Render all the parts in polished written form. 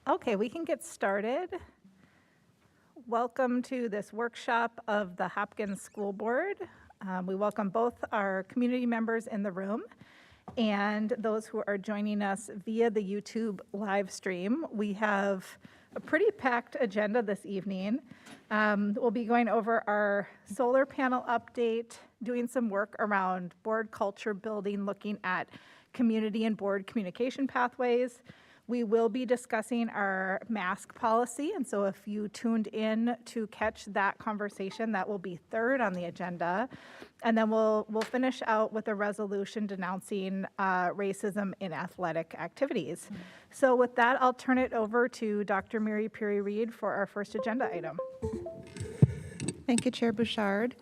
Okay, we can get started. Welcome to this workshop of the Hopkins School Board. We welcome both our community members in the room and those who are joining us via the YouTube live stream. We have a pretty packed agenda this evening. We'll be going over our solar panel update, doing some work around board culture building, looking at community and board communication pathways. We will be discussing our mask policy, and so if you tuned in to catch that conversation, that will be third on the agenda. And then we'll finish out with a resolution denouncing racism in athletic activities. So with that, I'll turn it over to Dr. Mary Perry Reed for our first agenda item. Thank you, Chair Bouchard.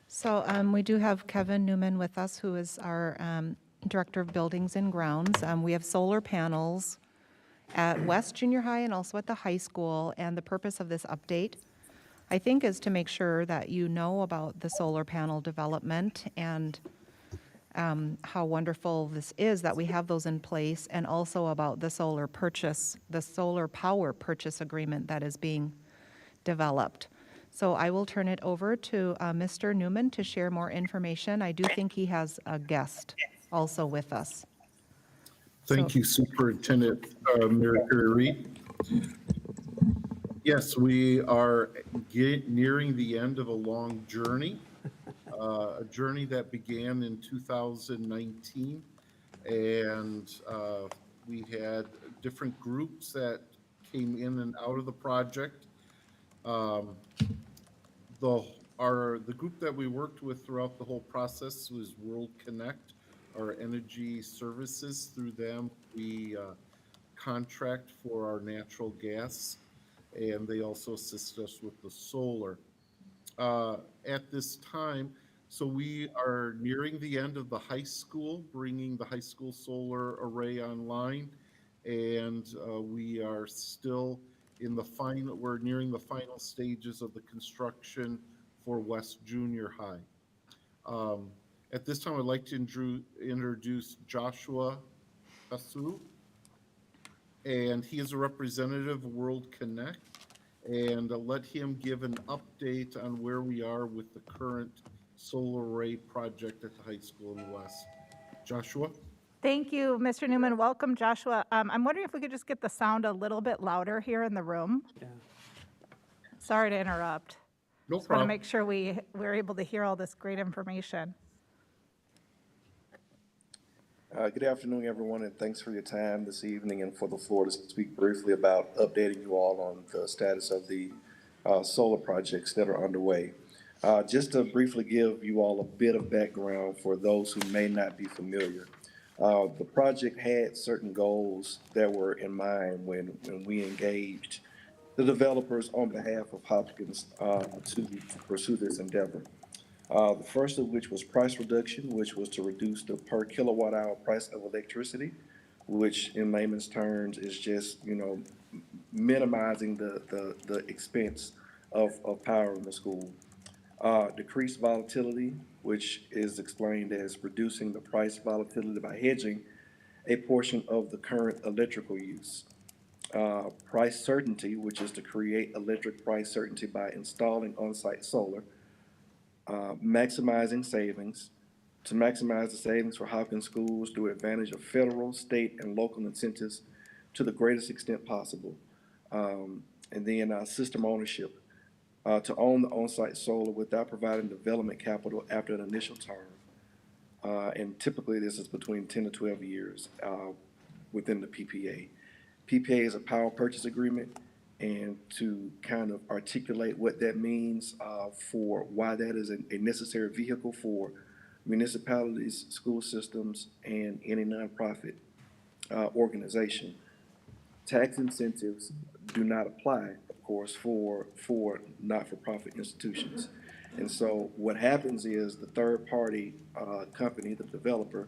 So we do have Kevin Newman with us, who is our Director of Buildings and Grounds. We have solar panels at West Junior High and also at the high school, and the purpose of this update, I think, is to make sure that you know about the solar panel development and how wonderful this is that we have those in place, and also about the solar power purchase agreement that is being developed. So I will turn it over to Mr. Newman to share more information. I do think he has a guest also with us. Thank you, Superintendent Mary Perry Reed. Yes, we are nearing the end of a long journey, a journey that began in 2019, and we had different groups that came in and out of the project. The group that we worked with throughout the whole process was World Connect, our energy services. Through them, we contract for our natural gas, and they also assist us with the solar. At this time, so we are nearing the end of the high school, bringing the high school solar array online, and we are still we're nearing the final stages of the construction for West Junior High. At this time, I'd like to introduce Joshua Hasu, and he is a representative of World Connect, and let him give an update on where we are with the current solar array project at the high school in West. Joshua? Thank you, Mr. Newman. Welcome, Joshua. I'm wondering if we could just get the sound a little bit louder here in the room. Yeah. Sorry to interrupt. No Just want to problem. make sure we're able to hear all this great information. Good afternoon, everyone, and thanks for your time this evening and for the floor to speak briefly about updating you all on the status of the solar projects that are underway. Just to briefly give you all a bit of background for those who may not be familiar. The project had certain goals that were in mind when we engaged the developers on behalf of Hopkins to pursue this endeavor. The first of which was price reduction, which was to reduce the per kilowatt hour price of electricity, which in layman's terms is just, minimizing the expense of power in the school. Decreased volatility, which is explained as reducing the price volatility by hedging a portion of the current electrical use. Price certainty, which is to create electric price certainty by installing on-site solar. Maximizing savings, to maximize the savings for Hopkins schools through advantage of federal, state, and local incentives to the greatest extent possible. And then system ownership, to own the on-site solar without providing development capital after an initial term. And typically this is between 10 to 12 years within the PPA. PPA is a power purchase agreement, and to kind of articulate what that means for why that is a necessary vehicle for municipalities, school systems, and any nonprofit organization. Tax incentives do not apply, of course, for not-for-profit institutions. And so what happens is the third-party company, the developer,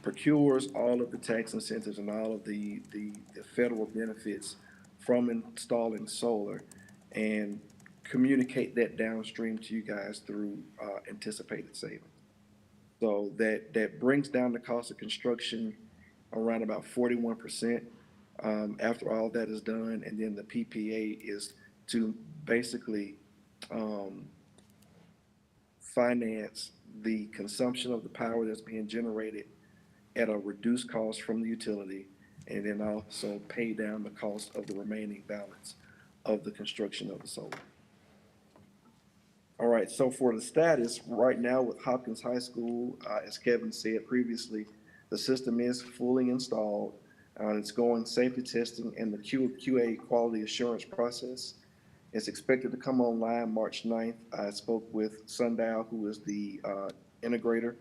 procures all of the tax incentives and all of the federal benefits from installing solar and communicate that downstream to you guys through anticipated savings. So that brings down the cost of construction around about 41%. After all that is done, and then the PPA is to basically finance the consumption of the power that's being generated at a reduced cost from the utility, and then also pay down the cost of the remaining balance of the construction of the solar. All right, so for the status, right now with Hopkins High School, as Kevin said previously, the system is fully installed. It's going safety testing and the QA quality assurance process. It's expected to come online March 9th. I spoke with Sundial, who is the integrator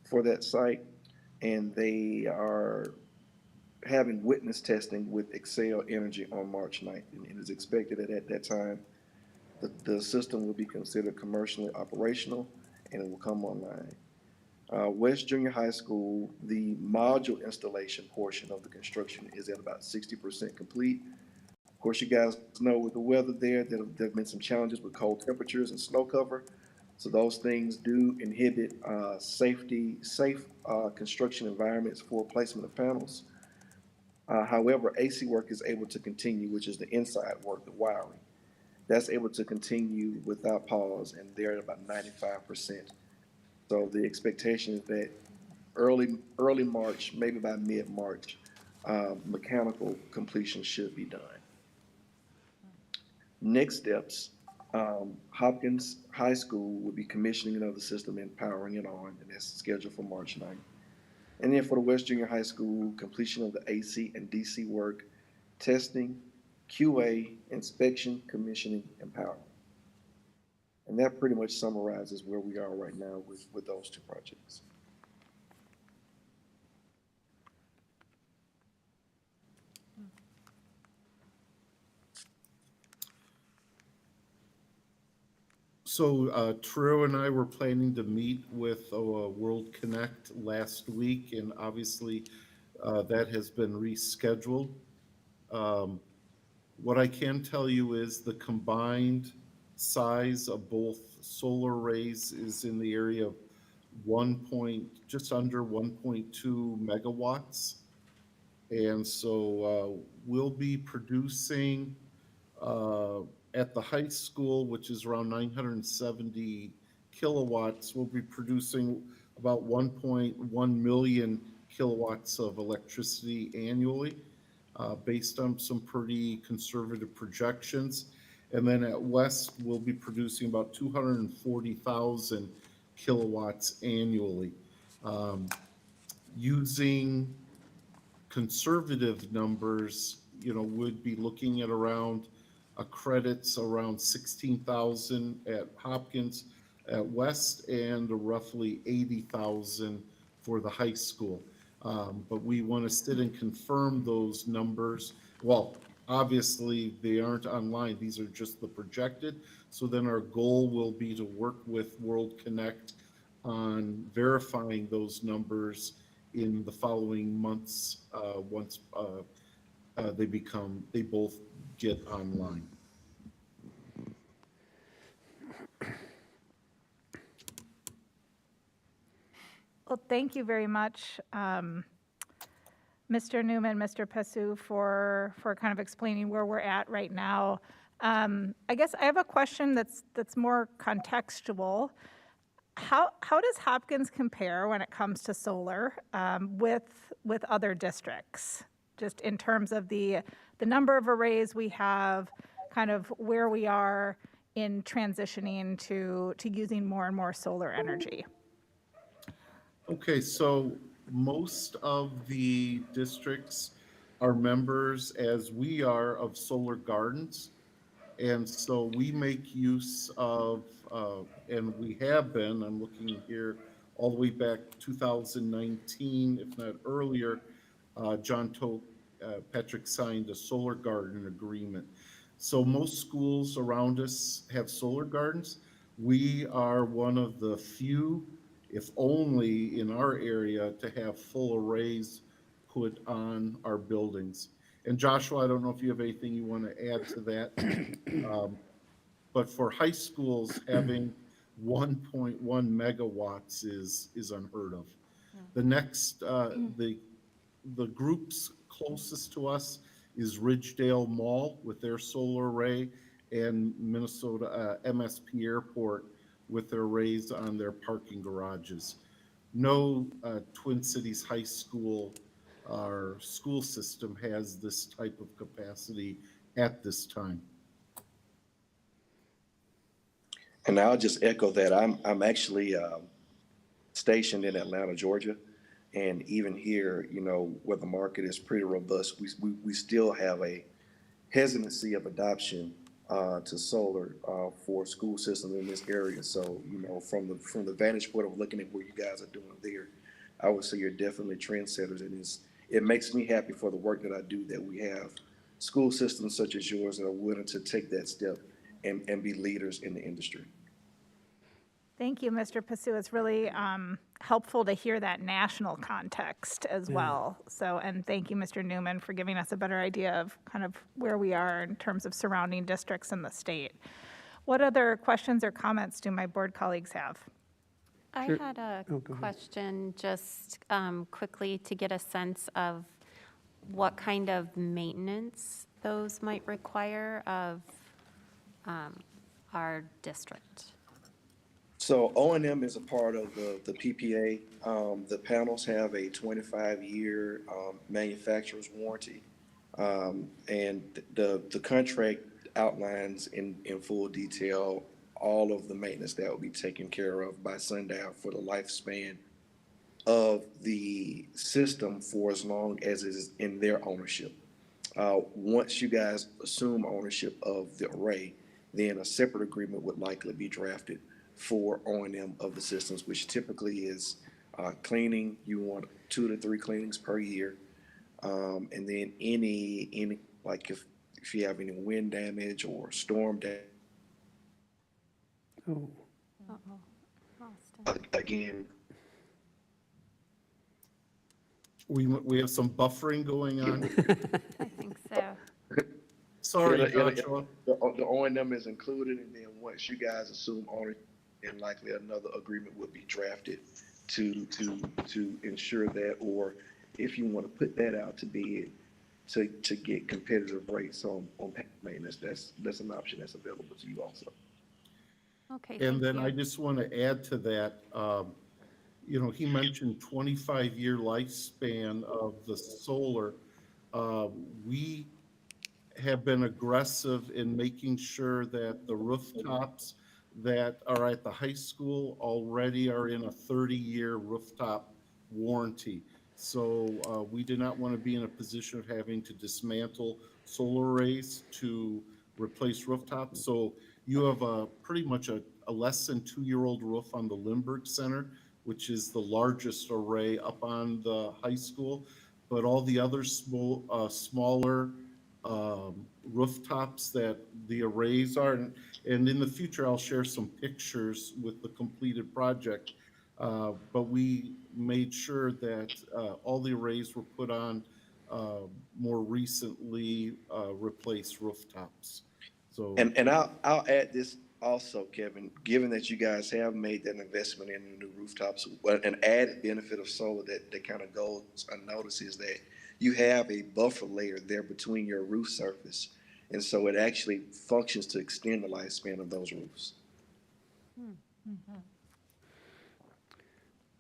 for that site, and they are having witness testing with Excel Energy on March 9th. And it is expected that at that time, the system will be considered commercially operational and it will come online. West Junior High School, the module installation portion of the construction is at about 60% complete. Of course, you guys know with the weather there have been some challenges with cold temperatures and snow cover. So those things do inhibit safe construction environments for placement of panels. However, AC work is able to continue, which is the inside work, the wiring. That's able to continue without pause, and they're at about 95%. So the expectation is that early March, maybe by mid-March, mechanical completion should be done. Next steps, Hopkins High School will be commissioning another system and powering it on, and that's scheduled for March 9th. And then for the West Junior High School, completion of the AC and DC work, testing, QA, inspection, commissioning, and power. And that pretty much summarizes where we are right now with those two projects. So True and I were planning to meet with World Connect last week, and obviously that has been rescheduled. What I can tell you is the combined size of both solar arrays is in the area of just under 1.2 megawatts. And so we'll be producing at the high school, which is around 970 kilowatts, we'll be producing about 1.1 million kilowatts of electricity annually, based on some pretty conservative projections. And then at West, we'll be producing about 240,000 kilowatts annually. Using conservative numbers, would be looking at around credits around 16,000 at Hopkins, at West, and roughly 80,000 for the high school. But we want to sit and confirm those numbers. Well, obviously they aren't online. These are just the projected. So then our goal will be to work with World Connect on verifying those numbers in the following months once they both get online. Well, thank you very much, Mr. Newman, Mr. Pesu, for kind of explaining where we're at right now. I guess I have a question that's more contextual. How does Hopkins compare when it comes to solar with other districts? Just in terms of the number of arrays we have, kind of where we are in transitioning to using more and more solar energy. Okay, so most of the districts are members, as we are, of solar gardens. And so we make use of, and we have been, I'm looking here, all the way back 2019, if not earlier, John Patrick signed a solar garden agreement. So most schools around us have solar gardens. We are one of the few, if only in our area, to have full arrays put on our buildings. And Joshua, I don't know if you have anything you want to add to that. But for high schools, having 1.1 megawatts is unheard of. The next, the groups closest to us is Ridgedale Mall with their solar array and Minnesota MSP Airport with their arrays on their parking garages. No Twin Cities high school or school system has this type of capacity at this time. And I'll just echo that. I'm actually stationed in Atlanta, Georgia. And even here, you know, where the market is pretty robust, we still have a hesitancy of adoption to solar for school systems in this area. So, you know, from the vantage point of looking at what you guys are doing there, I would say you're definitely trendsetters. And it makes me happy for the work that I do that we have school systems such as yours that are willing to take that step and be leaders in the industry. Thank you, Mr. Pasu. It's really helpful to hear that national context as well. So, and thank you, Mr. Newman, for giving us a better idea of kind of where we are in terms of surrounding districts in the state. What other questions or comments do my board colleagues have? I had a question just quickly to get a sense of what kind of maintenance those might require of our district. So O&M is a part of the PPA. The panels have a 25-year manufacturer's warranty. And the contract outlines in full detail all of the maintenance that will be taken care of by Sundown for the lifespan of the system for as long as it is in their ownership. Once you guys assume ownership of the array, then a separate agreement would likely be drafted for O&M of the systems, which typically is cleaning. You want 2 to 3 cleanings per year. And then any like if you have any wind damage or storm damage. Uh-oh. Lost it. Again, We have some buffering going on. I think so. Sorry, the Joshua. O&M is included, and then once you guys assume ownership, and likely another agreement would be drafted to ensure that, or if you want to put that out to bid to get competitive rates on maintenance, that's an option that's available to you also. Okay. And thank then you. I just want to add to that, you know, he mentioned 25-year lifespan of the solar. We have been aggressive in making sure that the rooftops that are at the high school already are in a 30-year rooftop warranty. So we do not want to be in a position of having to dismantle solar arrays to replace rooftops. So you have pretty much a less than 2-year-old roof on the Lindbergh Center, which is the largest array up on the high school. But all the other smaller rooftops that the arrays are, and in the future I'll share some pictures with the completed project. But we made sure that all the arrays were put on more recently replaced rooftops. So And I'll add this also, Kevin, given that you guys have made that investment in the new rooftops, an added benefit of solar that kind of goes unnoticed is that you have a buffer layer there between your roof surface. And so it actually functions to extend the lifespan of those roofs.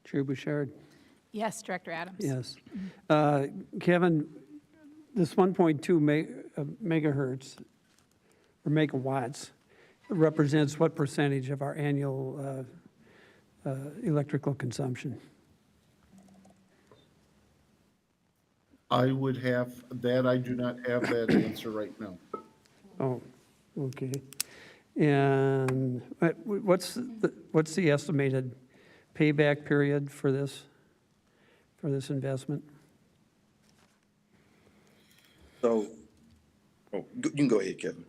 Chair Bouchard? Yes, Director Adams. Yes. Kevin, this 1.2 megahertz or megawatts represents what percentage of our annual electrical consumption? I would have that. I do not have that answer right now. Oh, okay. And what's the estimated payback period for this investment? So, you can go ahead, Kevin.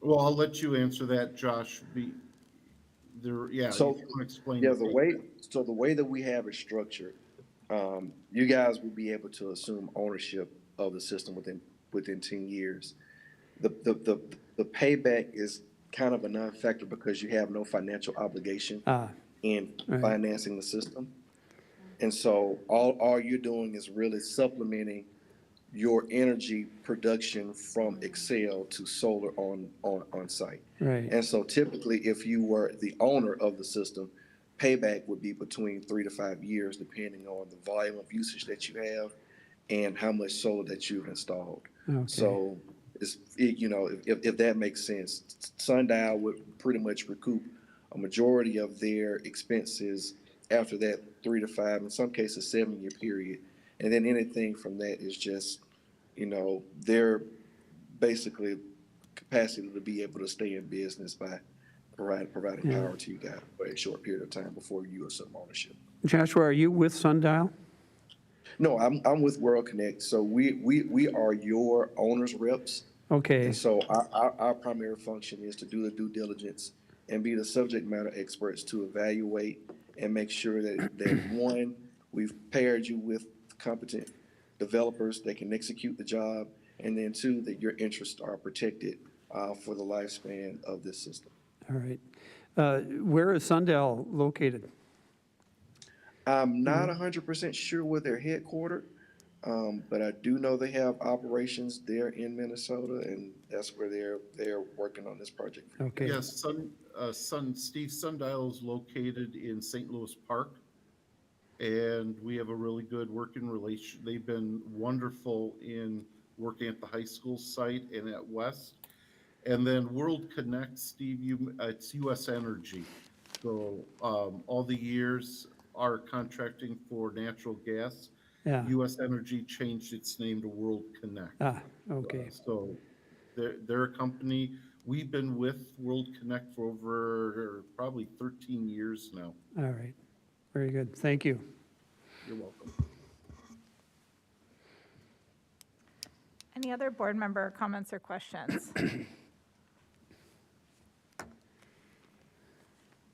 Well, I'll let you answer that, Josh. Yeah, So, you can explain. yeah, the way that we have it structured, you guys will be able to assume ownership of the system within 10 years. The payback is kind of a non-factor because you have no financial obligation in right. financing the system. And so all you're doing is really supplementing your energy production from Excel to solar on site. Right. And so typically, if you were the owner of the system, payback would be between 3 to 5 years, depending on the volume of usage that you have and how much solar that you've installed. Okay. So if that makes sense, Sundial would pretty much recoup a majority of their expenses after that 3 to 5, in some cases 7 year period. And then anything from that is just, their basically capacity to be able to stay in business by providing Yeah. power to you guys for a short period of time before you assume ownership. Joshua, are you with Sundial? No, I'm with World Connect. So we are your owner's reps. Okay. And so our primary function is to do the due diligence and be the subject matter experts to evaluate and make sure that one, we've paired you with competent developers that can execute the job, and then two, that your interests are protected for the lifespan of this system. All right. Where is Sundial located? I'm not 100% sure where they're headquartered, but I do know they have operations there in Minnesota, and that's where they're working on this project. Okay. Yes, Steve, Sundial is located in St. Louis Park, and we have a really good working relation. They've been wonderful in working at the high school site and at West. And then World Connect, Steve, it's U.S. Energy. So all the years are contracting for natural gas. Yeah. U.S. Energy changed its name to World Connect. Okay. So they're a company. We've been with World Connect for over probably 13 years now. All right. Very good. Thank you. You're welcome. Any other board member comments or questions?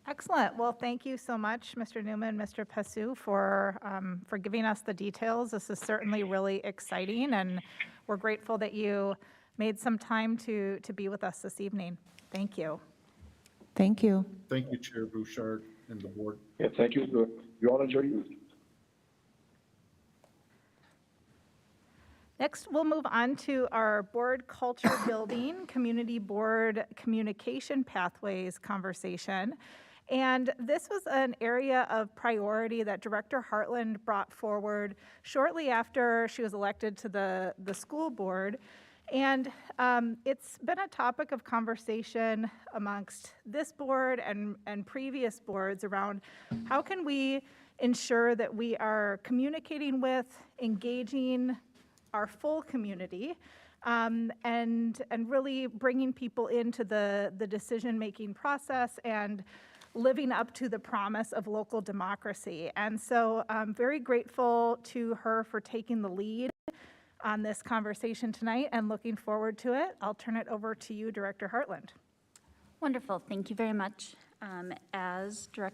Excellent. Well, thank you so much, Mr. Newman, Mr. Passu, for giving us the details. This is certainly really exciting, and we're grateful that you made some time to be with us this evening. Thank you. Thank you. Thank you, Chair Bouchard and the board. Yeah, thank you. You all enjoy your evening. Next, we'll move on to our board culture building, community board communication pathways conversation. And this was an area of priority that Director Hartland brought forward shortly after she was elected to the school board. And it's been a topic of conversation amongst this board and previous boards around how can we ensure that we are communicating with, engaging our full community, and really bringing people into the decision-making process and living up to the promise of local democracy. And so I'm very grateful to her for taking the lead on this conversation tonight and looking forward to it. I'll turn it over to you, Director Hartland. Wonderful. Thank you very much. As Chair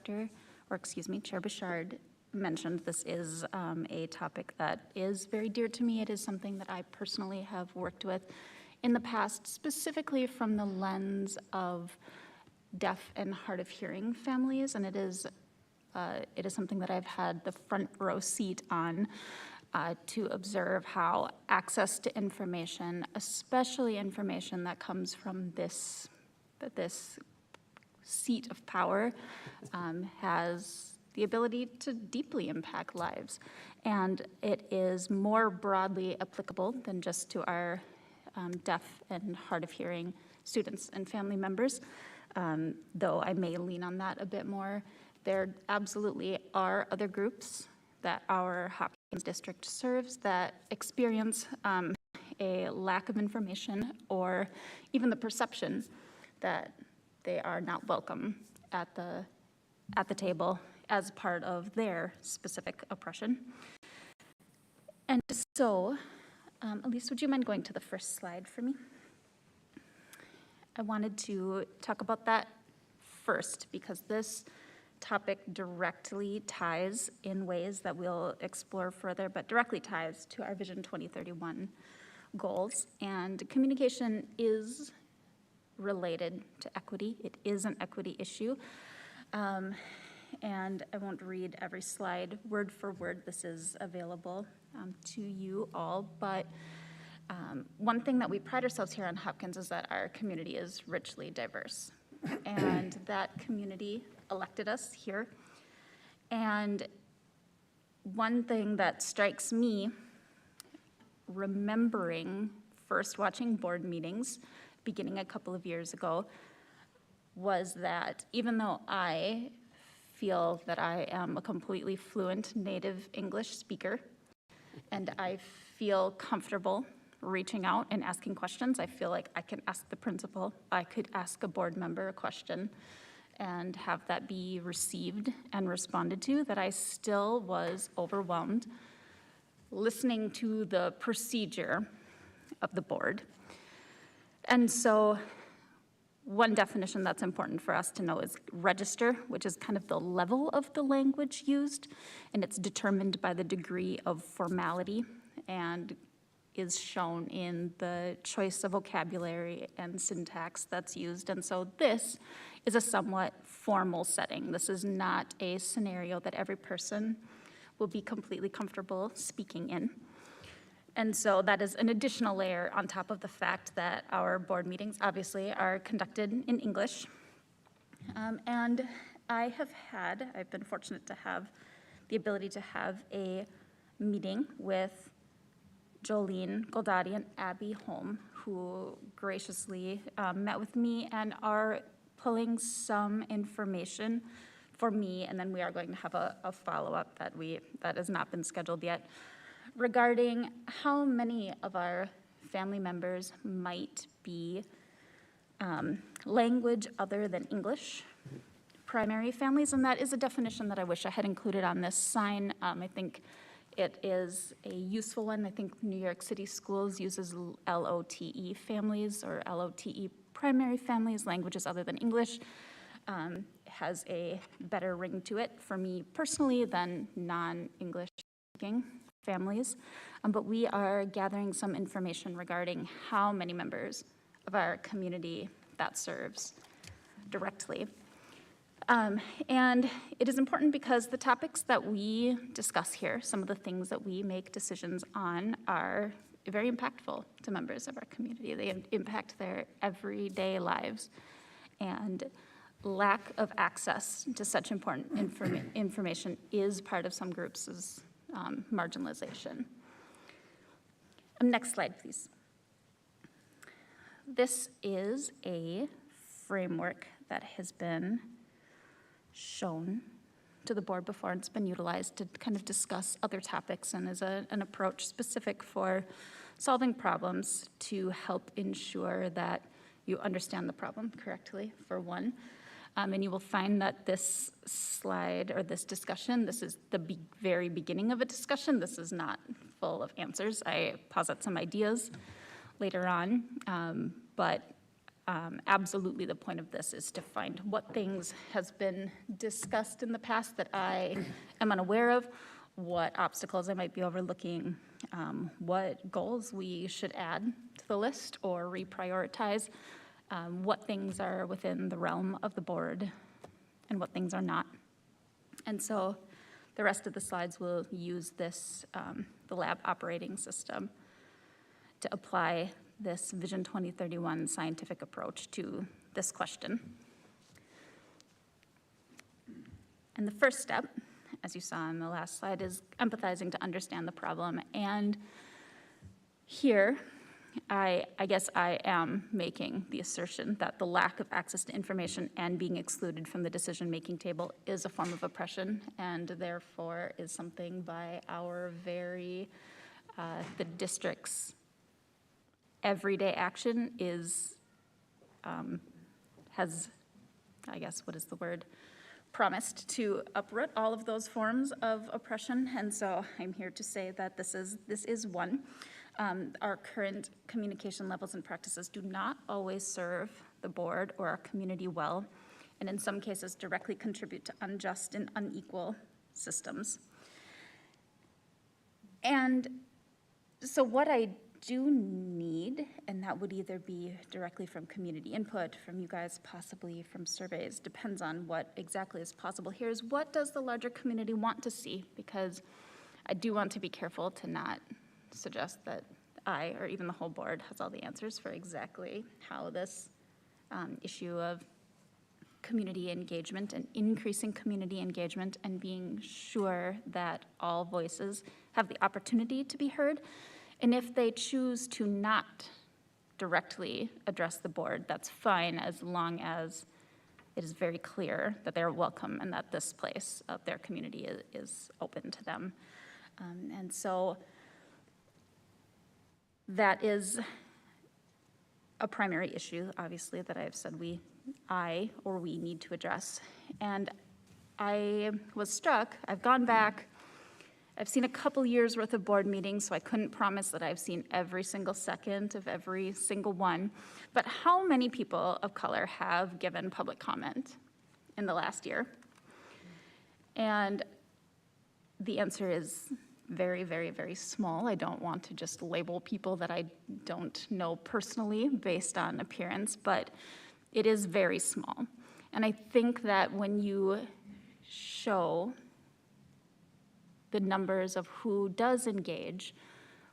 Bouchard mentioned, this is a topic that is very dear to me. It is something that I personally have worked with in the past, specifically from the lens of deaf and hard of hearing families, and it is something that I've had the front row seat on to observe how access to information, especially information that comes from this seat of power, has the ability to deeply impact lives. And it is more broadly applicable than just to our deaf and hard of hearing students and family members, though I may lean on that a bit more. There absolutely are other groups that our Hopkins district serves that experience a lack of information or even the perception that they are not welcome at the table as part of their specific oppression. And so, Elise, would you mind going to the first slide for me? I wanted to talk about that first because this topic directly ties in ways that we'll explore further, but directly ties to our Vision 2031 goals. And communication is related to equity. It is an equity issue. And I won't read every slide word for word. This is available to you all, but one thing that we pride ourselves here on Hopkins is that our community is richly diverse, and that community elected us here. And one thing that strikes me, remembering first watching board meetings beginning a couple of years ago, was that even though I feel that I am a completely fluent native English speaker, and I feel comfortable reaching out and asking questions, I feel like I can ask the principal, I could ask a board member a question and have that be received and responded to, that I still was overwhelmed listening to the procedure of the board. And so one definition that's important for us to know is register, which is kind of the level of the language used, and it's determined by the degree of formality and is shown in the choice of vocabulary and syntax that's used. And so this is a somewhat formal setting. This is not a scenario that every person will be completely comfortable speaking in. And so that is an additional layer on top of the fact that our board meetings obviously are conducted in English. And I've been fortunate to have the ability to have a meeting with Jolene Goldati and Abby Holm, who graciously met with me and are pulling some information for me, and then we are going to have a follow-up that has not been scheduled yet, regarding how many of our family members might be language other than English primary families, and that is a definition that I wish I had included on this sign. I think it is a useful one. I think New York City Schools uses LOTE families or LOTE primary families, languages other than English. Has a better ring to it for me personally than non-English speaking families. But we are gathering some information regarding how many members of our community that serves directly. And it is important because the topics that we discuss here, some of the things that we make decisions on, are very impactful to members of our community. They impact their everyday lives. And lack of access to such important information is part of some groups' marginalization. Next slide, please. This is a framework that has been shown to the board before, and it's been utilized to kind of discuss other topics, and is an approach specific for solving problems to help ensure that you understand the problem correctly, for one. And you will find that this slide or this discussion, this is the very beginning of a discussion. This is not full of answers. I posit some ideas later on, but absolutely the point of this is to find what things has been discussed in the past that I am unaware of, what obstacles I might be overlooking, what goals we should add to the list or reprioritize, what things are within the realm of the board and what things are not. And so the rest of the slides will use this, the lab operating system, to apply this Vision 2031 scientific approach to this question. And the first step, as you saw on the last slide, is empathizing to understand the problem. And here, I guess I am making the assertion that the lack of access to information and being excluded from the decision-making table is a form of oppression, and therefore is something by our the district's everyday action has, I guess, what is the word, promised to uproot all of those forms of oppression. And so I'm here to say that this is one. Our current communication levels and practices do not always serve the board or our community well, and in some cases directly contribute to unjust and unequal systems. And so what I do need, and that would either be directly from community input, from you guys, possibly from surveys, depends on what exactly is possible here, is what does the larger community want to see? Because I do want to be careful to not suggest that I, or even the whole board, has all the answers for exactly how this issue of community engagement and increasing community engagement and being sure that all voices have the opportunity to be heard. And if they choose to not directly address the board, that's fine, as long as it is very clear that they're welcome and that this place of their community is open to them. And so that is a primary issue, obviously, that I've said we need to address. And I was struck, I've gone back, I've seen a couple years worth of board meetings, so I couldn't promise that I've seen every single second of every single one, but how many people of color have given public comment in the last year? And the answer is very, very, very small. I don't want to just label people that I don't know personally based on appearance, but it is very small. And I think that when you show the numbers of who does engage,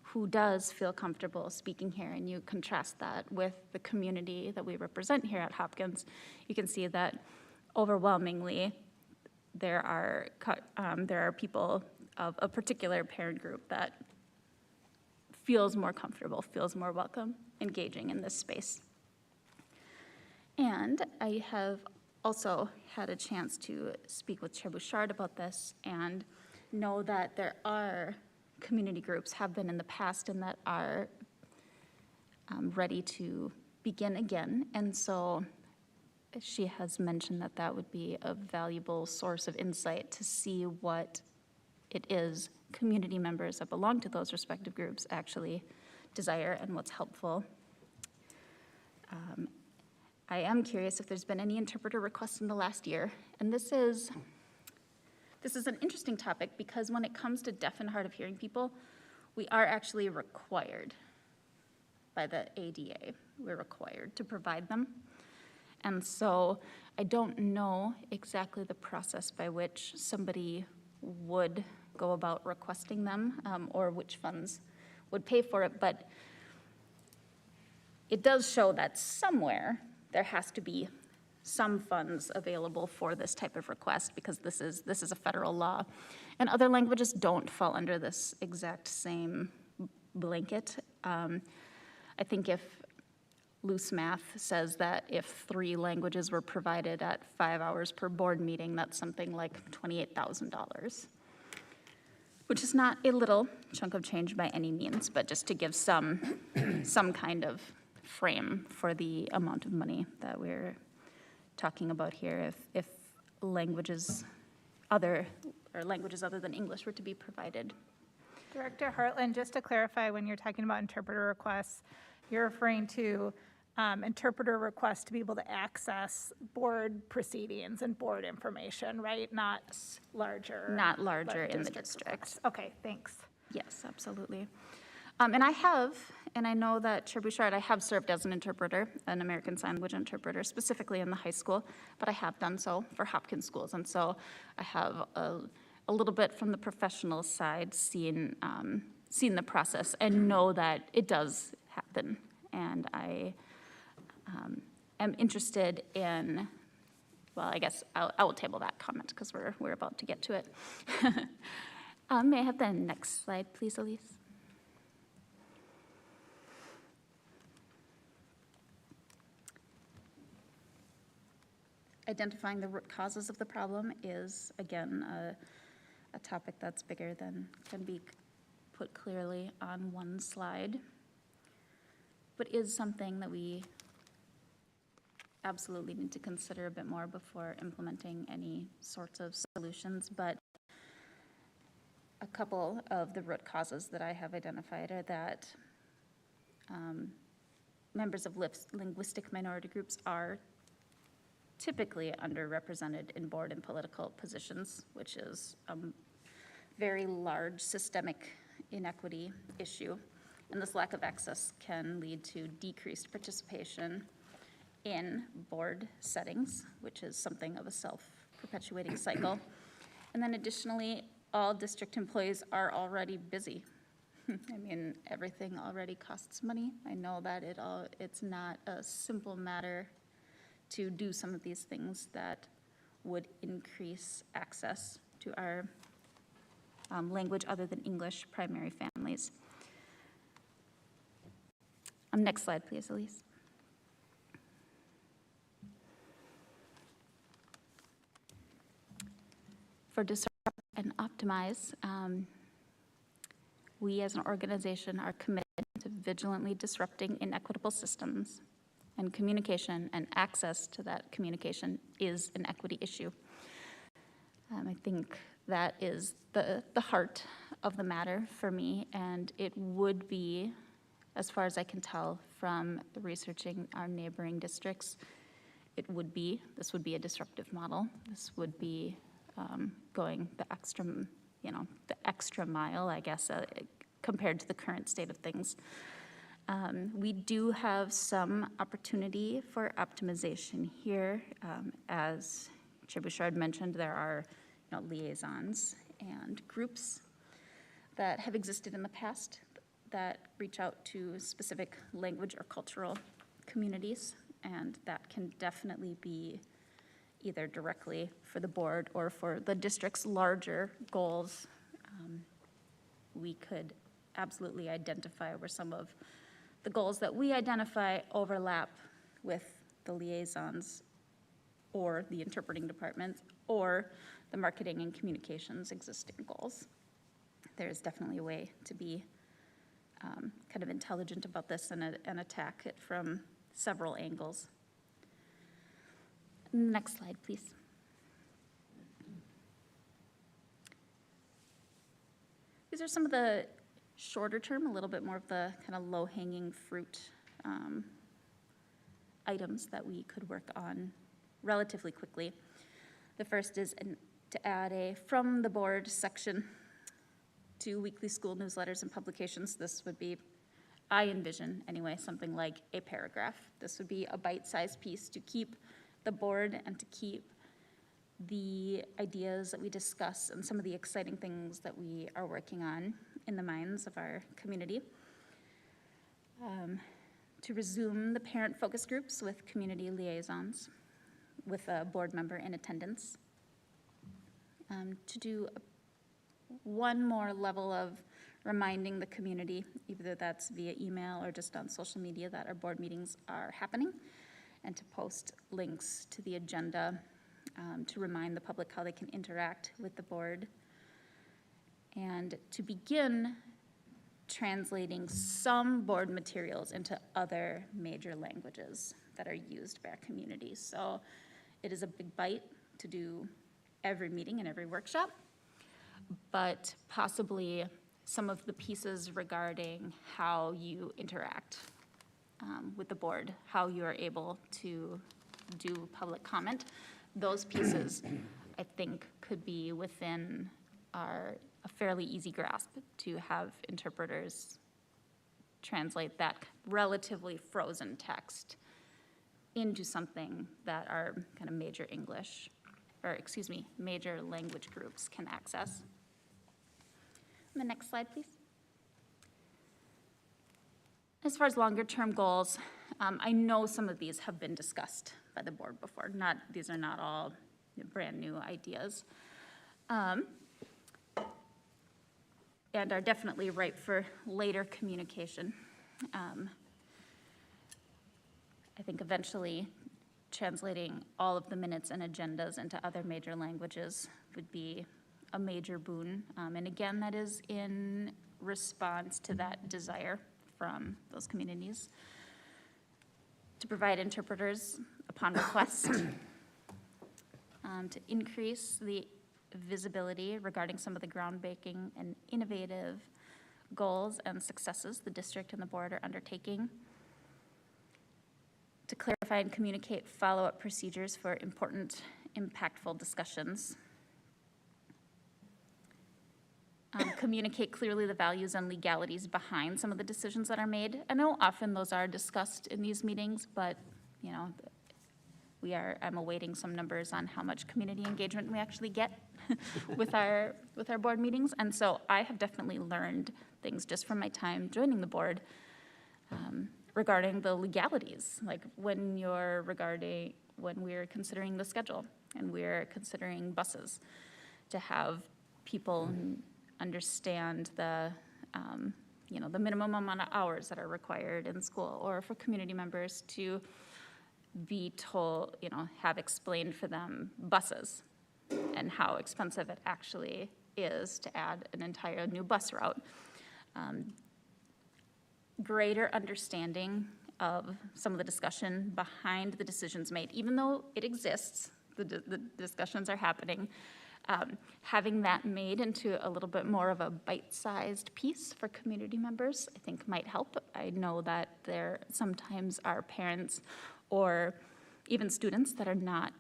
who does feel comfortable speaking here, and you contrast that with the community that we represent here at Hopkins, you can see that overwhelmingly there are people of a particular parent group that feels more comfortable, feels more welcome engaging in this space. And I have also had a chance to speak with Chair Bouchard about this and know that there are community groups, have been in the past, and that are ready to begin again. And so she has mentioned that that would be a valuable source of insight to see what it is community members that belong to those respective groups actually desire and what's helpful. I am curious if there's been any interpreter requests in the last year. And this is an interesting topic because when it comes to deaf and hard of hearing people, we are actually required by the ADA. We're required to provide them. And so I don't know exactly the process by which somebody would go about requesting them or which funds would pay for it, but it does show that somewhere there has to be some funds available for this type of request because this is a federal law. And other languages don't fall under this exact same blanket. I think if loose math says that if 3 languages were provided at 5 hours per board meeting, that's something like $28,000, which is not a little chunk of change by any means, but just to give some kind of frame for the amount of money that we're talking about here. If languages other than English were to be provided. Director Hartland, just to clarify, when you're talking about interpreter requests, you're referring to interpreter requests to be able to access board proceedings and board information, right? Not larger in the district. Requests. Okay, thanks. Yes, absolutely. And I know that Chair Bouchard, I have served as an interpreter, an American Sign Language interpreter, specifically in the high school, but I have done so for Hopkins schools. And so I have a little bit from the professional side seen the process and know that it does happen. And I am interested in, well, I guess I will table that comment because we're about to get to it. May I have the next slide, please, Elise? Identifying the root causes of the problem is, again, a topic that's bigger than can be put clearly on one slide, but is something that we absolutely need to consider a bit more before implementing any sorts of solutions. But a couple of the root causes that I have identified are that members of linguistic minority groups are typically underrepresented in board and political positions, which is a very large systemic inequity issue. And this lack of access can lead to decreased participation in board settings, which is something of a self-perpetuating cycle. And then additionally, all district employees are already busy. I mean, everything already costs money. I know that it's not a simple matter to do some of these things that would increase access to our language other than English primary families. Next slide, please, Elise. For disrupt and optimize, we as an organization are committed to vigilantly disrupting inequitable systems, and communication and access to that communication is an equity issue. I think that is the heart of the matter for me, and it would be, as far as I can tell from researching our neighboring districts, this would be a disruptive model. This would be going the extra mile, I guess, compared to the current state of things. We do have some opportunity for optimization here. As Chair Bouchard mentioned, there are liaisons and groups that have existed in the past that reach out to specific language or cultural communities, and that can definitely be either directly for the board or for the district's larger goals. We could absolutely identify where some of the goals that we identify overlap with the liaisons or the interpreting departments or the marketing and communications existing goals. There's definitely a way to be kind of intelligent about this and attack it from several angles. Next slide, please. These are some of the shorter term, a little bit more of the kind of low-hanging fruit items that we could work on relatively quickly. The first is to add a from the board section to weekly school newsletters and publications. This would be, I envision anyway, something like a paragraph. This would be a bite-sized piece to keep the board and to keep the ideas that we discuss and some of the exciting things that we are working on in the minds of our community. To resume the parent focus groups with community liaisons with a board member in attendance. To do one more level of reminding the community, either that's via email or just on social media, that our board meetings are happening, and to post links to the agenda to remind the public how they can interact with the board, and to begin translating some board materials into other major languages that are used by our community. So it is a big bite to do every meeting and every workshop, but possibly some of the pieces regarding how you interact with the board, how you are able to do public comment, those pieces I think could be within a fairly easy grasp to have interpreters translate that relatively frozen text into something that our kind of major major language groups can access. The next slide, please. As far as longer term goals, I know some of these have been discussed by the board before. These are not all brand new ideas. And are definitely ripe for later communication. I think eventually translating all of the minutes and agendas into other major languages would be a major boon. And again, that is in response to that desire from those communities to provide interpreters upon request, to increase the visibility regarding some of the groundbreaking and innovative goals and successes the district and the board are undertaking, to clarify and communicate follow-up procedures for important, impactful discussions, communicate clearly the values and legalities behind some of the decisions that are made. I know often those are discussed in these meetings, but I'm awaiting some numbers on how much community engagement we actually get with our board meetings. And so I have definitely learned things just from my time joining the board regarding the legalities, like when we're considering the schedule and we're considering buses, to have people understand the minimum amount of hours that are required in school, or for community members to be told, have explained for them buses and how expensive it actually is to add an entire new bus route. Greater understanding of some of the discussion behind the decisions made, even though it exists, the discussions are happening. Having that made into a little bit more of a bite-sized piece for community members, I think might help. I know that there sometimes are parents or even students that are not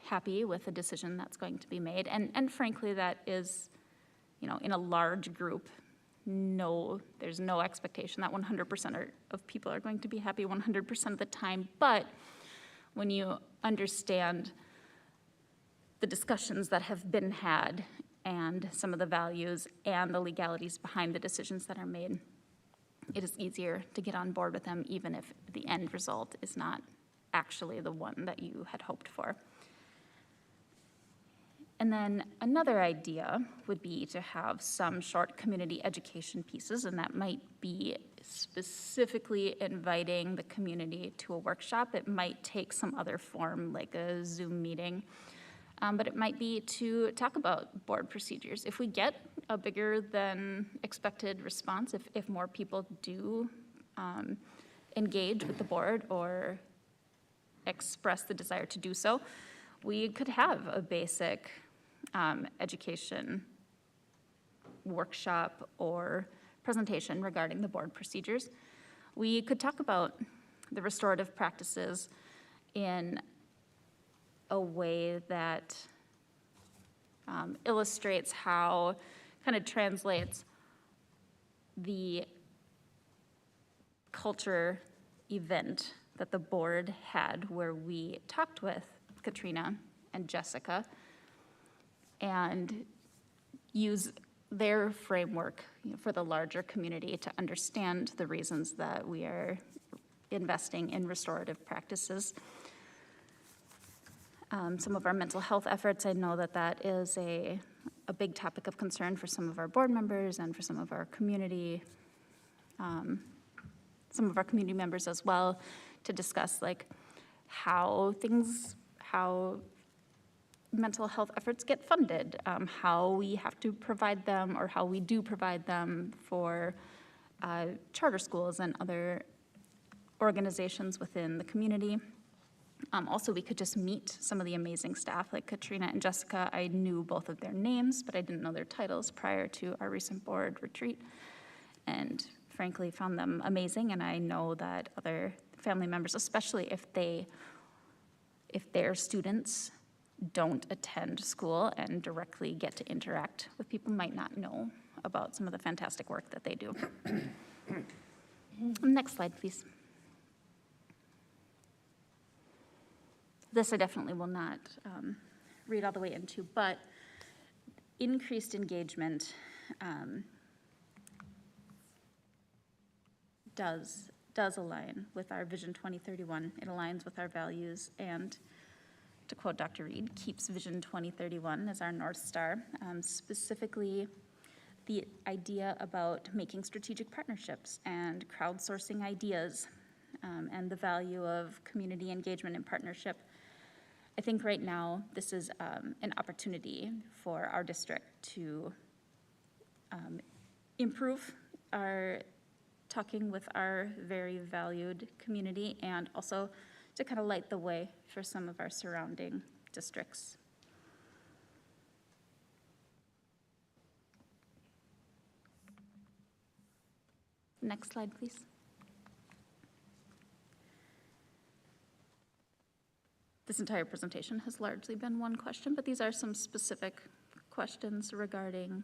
happy with a decision that's going to be made. And frankly, that is, in a large group, there's no expectation that 100% of people are going to be happy 100% of the time. But when you understand the discussions that have been had and some of the values and the legalities behind the decisions that are made, it is easier to get on board with them, even if the end result is not actually the one that you had hoped for. And then another idea would be to have some short community education pieces, and that might be specifically inviting the community to a workshop. It might take some other form, like a Zoom meeting. But it might be to talk about board procedures. If we get a bigger than expected response, if more people do engage with the board or express the desire to do so, we could have a basic education workshop or presentation regarding the board procedures. We could talk about the restorative practices in a way that illustrates how, kind of translates the culture event that the board had, where we talked with Katrina and Jessica and use their framework for the larger community to understand the reasons that we are investing in restorative practices. Some of our mental health efforts, I know that is a big topic of concern for some of our board members and for some of our community members as well, to discuss like how mental health efforts get funded, how we have to provide them, or how we do provide them for charter schools and other organizations within the community. Also, we could just meet some of the amazing staff, like Katrina and Jessica. I knew both of their names, but I didn't know their titles prior to our recent board retreat, and frankly found them amazing. And I know that other family members, especially if their students don't attend school and directly get to interact with people, might not know about some of the fantastic work that they do. Next slide, please. This I definitely will not read all the way into, but increased engagement does align with our Vision 2031. It aligns with our values, and to quote Dr. Reed, keeps Vision 2031 as our North Star, specifically the idea about making strategic partnerships and crowdsourcing ideas, and the value of community engagement and partnership. I think right now this is an opportunity for our district to improve our talking with our very valued community, and also to kind of light the way for some of our surrounding districts. Next slide, please. This entire presentation has largely been one question, but these are some specific questions regarding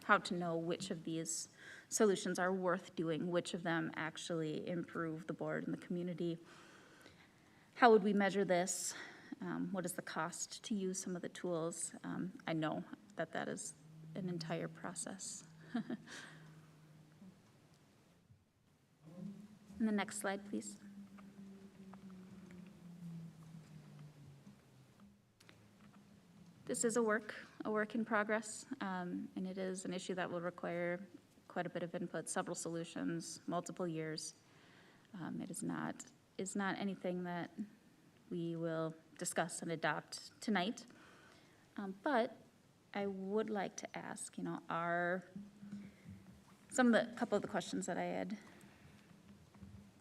how to know which of these solutions are worth doing, which of them actually improve the board and the community. how would we measure this? What is the cost to use some of the tools? I know that that is an entire process. And the next slide, please. This is a work in progress, and it is an issue that will require quite a bit of input, several solutions, multiple years. It is not anything that we will discuss and adopt tonight. But I would like to ask, couple of the questions that I had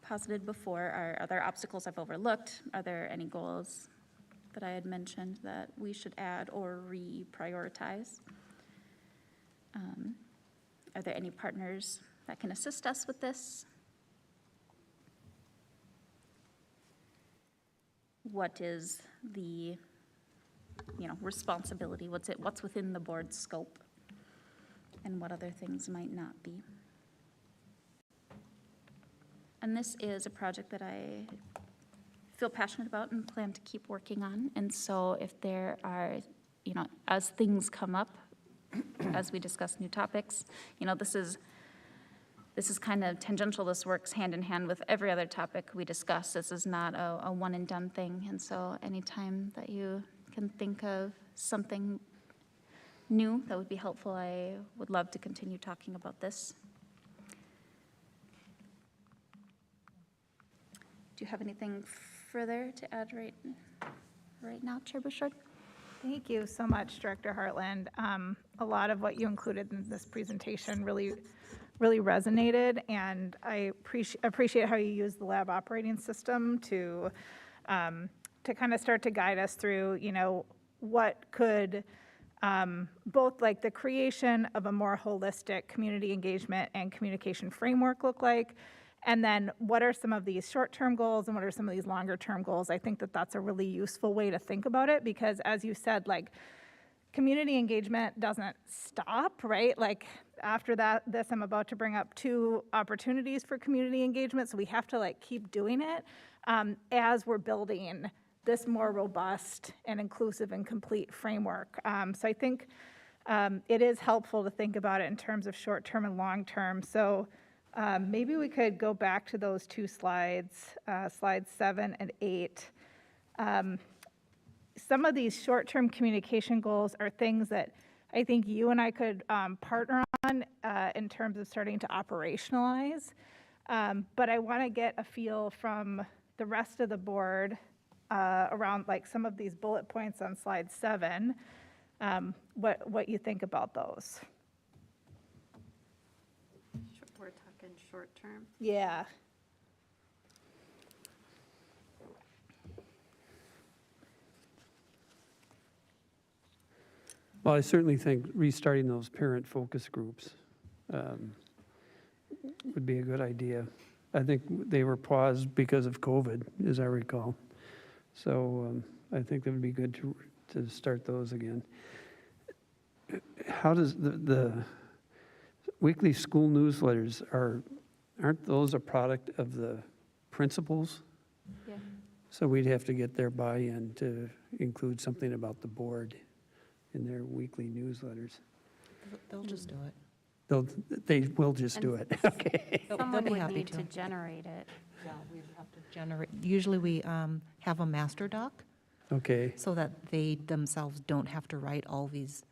posited before are there obstacles I've overlooked? Are there any goals that I had mentioned that we should add or reprioritize? Are there any partners that can assist us with this? What is the responsibility? What's within the board's scope? And what other things might not be? And this is a project that I feel passionate about and plan to keep working on. And so if there are, as things come up, as we discuss new topics, this is kind of tangential. This works hand in hand with every other topic we discuss. This is not a one and done thing. And so anytime that you can think of something new that would be helpful, I would love to continue talking about this. Do you have anything further to add right now, Chair Bouchard? Thank you so much, Director Hartland. A lot of what you included in this presentation really resonated, and I appreciate how you use the lab operating system to kind of start to guide us through, what could both like the creation of a more holistic community engagement and communication framework look like, and then what are some of these short-term goals and what are some of these longer-term goals. I think that that's a really useful way to think about it, because as you said, like, community engagement doesn't stop, right? Like, after this, I'm about to bring up 2 opportunities for community engagement, so we have to keep doing it as we're building this more robust and inclusive and complete framework. So I think it is helpful to think about it in terms of short-term and long-term. So maybe we could go back to those 2 slides, slides 7 and 8. Some of these short-term communication goals are things that I think you and I could partner on in terms of starting to operationalize. But I want to get a feel from the rest of the board around some of these bullet points on slide 7, what you think about those. We're talking short term. Yeah. Well, I certainly think restarting those parent focus groups would be a good idea. I think they were paused because of COVID, as I recall. So I think that would be good to start those again. How does the weekly school newsletters, aren't those a product of the principals? Yeah. So we'd have to get their buy-in to include something about the board in their weekly newsletters. They'll just do it. They will just do it. Okay. Someone be would happy need to. to generate it. Yeah, we would have to generate. Usually we have a master doc Okay. so that they themselves don't have to write all these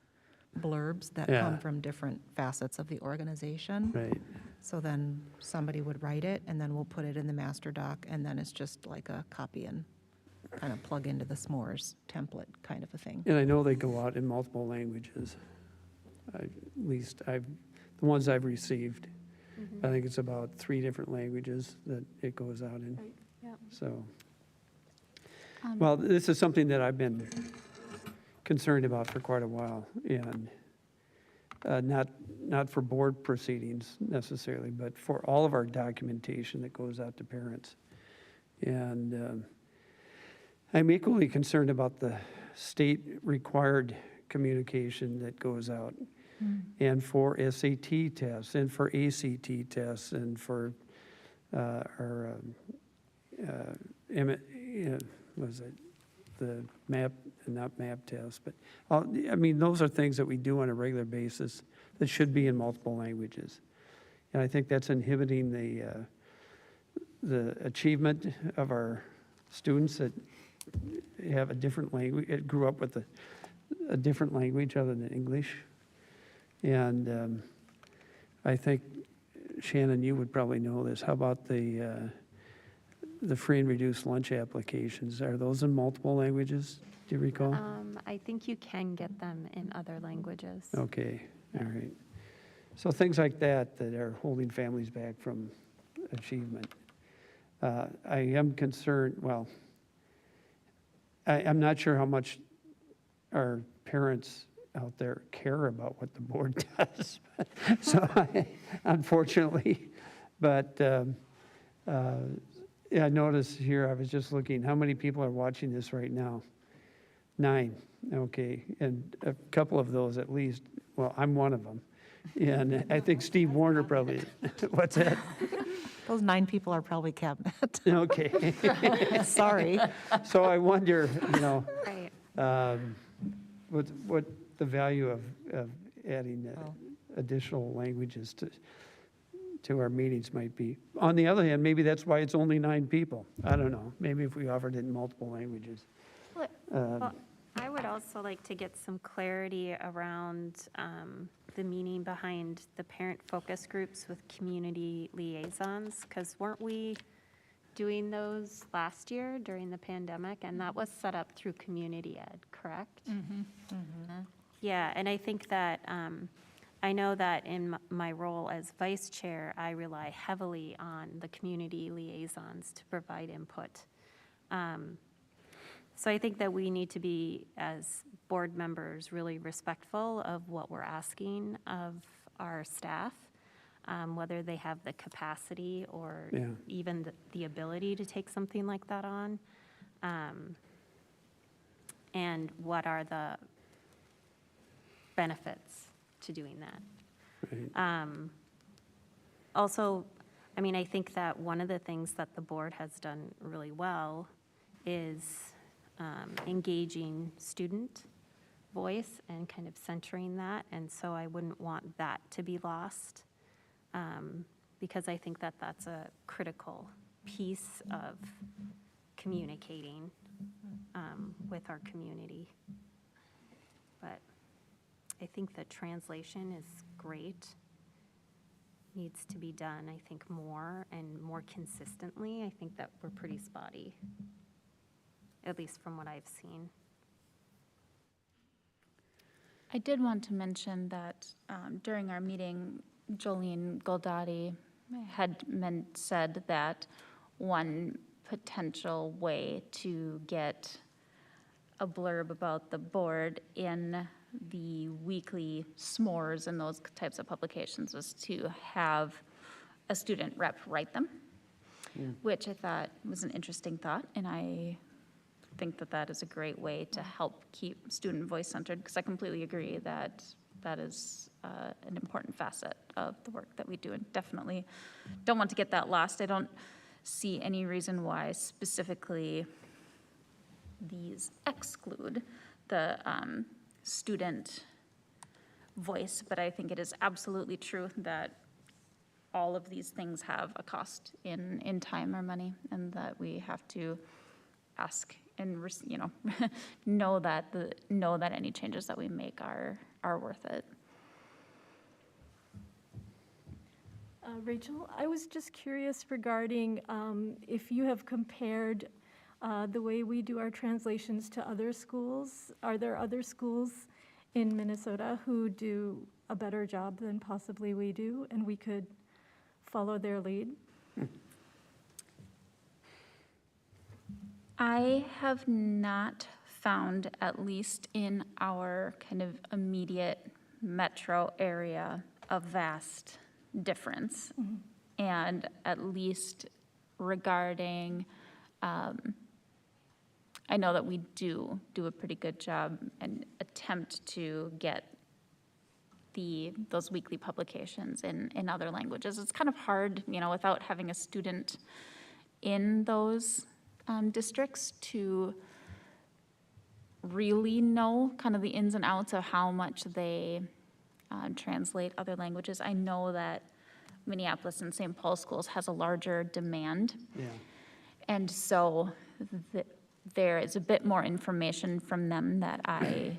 blurbs that Yeah. come from different facets of the organization. Right. So then somebody would write it, and then we'll put it in the master doc, and then it's just like a copy and kind of plug into the s'mores template kind of a thing. And I know they go out in multiple languages. The ones I've received. I think it's about 3 different languages that it goes out in. Right, yeah. So, well, this is something that I've been concerned about for quite a while, and not for board proceedings necessarily, but for all of our documentation that goes out to parents. And I'm equally concerned about the state-required communication that goes out, and for SAT tests, and for ACT tests, and for our was it the map, not map test, but, I mean, those are things that we do on a regular basis that should be in multiple languages. And I think that's inhibiting the achievement of our students that have a different language, grew up with a different language other than English. And I think, Shannon, you would probably know this. How about the free and reduced lunch applications? Are those in multiple languages? Do you recall? I think you can get them in other languages. Okay, all right. So things like that that are holding families back from achievement. I am concerned, well, I'm not sure how much our parents out there care about what the board does. So unfortunately, but yeah, I noticed here, I was just looking, how many people are watching this right now? 9, okay, and a couple of those at least, well, I'm one of them. And I think Steve Warner probably, what's that? Those 9 people are probably cabinet. Okay. Sorry. So I wonder, Right. what the value of adding additional languages to our meetings might be. On the other hand, maybe that's why it's only 9 people. I don't know. Maybe if we offered it in multiple languages. Well, I would also like to get some clarity around the meaning behind the parent focus groups with community liaisons, because weren't we doing those last year during the pandemic? And that was set up through community ed, correct? Yeah, and I think that, I know that in my role as vice chair, I rely heavily on the community liaisons to provide input. So I think that we need to be, as board members, really respectful of what we're asking of our staff, whether they have the capacity or even the ability to take something like that on, and what are the benefits to doing that. Right. Also, I mean, I think that one of the things that the board has done really well is engaging student voice and kind of centering that, and so I wouldn't want that to be lost, because I think that that's a critical piece of communicating with our community. But I think the translation is great. Needs to be done, I think, more and more consistently. I think that we're pretty spotty, at least from what I've seen. I did want to mention that during our meeting, Jolene Goldati had said that one potential way to get a blurb about the board in the weekly s'mores and those types of publications was to have a student rep write them, which I thought was an interesting thought, and I think that that is a great way to help keep student voice centered, because I completely agree that that is an important facet of the work that we do, and definitely don't want to get that lost. I don't see any reason why specifically these exclude the student voice, but I think it is absolutely true that all of these things have a cost in time or money, and that we have to ask and know that any changes that we make are worth it. Rachel, I was just curious regarding if you have compared the way we do our translations to other schools. Are there other schools in Minnesota who do a better job than possibly we do, and we could follow their lead? I have not found, at least in our kind of immediate metro area, a vast difference. And at least regarding, I know that we do a pretty good job and attempt to get those weekly publications in other languages. It's kind of hard, without having a student in those districts to really know kind of the ins and outs of how much they translate other languages. I know that Minneapolis and St. Paul schools has a larger demand. Yeah. And so there is a bit more information from them that I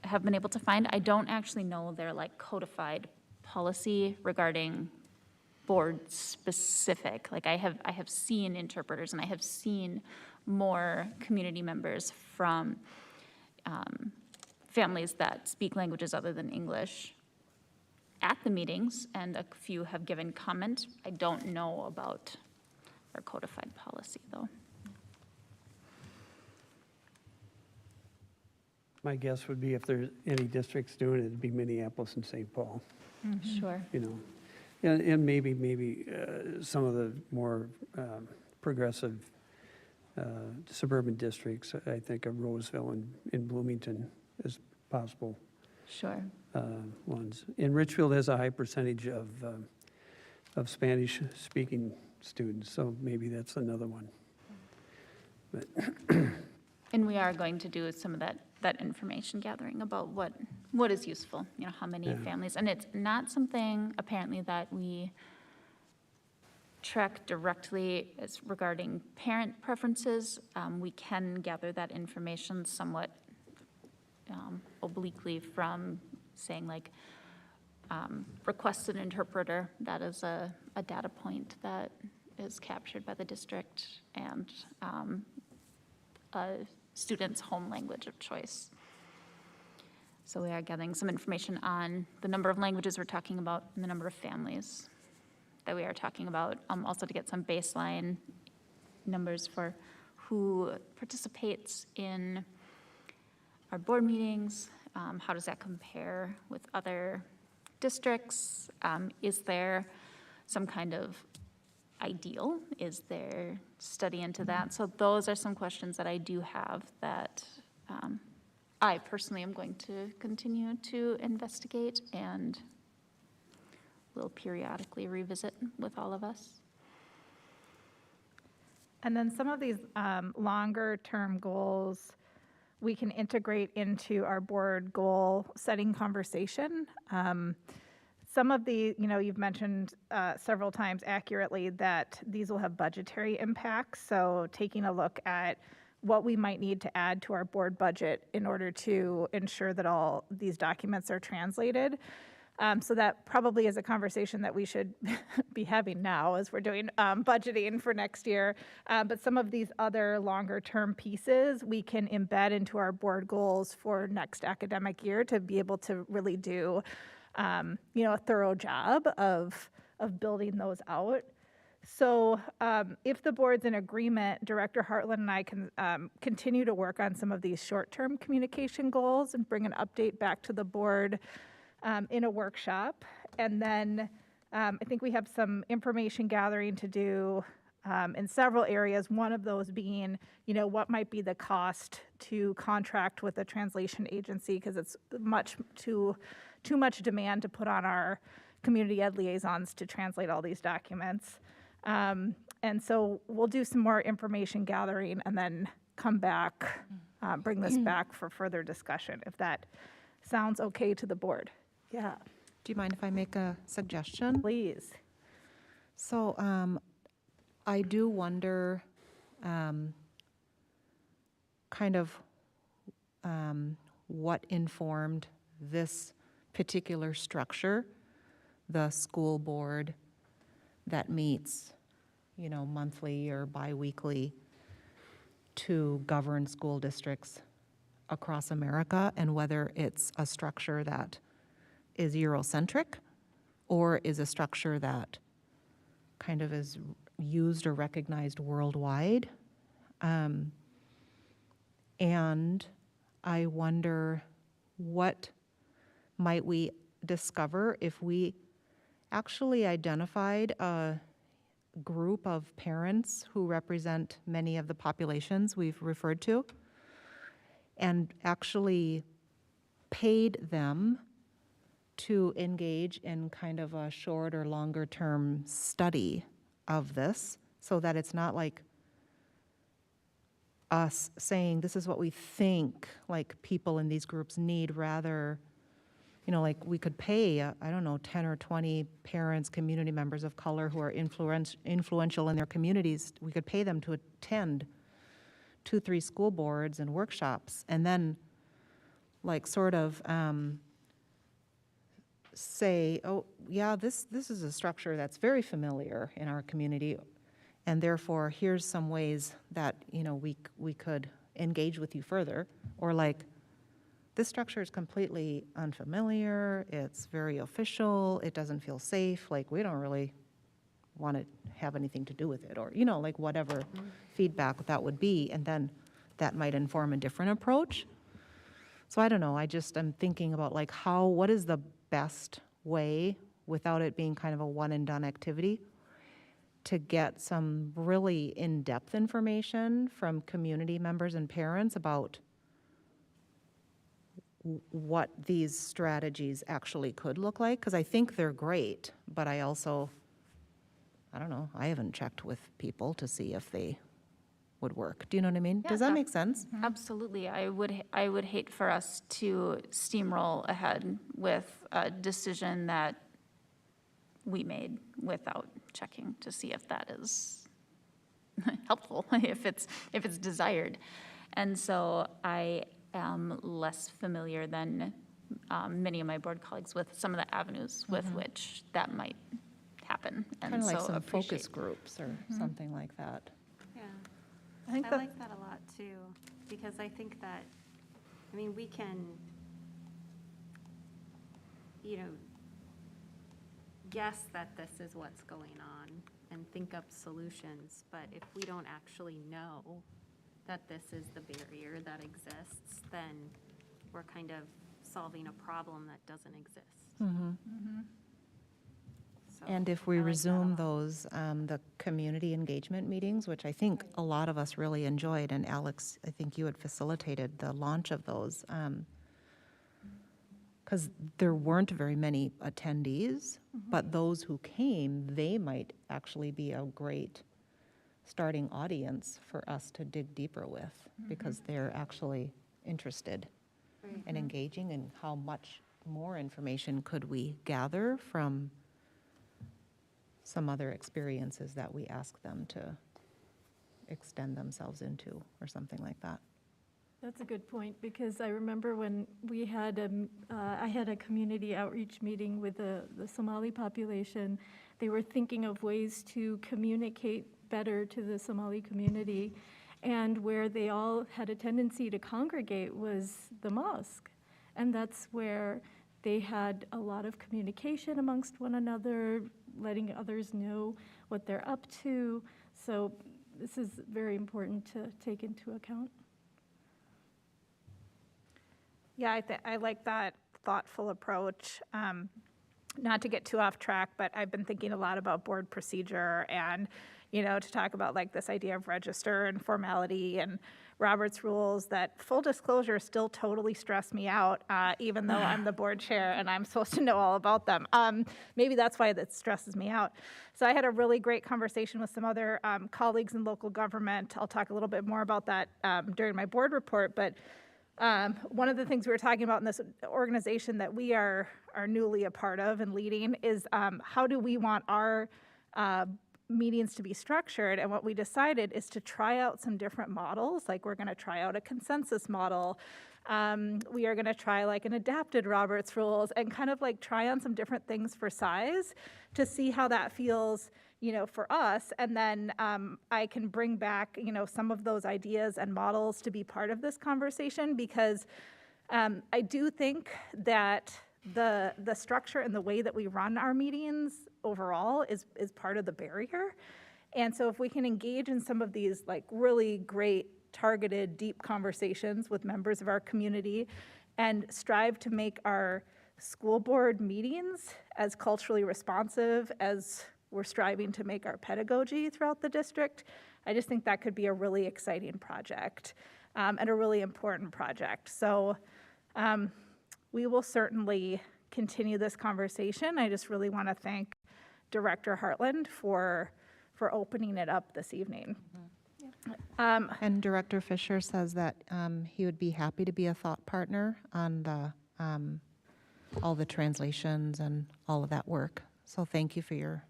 have been able to find. I don't actually know their like codified policy regarding board specific. Like I have seen interpreters and I have seen more community members from families that speak languages other than English at the meetings, and a few have given comment. I don't know about our codified policy, though. My guess would be if there's any districts doing it, it'd be Minneapolis and St. Paul, Sure. you know. And maybe some of the more progressive suburban districts. I think of Roseville and in Bloomington as possible Sure. ones. And Richfield has a high percentage of Spanish-speaking students, so maybe that's another one. But And we are going to do some of that information gathering about what is useful, you know, how many Yeah. families. And it's not something apparently that we track directly as regarding parent preferences. We can gather that information somewhat obliquely from saying like request an interpreter. That is a data point that is captured by the district, and a student's home language of choice. So we are gathering some information on the number of languages we're talking about and the number of families that we are talking about, also to get some baseline numbers for who participates in our board meetings. How does that compare with other districts? Is there some kind of ideal? Is there study into that? So those are some questions that I do have that I personally am going to continue to investigate and will periodically revisit with all of us. And then some of these longer-term goals we can integrate into our board goal setting conversation. Some of the, you know, you've mentioned several times accurately that these will have budgetary impacts. So taking a look at what we might need to add to our board budget in order to ensure that all these documents are translated. So that probably is a conversation that we should be having now as we're doing budgeting for next year. But some of these other longer term pieces we can embed into our board goals for next academic year to be able to really do you know, a thorough job of building those out. So if the board's in agreement, Director Hartland and I can continue to work on some of these short-term communication goals and bring an update back to the board in a workshop. And then I think we have some information gathering to do in several areas, one of those being, you know, what might be the cost to contract with a translation agency, because it's too much demand to put on our community ed liaisons to translate all these documents. And so we'll do some more information gathering and then come back, bring this back for further discussion, if that sounds okay to the board. Yeah, Do you mind if I make a suggestion? please. So I do wonder kind of what informed this particular structure, the school board that meets, you know, monthly or biweekly to govern school districts across America, and whether it's a structure that is Eurocentric or is a structure that kind of is used or recognized worldwide. And I wonder what might we discover if we actually identified a group of parents who represent many of the populations we've referred to and actually paid them to engage in kind of a short or longer term study of this, so that it's not like us saying, this is what we think, like, people in these groups need, rather, you know, like, we could pay, I don't know, 10 or 20 parents, community members of color who are influential in their communities. We could pay them to attend 2-3 school boards and workshops, and then, like, sort of say, oh, yeah, this is a structure that's very familiar in our community, and therefore, here's some ways that, you know, we could engage with you further. Or like, this structure is completely unfamiliar, it's very official, it doesn't feel safe, like, we don't really want to have anything to do with it, or, you know, like, whatever feedback that would be, and then that might inform a different approach. So I don't know, I'm thinking about, like, what is the best way, without it being kind of a one-and-done activity, to get some really in-depth information from community members and parents about what these strategies actually could look like. Because I think they're great, but I don't know, I haven't checked with people to see if they would work. Do you know what I mean? Does that make sense? Absolutely. I would hate for us to steamroll ahead with a decision that we made without checking to see if that is helpful, if it's desired. And so I am less familiar than many of my board colleagues with some of the avenues with which that might happen. And Kind of like so some appreciate- focus groups or something like that. Yeah. I think I that, like that a lot too, because I think that, I mean, we can, you know, guess that this is what's going on and think up solutions, but if we don't actually know that this is the barrier that exists, then we're kind of solving a problem that doesn't exist. So And if we I like that a resume lot. those, the community engagement meetings, which I think a lot of us really enjoyed, and Alex, I think you had facilitated the launch of those, because there weren't very many attendees, but those who came, they might actually be a great starting audience for us to dig deeper with, because they're actually interested Right. and engaging, and how much more information could we gather from some other experiences that we ask them to extend themselves into, or something like that. That's a good point, because I remember when we had, I had a community outreach meeting with the Somali population. They were thinking of ways to communicate better to the Somali community, and where they all had a tendency to congregate was the mosque. And that's where they had a lot of communication amongst one another, letting others know what they're up to. So this is very important to take into account. yeah, I like that thoughtful approach. Not to get too off track, but I've been thinking a lot about board procedure and, you know, to talk about like this idea of register and formality and Robert's rules, that full disclosure still totally stress me out, even though I'm the board chair and I'm supposed to know all about them. Maybe that's why that stresses me out. So I had a really great conversation with some other colleagues in local government. I'll talk a little bit more about that during my board report, but one of the things we were talking about in this organization that we are newly a part of and leading is how do we want our meetings to be structured? And what we decided is to try out some different models. Like, we're going to try out a consensus model. We are going to try like an adapted Roberts rules, and kind of like try on some different things for size to see how that feels, you know, for us. And then I can bring back, you know, some of those ideas and models to be part of this conversation, because I do think that the structure and the way that we run our meetings overall is part of the barrier. And so if we can engage in some of these like really great targeted deep conversations with members of our community and strive to make our school board meetings as culturally responsive as we're striving to make our pedagogy throughout the district, I just think that could be a really exciting project and a really important project. So we will certainly continue this conversation. I just really want to thank Director Hartland for opening it up this evening. And Director Fisher says that he would be happy to be a thought partner on the, all the translations and all of that work. So thank you for your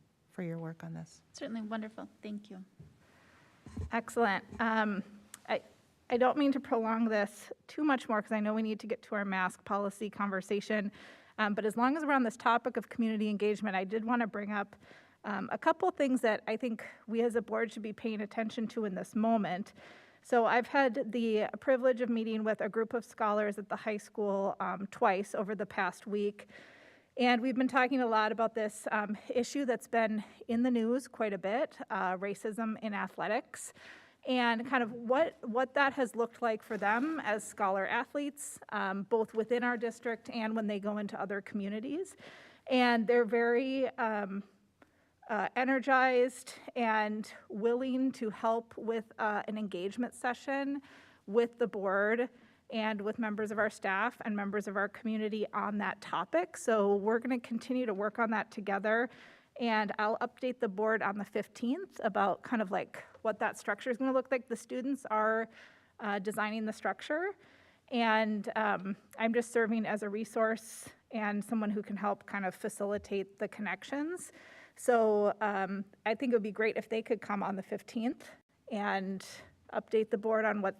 work on this. Certainly wonderful. Thank you. Excellent. I don't mean to prolong this too much more because I know we need to get to our mask policy conversation. But as long as we're on this topic of community engagement, I did want to bring up a couple things that I think we as a board should be paying attention to in this moment. So I've had the privilege of meeting with a group of scholars at the high school twice over the past week. And we've been talking a lot about this issue that's been in the news quite a bit, racism in athletics, and kind of what that has looked like for them as scholar athletes, both within our district and when they go into other communities. And they're very energized and willing to help with an engagement session with the board and with members of our staff and members of our community on that topic. So we're going to continue to work on that together. And I'll update the board on the 15th about kind of like what that structure is going to look like. The students are designing the structure. And I'm just serving as a resource and someone who can help kind of facilitate the connections. So I think it would be great if they could come on the 15th and update the board on what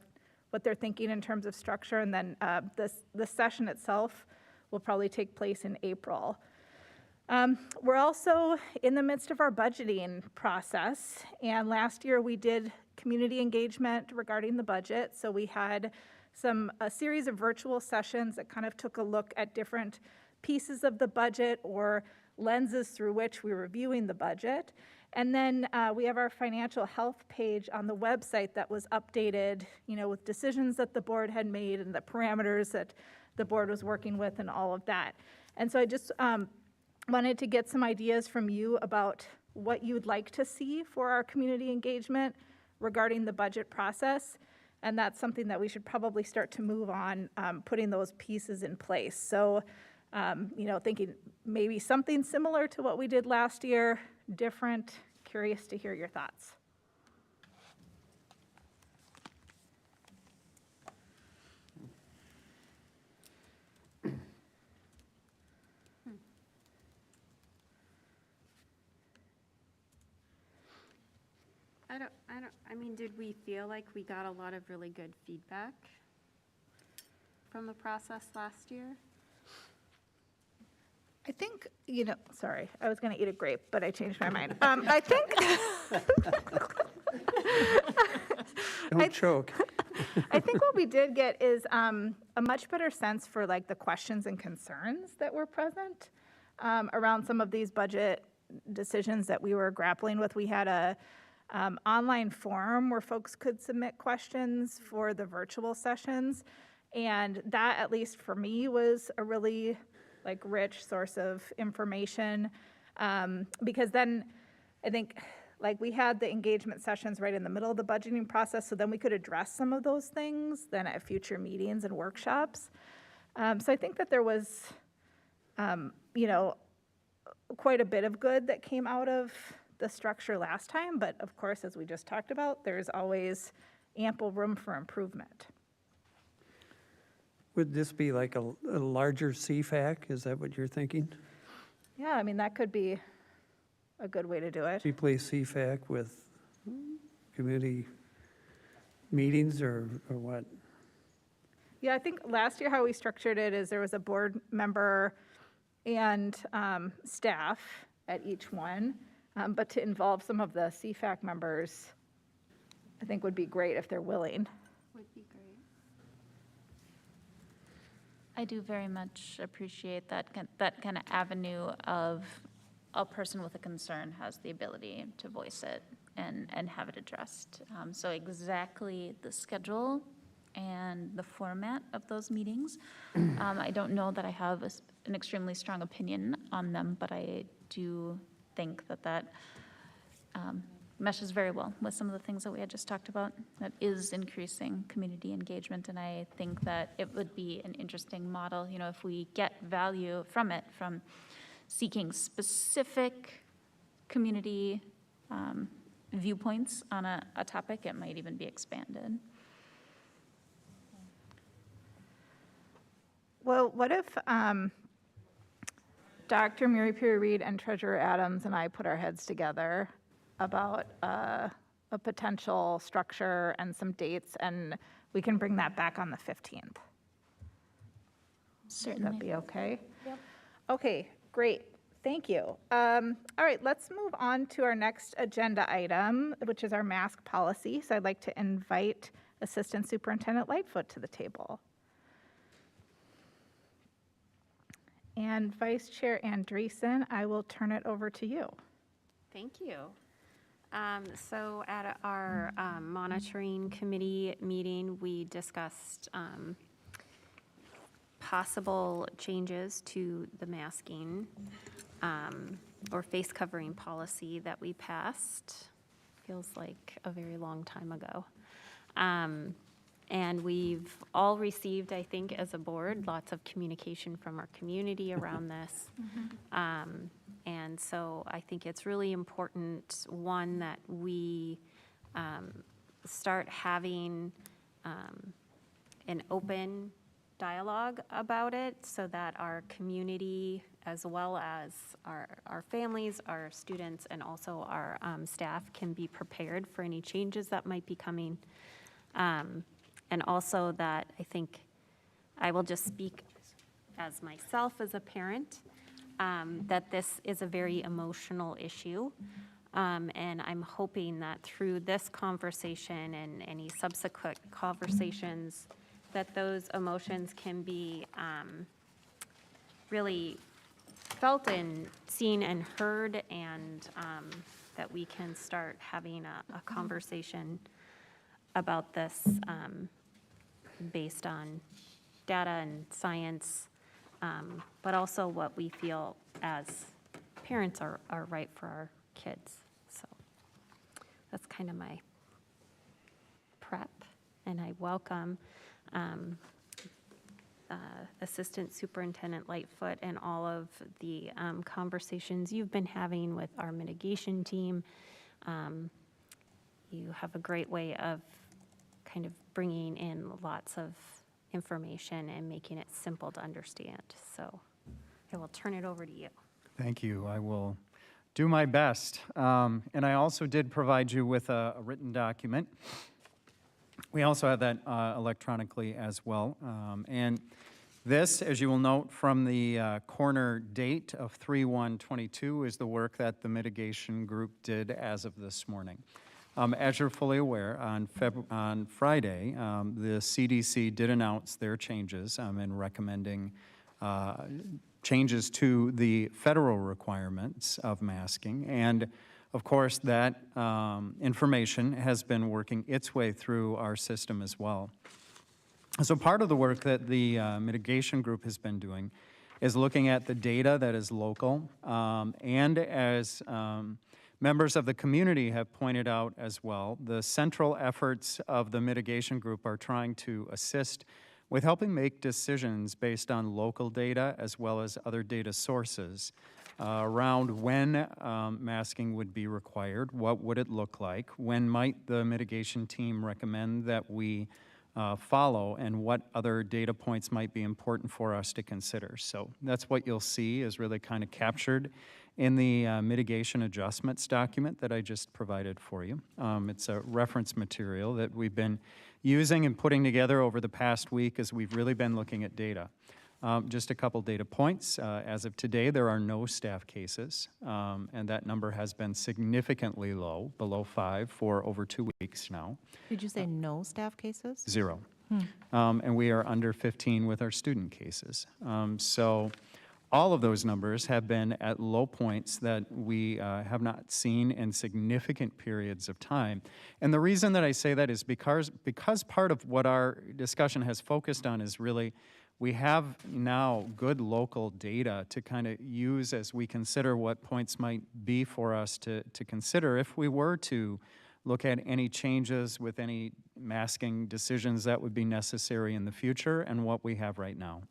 they're thinking in terms of structure. And then the session itself will probably take place in April. We're also in the midst of our budgeting process. And last year we did community engagement regarding the budget. So we had a series of virtual sessions that kind of took a look at different pieces of the budget or lenses through which we were viewing the budget. And then we have our financial health page on the website that was updated, with decisions that the board had made and the parameters that the board was working with and all of that. And so I just wanted to get some ideas from you about what you'd like to see for our community engagement regarding the budget process. And that's something that we should probably start to move on, putting those pieces in place. So, thinking maybe something similar to what we did last year, different. Curious to hear your thoughts. Did we feel like we got a lot of really good feedback from the process last year? I think, sorry, I was going to eat a grape, but I changed my mind. I think. Don't choke. I think what we did get is a much better sense for like the questions and concerns that were present around some of these budget decisions that we were grappling with. We had a online forum where folks could submit questions for the virtual sessions. And that, at least for me, was a really rich source of information. Because then I think we had the engagement sessions right in the middle of the budgeting process. So then we could address some of those things then at future meetings and workshops. So I think that there was, quite a bit of good that came out of the structure last time, but of course, as we just talked about, there's always ample room for improvement. Would this be like a larger CFAC? Is that what you're thinking? Yeah, that could be a good way to do it. Replace CFAC with community meetings or what? Yeah, I think last year how we structured it is there was a board member and staff at each one. But to involve some of the CFAC members, I think would be great if they're willing. Would be great. I do very much appreciate that kind of avenue of a person with a concern has the ability to voice it and have it addressed. So exactly the schedule and the format of those meetings, I don't know that I have an extremely strong opinion on them, but I do think that meshes very well with some of the things that we had just talked about. That is increasing community engagement, and I think that it would be an interesting model, if we get value from it, from seeking specific community viewpoints on a topic, it might even be expanded. Well, what if Dr. Mary Perry Reed and Treasurer Adams and I put our heads together about a potential structure and some dates, and we can bring that back on the 15th? Would that Certainly. be okay? Yep. Okay, great. Thank you. All right, let's move on to our next agenda item, which is our mask policy. So I'd like to invite Assistant Superintendent Lightfoot to the table. And Vice Chair Andreessen, I will turn it over to you. Thank you. So at our monitoring committee meeting, we discussed possible changes to the masking or face covering policy that we passed. Feels like a very long time ago. And we've all received, I think, as a board, lots of communication from our community around this. And so I think it's really important, one, that we start having an open dialogue about it so that our community, as well as our families, our students, and also our staff can be prepared for any changes that might be coming. And also that I think I will just speak as myself as a parent, that this is a very emotional issue. And I'm hoping that through this conversation and any subsequent conversations, that those emotions can be really felt and seen and heard, and that we can start having a conversation about this based on data and science, but also what we feel as parents are right for our kids. So that's kind of my prep, and I welcome Assistant Superintendent Lightfoot and all of the conversations you've been having with our mitigation team. You have a great way of kind of bringing in lots of information and making it simple to understand. So I will turn it over to you. Thank you. I will do my best. And I also did provide you with a written document. We also have that electronically as well. And this, as you will note from the corner date of 3/1/22, is the work that the mitigation group did as of this morning. As you're fully aware, on Friday, the CDC did announce their changes in recommending changes to the federal requirements of masking. And of course, that information has been working its way through our system as well. So part of the work that the mitigation group has been doing is looking at the data that is local, and as members of the community have pointed out as well, the central efforts of the mitigation group are trying to assist with helping make decisions based on local data as well as other data sources around when masking would be required, what would it look like, when might the mitigation team recommend that we follow, and what other data points might be important for us to consider. So that's what you'll see is really kind of captured in the mitigation adjustments document that I just provided for you. It's a reference material that we've been using and putting together over the past week as we've really been looking at data. Just a couple data points. As of today, there are no staff cases, and that number has been significantly low, below 5 for over 2 weeks now. Did you say no staff cases? 0. And we are under 15 with our student cases. So all of those numbers have been at low points that we have not seen in significant periods of time. And the reason that I say that is because part of what our discussion has focused on is really we have now good local data to kind of use as we consider what points might be for us to consider if we were to look at any changes with any masking decisions that would be necessary in the future and what we have right now.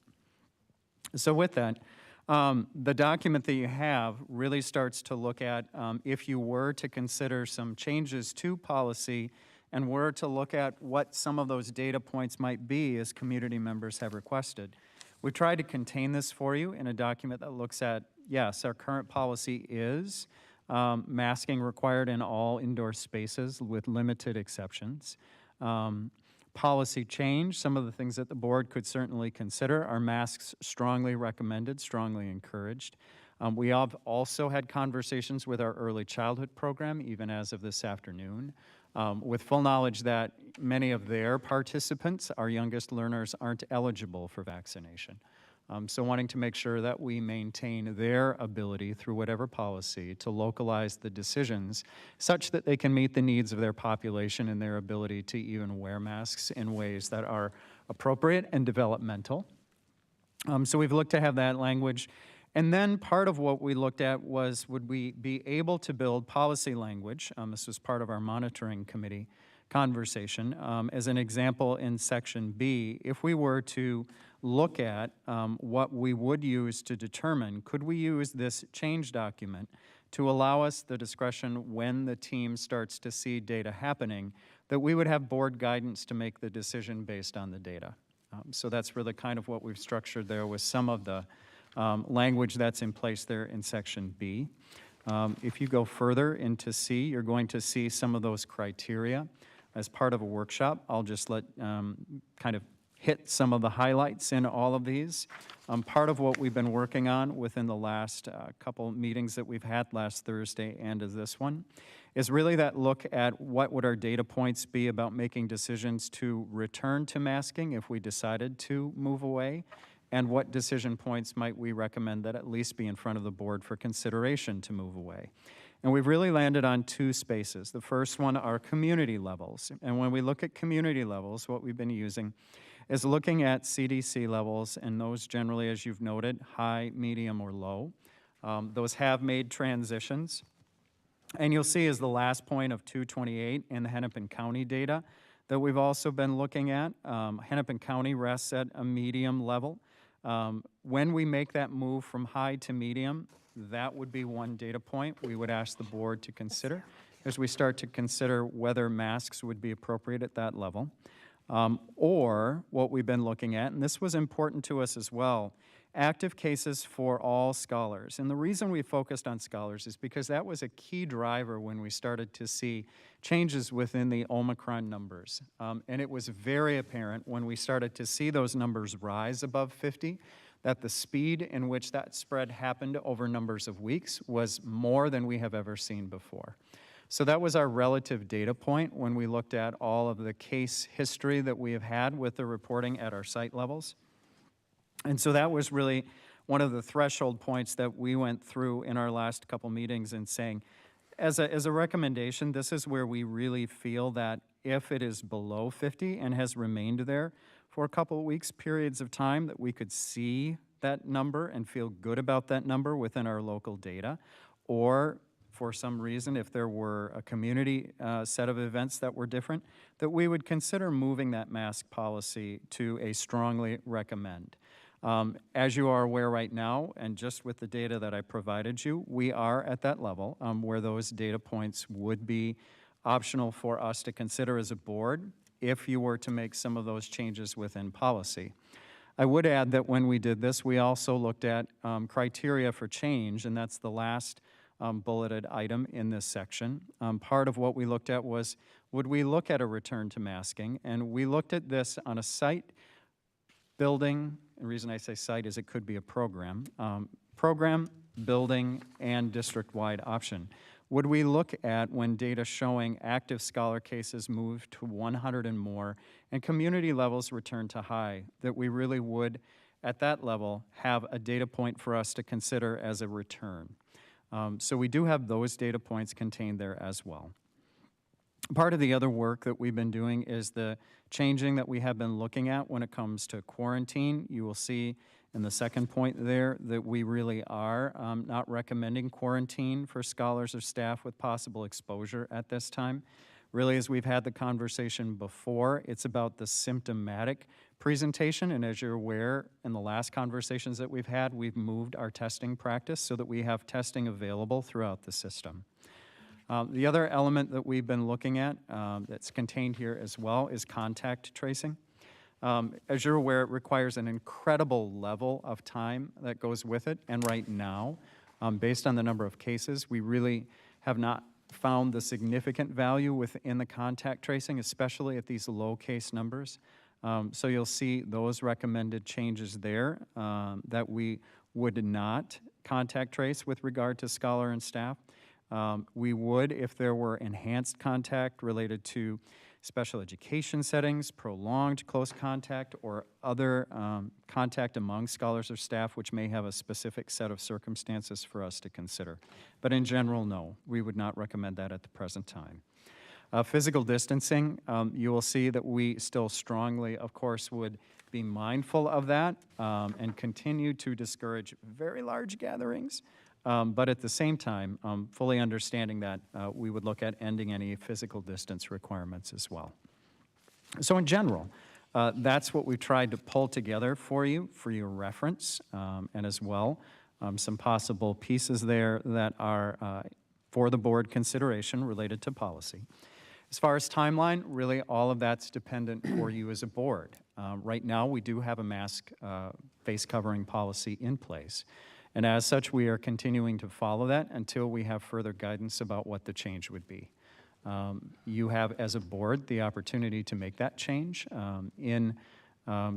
So with that, The document that you have really starts to look at if you were to consider some changes to policy and were to look at what some of those data points might be as community members have requested. We've tried to contain this for you in a document that looks at, yes, our current policy is masking required in all indoor spaces with limited exceptions. Policy change, some of the things that the board could certainly consider are masks strongly recommended, strongly encouraged. We have also had conversations with our early childhood program, even as of this afternoon, with full knowledge that many of their participants, our youngest learners, aren't eligible for vaccination. So wanting to make sure that we maintain their ability through whatever policy to localize the decisions such that they can meet the needs of their population and their ability to even wear masks in ways that are appropriate and developmental. So we've looked to have that language. And then part of what we looked at was, would we be able to build policy language? This was part of our monitoring committee conversation. As an example, in section B, if we were to look at what we would use to determine, could we use this change document to allow us the discretion when the team starts to see data happening, that we would have board guidance to make the decision based on the data. So that's really kind of what we've structured there with some of the language that's in place there in section B. If you go further into C, you're going to see some of those criteria. As part of a workshop, I'll just let kind of hit some of the highlights in all of these. Part of what we've been working on within the last couple meetings that we've had last Thursday and as this one is really that look at what would our data points be about making decisions to return to masking if we decided to move away, and what decision points might we recommend that at least be in front of the board for consideration to move away. And we've really landed on two spaces. The first one are community levels. And when we look at community levels, what we've been using is looking at CDC levels, and those generally, as you've noted, high, medium, or low. Those have made transitions. And you'll see as the last point of 228 in the Hennepin County data that we've also been looking at. Hennepin County rests at a medium level. When we make that move from high to medium, that would be one data point we would ask the board to consider as we start to consider whether masks would be appropriate at that level. Or what we've been looking at, and this was important to us as well, active cases for all scholars. And the reason we focused on scholars is because that was a key driver when we started to see changes within the Omicron numbers. And it was very apparent when we started to see those numbers rise above 50 that the speed in which that spread happened over numbers of weeks was more than we have ever seen before. So that was our relative data point when we looked at all of the case history that we have had with the reporting at our site levels. And so that was really one of the threshold points that we went through in our last couple meetings and saying, as a recommendation, this is where we really feel that if it is below 50 and has remained there for a couple of weeks, periods of time, that we could see that number and feel good about that number within our local data, or for some reason, if there were a community set of events that were different, that we would consider moving that mask policy to a strongly recommend. As you are aware right now, and just with the data that I provided you, we are at that level where those data points would be optional for us to consider as a board if you were to make some of those changes within policy. I would add that when we did this, we also looked at criteria for change, and that's the last bulleted item in this section. Part of what we looked at was, would we look at a return to masking? And we looked at this on a site, building, and the reason I say site is it could be a program, building, and district-wide option. Would we look at when data showing active scholar cases move to 100 and more and community levels return to high, that we really would, at that level, have a data point for us to consider as a return? So we do have those data points contained there as well. Part of the other work that we've been doing is the changing that we have been looking at when it comes to quarantine. You will see in the second point there that we really are not recommending quarantine for scholars or staff with possible exposure at this time. Really, as we've had the conversation before, it's about the symptomatic presentation. And as you're aware, in the last conversations that we've had, we've moved our testing practice so that we have testing available throughout the system. The other element that we've been looking at that's contained here as well is contact tracing. As you're aware, it requires an incredible level of time that goes with it. And right now, based on the number of cases, we really have not found the significant value within the contact tracing, especially at these low case numbers. So you'll see those recommended changes there that we would not contact trace with regard to scholar and staff. We would if there were enhanced contact related to special education settings, prolonged close contact, or other contact among scholars or staff, which may have a specific set of circumstances for us to consider. But in general, no, we would not recommend that at the present time. Physical distancing, you will see that we still strongly, of course, would be mindful of that and continue to discourage very large gatherings. But at the same time, fully understanding that we would look at ending any physical distance requirements as well. So in general, that's what we've tried to pull together for you for your reference, and as well, some possible pieces there that are for the board consideration related to policy. As far as timeline, really all of that's dependent for you as a board. Right now, we do have a mask face covering policy in place. And as such, we are continuing to follow that until we have further guidance about what the change would be. You have, as a board, the opportunity to make that change. In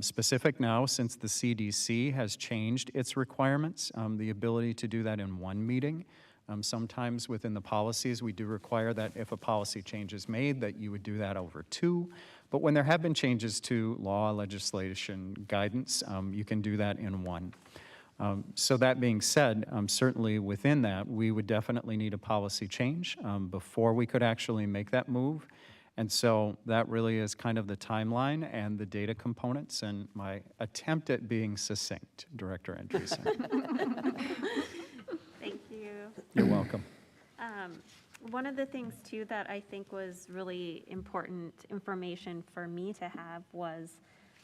specific now, since the CDC has changed its requirements, the ability to do that in one meeting. Sometimes within the policies, we do require that if a policy change is made, that you would do that over two. But when there have been changes to law, legislation, guidance, you can do that in one. So that being said, certainly within that, we would definitely need a policy change before we could actually make that move. And so that really is kind of the timeline and the data components and my attempt at being succinct, Director Andreessen. Thank you. You're welcome. One of the things too that I think was really important information for me to have was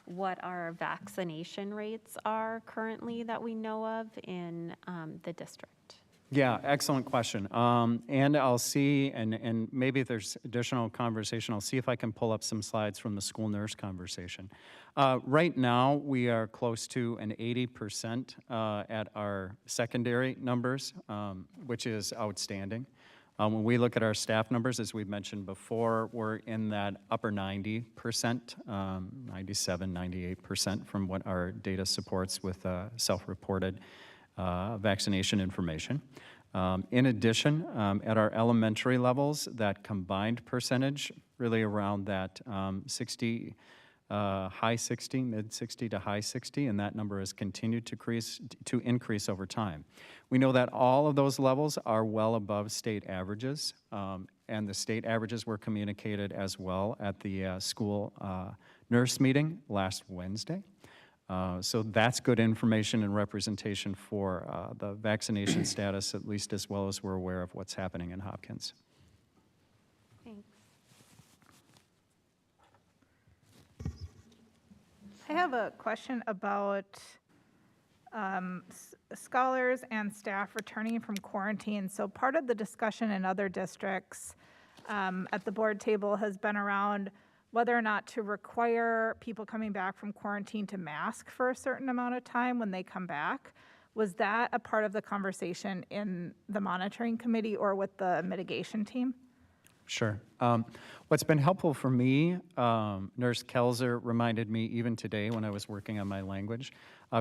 what our vaccination rates are currently that we know of in the district. Yeah, excellent question. And I'll see, and maybe if there's additional conversation, I'll see if I can pull up some slides from the school nurse conversation. Right now, we are close to an 80% at our secondary numbers, which is outstanding. When we look at our staff numbers, as we've mentioned before, we're in that upper 90%, 97, 98% from what our data supports with self-reported vaccination information. In addition, at our elementary levels, that combined percentage really around that 60, high 60, mid 60 to high 60, and that number has continued to increase over time. We know that all of those levels are well above state averages, and the state averages were communicated as well at the school nurse meeting last Wednesday. So that's good information and representation for the vaccination status, at least as well as we're aware of what's happening in Hopkins. Thanks. I have a question about scholars and staff returning from quarantine. So part of the discussion in other districts at the board table has been around whether or not to require people coming back from quarantine to mask for a certain amount of time when they come back. Was that a part of the conversation in the monitoring committee or with the mitigation team? Sure. What's been helpful for me, Nurse Kelzer reminded me even today when I was working on my language,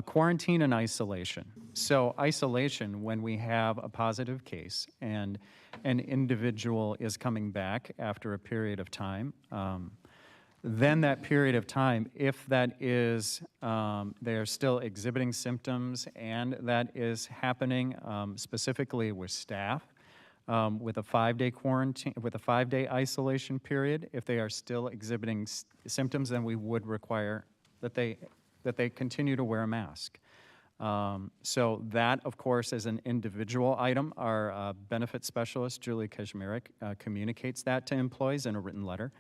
quarantine and isolation. So isolation, when we have a positive case and an individual is coming back after a period of time, then that period of time, if that is, they're still exhibiting symptoms and that is happening specifically with staff, with a 5-day quarantine, with a 5-day isolation period, if they are still exhibiting symptoms, then we would require that they continue to wear a mask. So that, of course, is an individual item. Our benefit specialist, Julie Kazmierek, communicates that to employees in a written letter.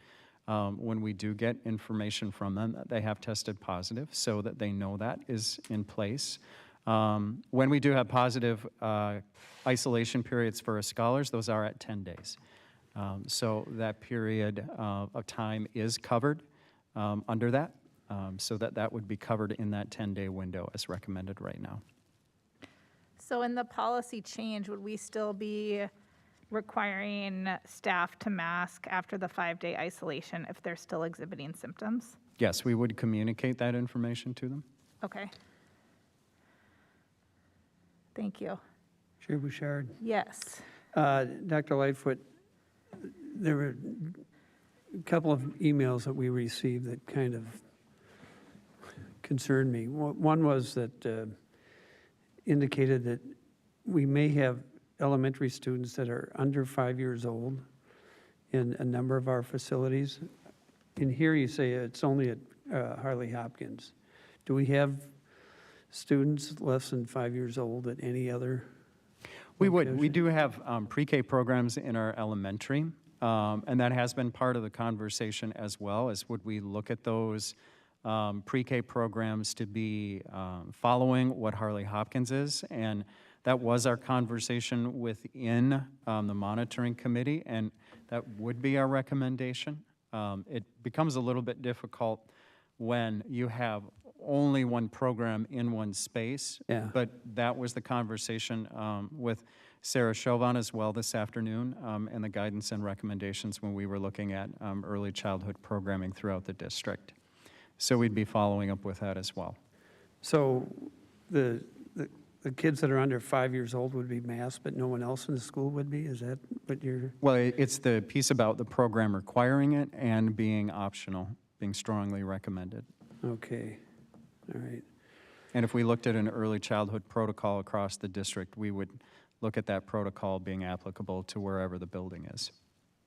When we do get information from them that they have tested positive, so that they know that is in place. When we do have positive isolation periods for our scholars, those are at 10 days. So that period of time is covered under that, so that would be covered in that 10-day window as recommended right now. So in the policy change, would we still be requiring staff to mask after the 5-day isolation if they're still exhibiting symptoms? Yes, we would communicate that information to them. Okay. Thank you. Chair Bouchard. Yes. Dr. Lightfoot, there were a couple of emails that we received that kind of concerned me. One was that indicated that we may have elementary students that are under 5 years old in a number of our facilities. In here you say it's only at Harley Hopkins. Do we have students less than 5 years old at any other? We would. We do have pre-K programs in our elementary, and that has been part of the conversation as well, as would we look at those pre-K programs to be following what Harley Hopkins is, and that was our conversation within the monitoring committee, and that would be our recommendation. It becomes a little bit difficult when you have only one program in one space, Yeah. but that was the conversation with Sarah Chauvin as well this afternoon, and the guidance and recommendations when we were looking at early childhood programming throughout the district. So we'd be following up with that as well. So the kids that are under 5 years old would be masked, but no one else in the school would be? Is that what you're? Well, it's the piece about the program requiring it and being optional, being strongly recommended. Okay, all right. And if we looked at an early childhood protocol across the district, we would look at that protocol being applicable to wherever the building is.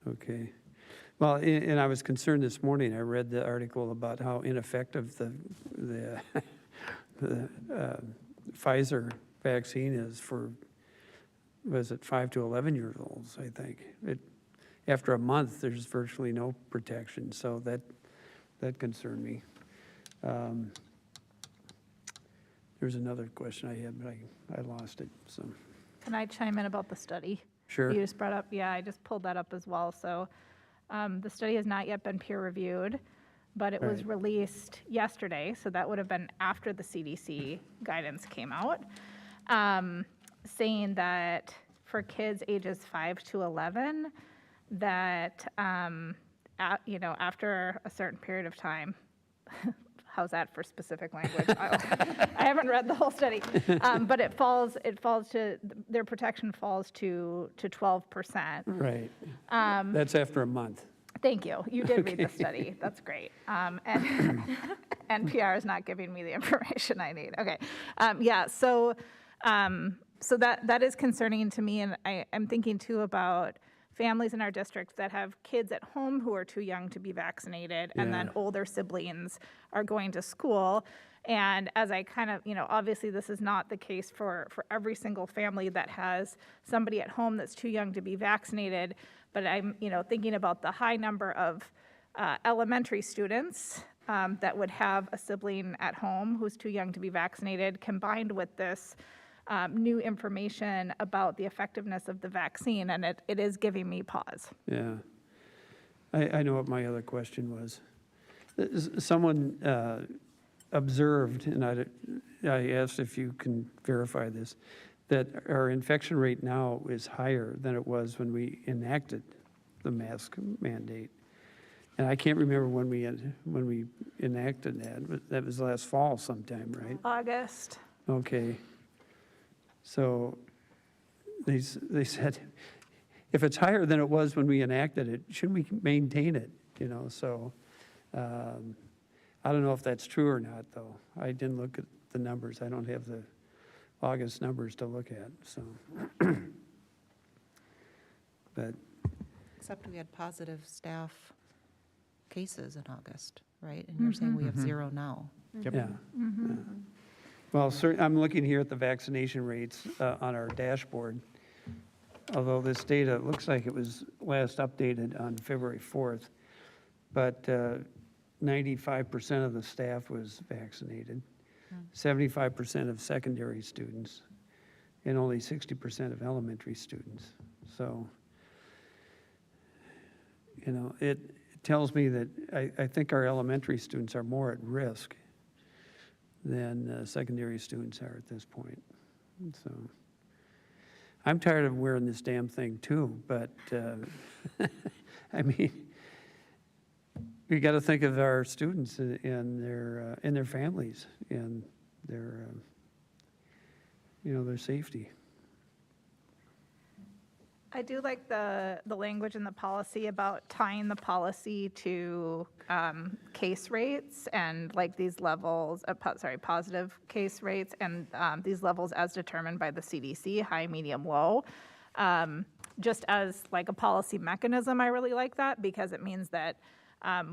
Okay. Well, and I was concerned this morning, I read the article about how ineffective the Pfizer vaccine is for, was it 5 to 11-year-olds, I think. After a month, there's virtually no protection, so that concerned me. There's another question I had, but I lost it, so. Can I chime in about the study? Sure. You just brought up, yeah, I just pulled that up as well. So the study has not yet been peer reviewed, but it was Right. released yesterday, so that would have been after the CDC guidance came out, saying that for kids ages 5 to 11, that, after a certain period of time, how's that for specific language? I haven't read the whole study, but it falls to, their protection falls to 12%. Right. That's after a month. Thank you. You did read the study. That's great. And NPR is not giving me the information I need. Okay. Yeah. So that is concerning to me, and I'm thinking too about families in our district that have kids at home who are too young to be vaccinated, and then Yeah. older siblings are going to school. And as I kind of, obviously this is not the case for every single family that has somebody at home that's too young to be vaccinated, but I'm, thinking about the high number of elementary students that would have a sibling at home who's too young to be vaccinated, combined with this new information about the effectiveness of the vaccine, and it is giving me pause. Yeah. I know what my other question was. Someone observed, and I asked if you can verify this, that our infection rate now is higher than it was when we enacted the mask mandate. And I can't remember when we enacted that, but that was last fall sometime, right? August. Okay. So they said, if it's higher than it was when we enacted it, shouldn't we maintain it? So I don't know if that's true or not, though. I didn't look at the numbers. I don't have the August numbers to look at, so. But Except we had positive staff cases in August, right? And you're saying we have 0 now. Yep. yeah. Yeah. Well, I'm looking here at the vaccination rates on our dashboard. Although this data looks like it was last updated on February 4th, but 95% of the staff was vaccinated, 75% of secondary students, and only 60% of elementary students. So, you know, it tells me that I think our elementary students are more at risk than secondary students are at this point. So I'm tired of wearing this damn thing too, but I mean, we got to think of our students and their families and their their safety. I do like the language in the policy about tying the policy to case rates and like these levels, positive case rates and these levels as determined by the CDC, high, medium, low. Just as like a policy mechanism, I really like that because it means that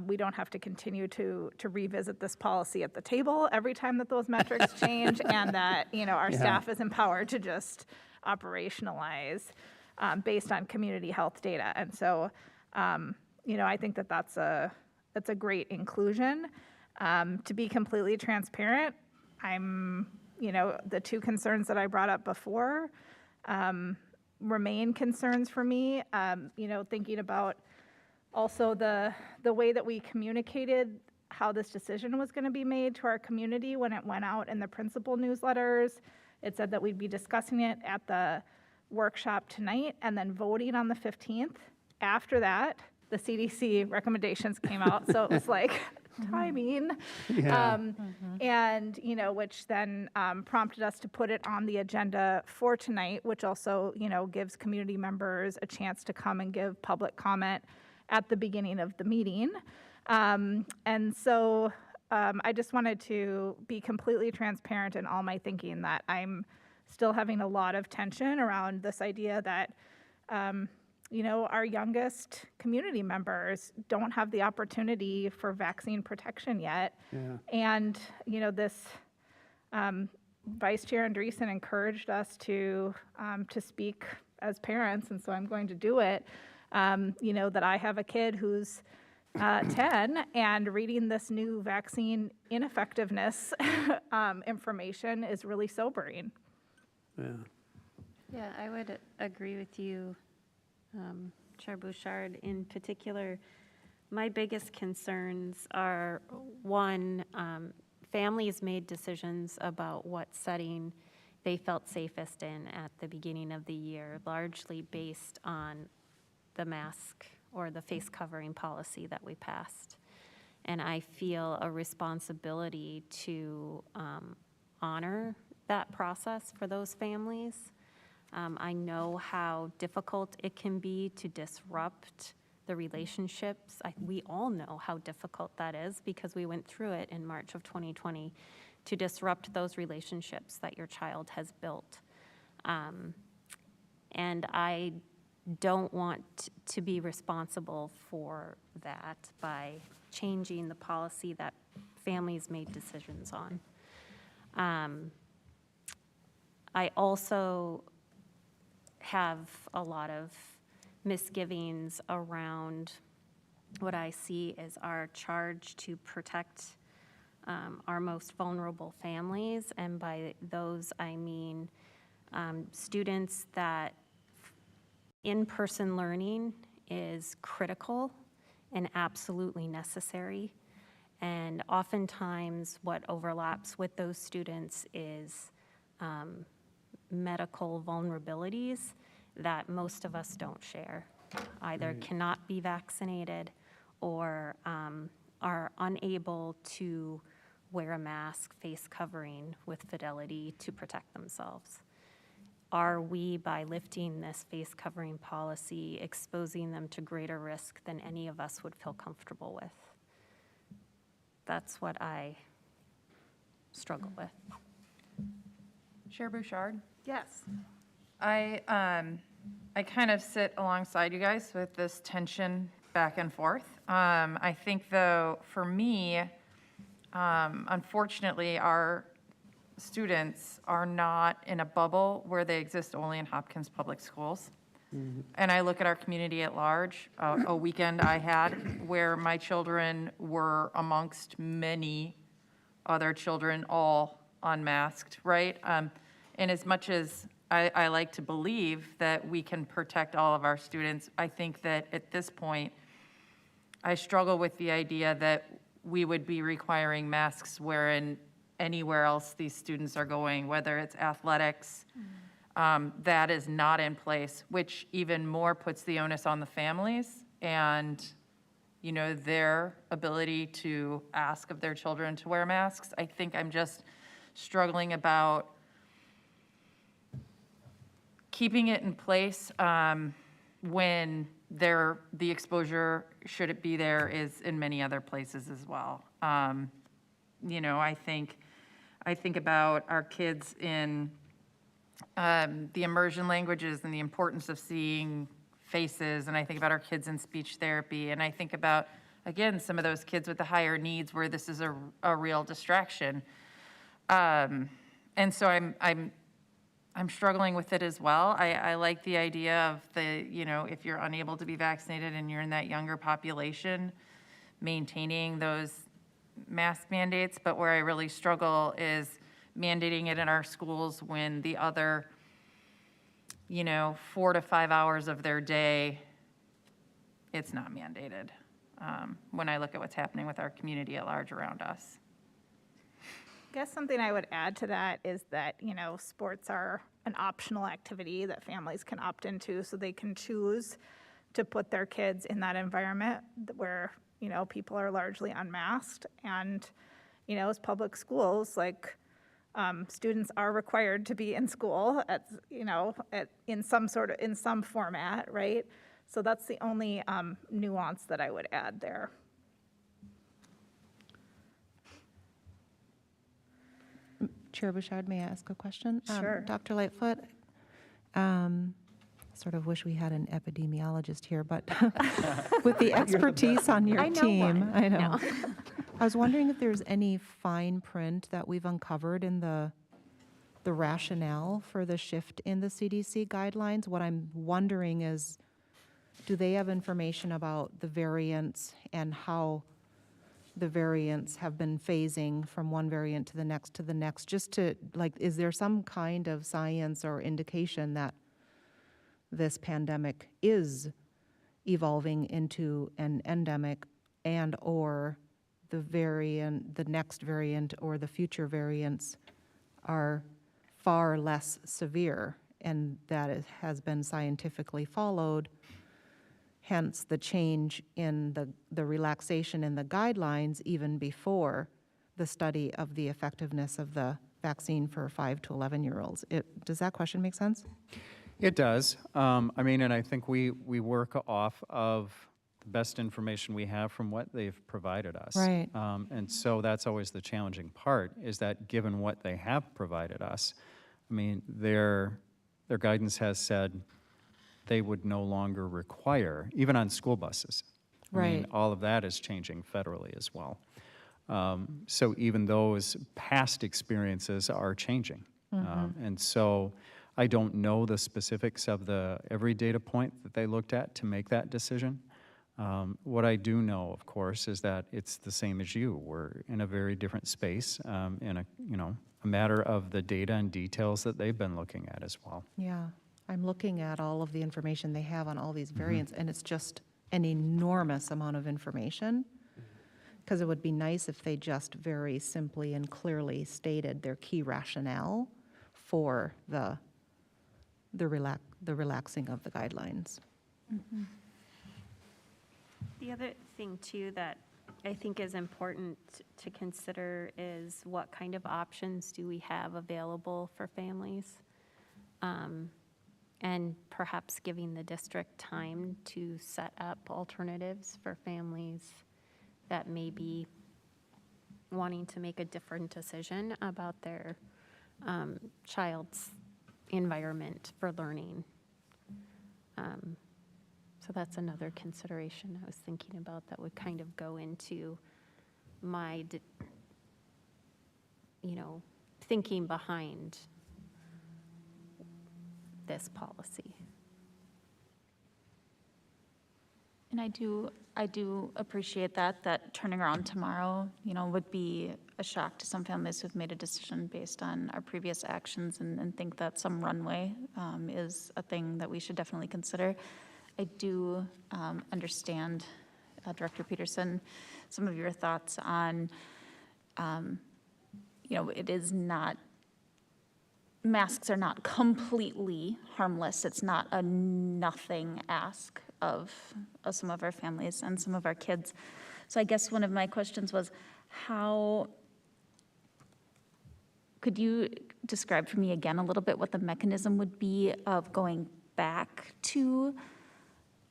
we don't have to continue to revisit this policy at the table every time that those metrics change, and that our staff is empowered to just operationalize based on community health data. And so, I think that that's a great inclusion. To be completely transparent, the two concerns that I brought up before remain concerns for me. Thinking about also the way that we communicated how this decision was going to be made to our community when it went out in the principal newsletters. It said that we'd be discussing it at the workshop tonight and then voting on the 15th. After that, the CDC recommendations came out. So it was like timing. Yeah. And, which then prompted us to put it on the agenda for tonight, which also, gives community members a chance to come and give public comment at the beginning of the meeting. And so I just wanted to be completely transparent in all my thinking that I'm still having a lot of tension around this idea that, our youngest community members don't have the opportunity for vaccine protection yet. Yeah. And, this Vice Chair Andreessen encouraged us to speak as parents, and so I'm going to do it. That I have a kid who's 10 and reading this new vaccine ineffectiveness information is really sobering. Yeah. Yeah, I would agree with you, Chair Bouchard. In particular, my biggest concerns are, one, families made decisions about what setting they felt safest in at the beginning of the year, largely based on the mask or the face covering policy that we passed. And I feel a responsibility to honor that process for those families. I know how difficult it can be to disrupt the relationships. We all know how difficult that is because we went through it in March of 2020, to disrupt those relationships that your child has built. And I don't want to be responsible for that by changing the policy that families made decisions on. I also have a lot of misgivings around what I see as our charge to protect our most vulnerable families, and by those I mean students that in-person learning is critical and absolutely necessary. And oftentimes what overlaps with those students is medical vulnerabilities that most of us don't share, either cannot be vaccinated or are unable to wear a mask, face covering with fidelity to protect themselves. Are we, by lifting this face covering policy, exposing them to greater risk than any of us would feel comfortable with? That's what I struggle with. Chair Bouchard? Yes. I kind of sit alongside you guys with this tension back and forth. I think, though, for me, unfortunately, our students are not in a bubble where they exist only in Hopkins Public Schools. And I look at our community at large. A weekend I had where my children were amongst many other children, all unmasked, right? And as much as I like to believe that we can protect all of our students, I think that at this point, I struggle with the idea that we would be requiring masks wherein anywhere else these students are going, whether it's athletics, that is not in place, which even more puts the onus on the families and, you know, their ability to ask of their children to wear masks. I think I'm just struggling about keeping it in place when the exposure, should it be there, is in many other places as well. You know, I think about our kids in the immersion languages and the importance of seeing faces, and I think about our kids in speech therapy, and I think about, again, some of those kids with the higher needs where this is a real distraction. And so I'm struggling with it as well. I like the idea of you know, if you're unable to be vaccinated and you're in that younger population, maintaining those mask mandates, but where I really struggle is mandating it in our schools when the other, you know, 4 to 5 hours of their day, it's not mandated. When I look at what's happening with our community at large around us. I guess something I would add to that is that, you know, sports are an optional activity that families can opt into, so they can choose to put their kids in that environment where, you know, people are largely unmasked. And, you know, as public schools, like, students are required to be in school at, you know, in some format, right? So that's the only nuance that I would add there. Chair Bouchard, may I ask a question? Sure. Dr. Lightfoot, sort of wish we had an epidemiologist here, but with the expertise on your I know team, one. I know. No. I was wondering if there's any fine print that we've uncovered in the rationale for the shift in the CDC guidelines. What I'm wondering is, do they have information about the variants and how the variants have been phasing from one variant to the next, just to, like, is there some kind of science or indication that this pandemic is evolving into an endemic, and or the next variant or the future variants are far less severe, and that it has been scientifically followed, hence the change in the relaxation in the guidelines even before the study of the effectiveness of the vaccine for 5 to 11-year-olds. Does that question make sense? It does. I mean, and I think we work off of the best information we have from what they've provided us. Right. And so that's always the challenging part, is that given what they have provided us, I mean, their guidance has said they would no longer require, even on school buses. I mean, Right. all of that is changing federally as well. So even those past experiences are changing. And so I don't know the specifics of every data point that they looked at to make that decision. What I do know, of course, is that it's the same as you. We're in a very different space, in a matter of the data and details that they've been looking at as well. Yeah, I'm looking at all of the information they have on all these variants, and it's just an enormous amount of information, because it would be nice if they just very simply and clearly stated their key rationale for the relaxing of the guidelines. The other thing too that I think is important to consider is what kind of options do we have available for families? And perhaps giving the district time to set up alternatives for families that may be wanting to make a different decision about their child's environment for learning. So that's another consideration I was thinking about that would kind of go into my, thinking behind this policy. And I do appreciate that turning around tomorrow, would be a shock to some families who've made a decision based on our previous actions and think that some runway is a thing that we should definitely consider. I do understand, Director Peterson, some of your thoughts on, it is not, masks are not completely harmless. It's not a nothing ask of some of our families and some of our kids. So I guess one of my questions was, how could you describe for me again a little bit what the mechanism would be of going back to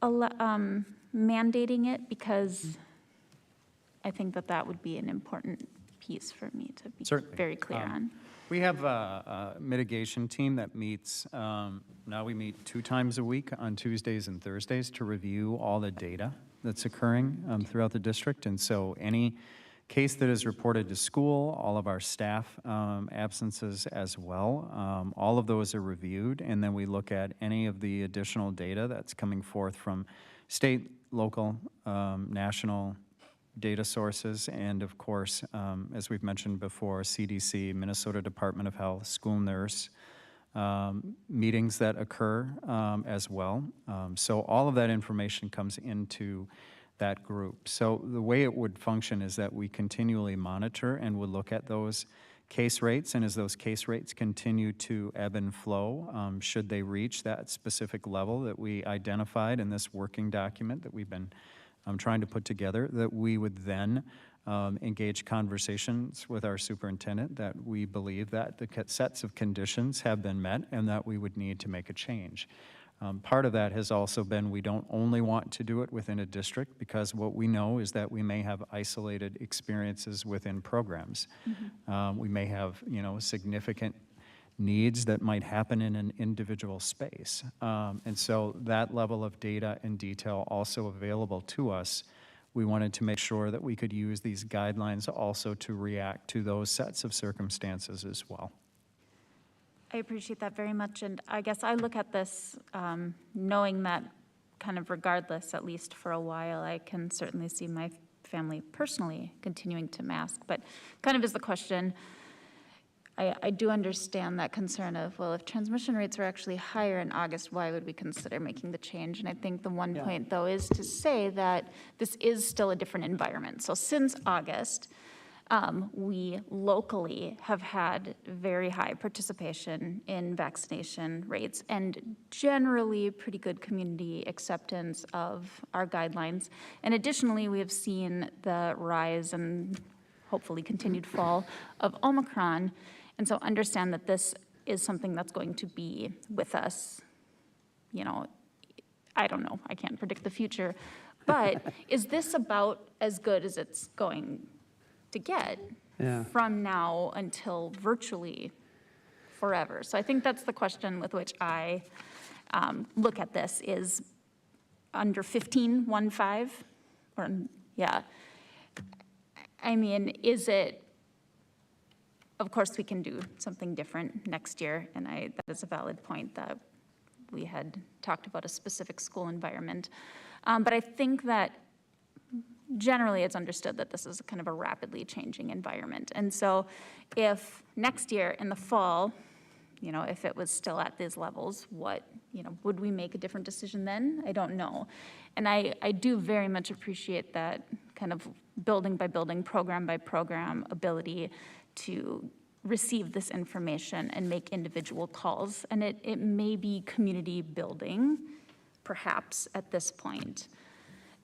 mandating it? Because I think that would be an important piece for me to be Certainly. very clear on. We have a mitigation team that meets, now we meet 2 times a week on Tuesdays and Thursdays to review all the data that's occurring throughout the district. And so any case that is reported to school, all of our staff absences as well, all of those are reviewed. And then we look at any of the additional data that's coming forth from state, local, national data sources, and of course, as we've mentioned before, CDC, Minnesota Department of Health, school nurse, meetings that occur as well. So all of that information comes into that group. So the way it would function is that we continually monitor and would look at those case rates, and as those case rates continue to ebb and flow, should they reach that specific level that we identified in this working document that we've been trying to put together, that we would then engage conversations with our superintendent that we believe that the sets of conditions have been met and that we would need to make a change. Part of that has also been we don't only want to do it within a district, because what we know is that we may have isolated experiences within programs. We may have, significant needs that might happen in an individual space. And so that level of data and detail also available to us, we wanted to make sure that we could use these guidelines also to react to those sets of circumstances as well. I appreciate that very much, and I guess I look at this knowing that kind of regardless, at least for a while, I can certainly see my family personally continuing to mask, but kind of is the question, I do understand that concern of, well, if transmission rates were actually higher in August, why would we consider making the change? And I think the one point, though, is to say that this is still a different environment. So since August, we locally have had very high participation in vaccination rates and generally pretty good community acceptance of our guidelines. And additionally, we have seen the rise and hopefully continued fall of Omicron. And so understand that this is something that's going to be with us. I don't know, I can't predict the future, but is this about as good as it's going to get from now until virtually forever? So I think that's the question with which I look at this is under 15, 1.5, or I mean, is it, of course we can do something different next year, and that is a valid point that we had talked about a specific school environment. But I think that generally it's understood that this is kind of a rapidly changing environment. And so if next year in the fall, if it was still at these levels, would we make a different decision then? I don't know. And I do very much appreciate that kind of building by building, program by program ability to receive this information and make individual calls. And it may be community building, perhaps at this point,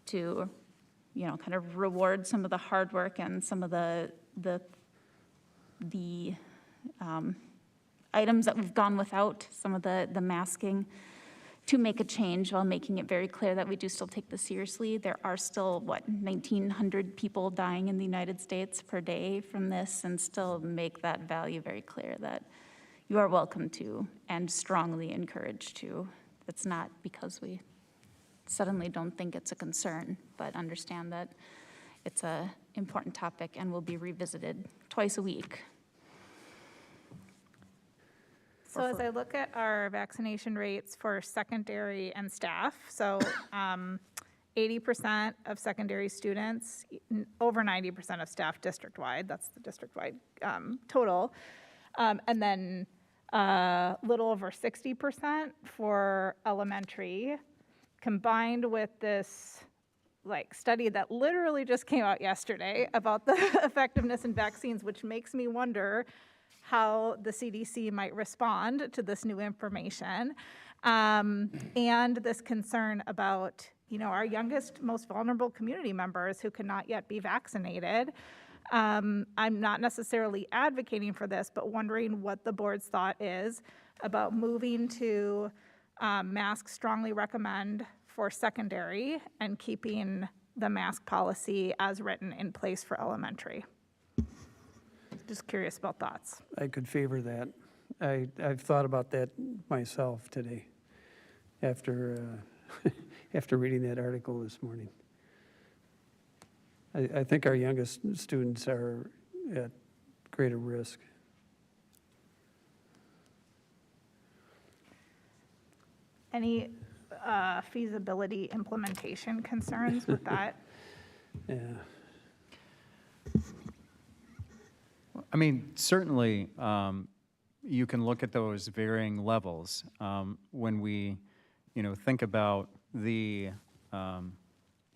to kind of reward some of the hard work and some of the items that we've gone without, some of the masking, to make a change while making it very clear that we do still take this seriously. There are still, 1,900 people dying in the United States per day from this, and still make that value very clear that you are welcome to and strongly encouraged to. It's not because we suddenly don't think it's a concern, but understand that it's an important topic and will be revisited twice a week. So as I look at our vaccination rates for secondary and staff, so 80% of secondary students, over 90% of staff district-wide, that's the district-wide total, and then a little over 60% for elementary, combined with this study that literally just came out yesterday about the effectiveness in vaccines, which makes me wonder how the CDC might respond to this new information, and this concern about, our youngest, most vulnerable community members who cannot yet be vaccinated. I'm not necessarily advocating for this, but wondering what the board's thought is about moving to mask strongly recommend for secondary and keeping the mask policy as written in place for elementary. Just curious about thoughts. I could favor that. I've thought about that myself today after after reading that article this morning. I think our youngest students are at greater risk. Any feasibility implementation concerns with that? Yeah. I mean, certainly, you can look at those varying levels. When we, think about the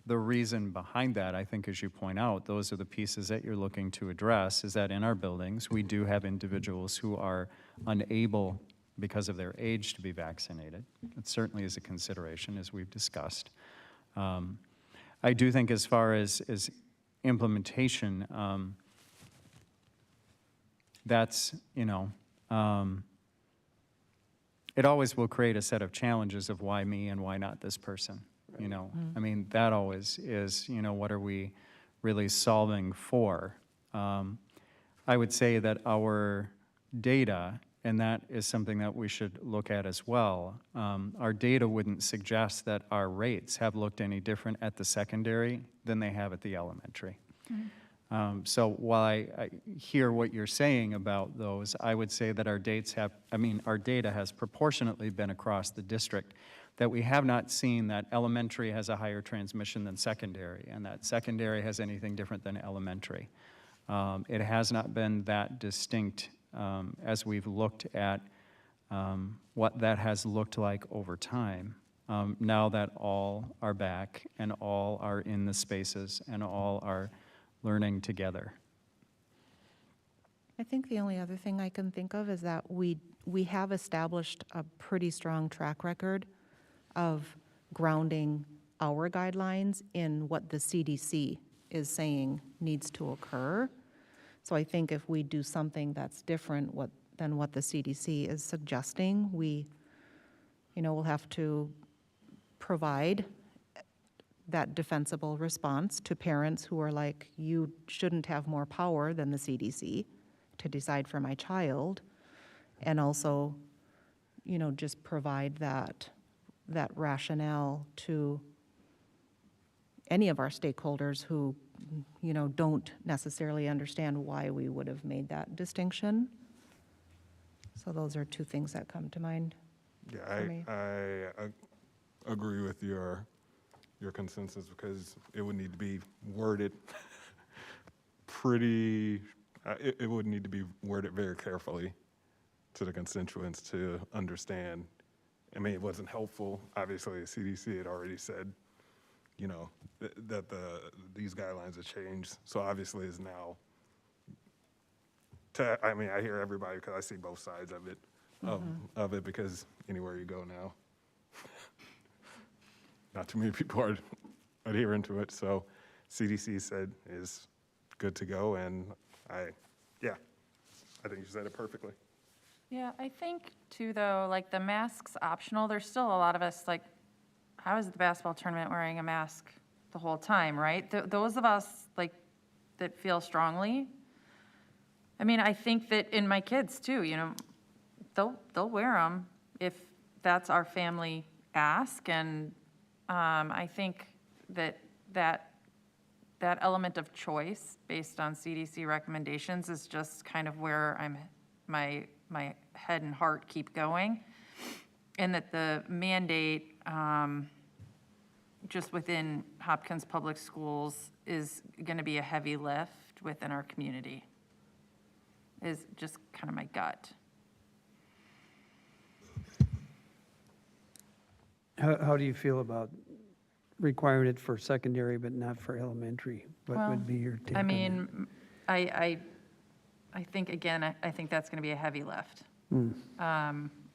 reason behind that, I think, as you point out, those are the pieces that you're looking to address, is that in our buildings, we do have individuals who are unable, because of their age, to be vaccinated. It certainly is a consideration, as we've discussed. I do think as far as implementation, that's, it always will create a set of challenges of why me and why not this person, I mean, that always is, what are we really solving for? I would say that our data, and that is something that we should look at as well, our data wouldn't suggest that our rates have looked any different at the secondary than they have at the elementary. So while I hear what you're saying about those, I would say that our data has proportionately been across the district, that we have not seen that elementary has a higher transmission than secondary, and that secondary has anything different than elementary. It has not been that distinct as we've looked at what that has looked like over time. Now that all are back and all are in the spaces and all are learning together. I think the only other thing I can think of is that we have established a pretty strong track record of grounding our guidelines in what the CDC is saying needs to occur. So I think if we do something that's different than what the CDC is suggesting, we, will have to provide that defensible response to parents who are like, you shouldn't have more power than the CDC to decide for my child, and also, just provide that rationale to any of our stakeholders who, don't necessarily understand why we would have made that distinction. So those are two things that come to mind. Yeah, for me. I agree with your consensus, because it would need to be worded it would need to be worded very carefully to the constituents to understand. I mean, it wasn't helpful. Obviously, the CDC had already said, that these guidelines have changed. So obviously it's now, I hear everybody, because I see both sides of it, of it, because anywhere you go now, not too many people are adhering to it. So CDC said is good to go, and I think you said it perfectly. Yeah, I think too, though, like the mask's optional. There's still a lot of us, like, I was at the basketball tournament wearing a mask the whole time, right? Those of us, like, that feel strongly. I mean, I think that in my kids too, they'll wear them if that's our family ask, and I think that element of choice based on CDC recommendations is just kind of where my my head and heart keep going. And that the mandate, just within Hopkins Public Schools is going to be a heavy lift within our community, is just kind of my gut. How do you feel about requiring it for secondary but not for elementary? What Well, would be your take I on that? mean, I think, again, I think that's going to be a heavy lift.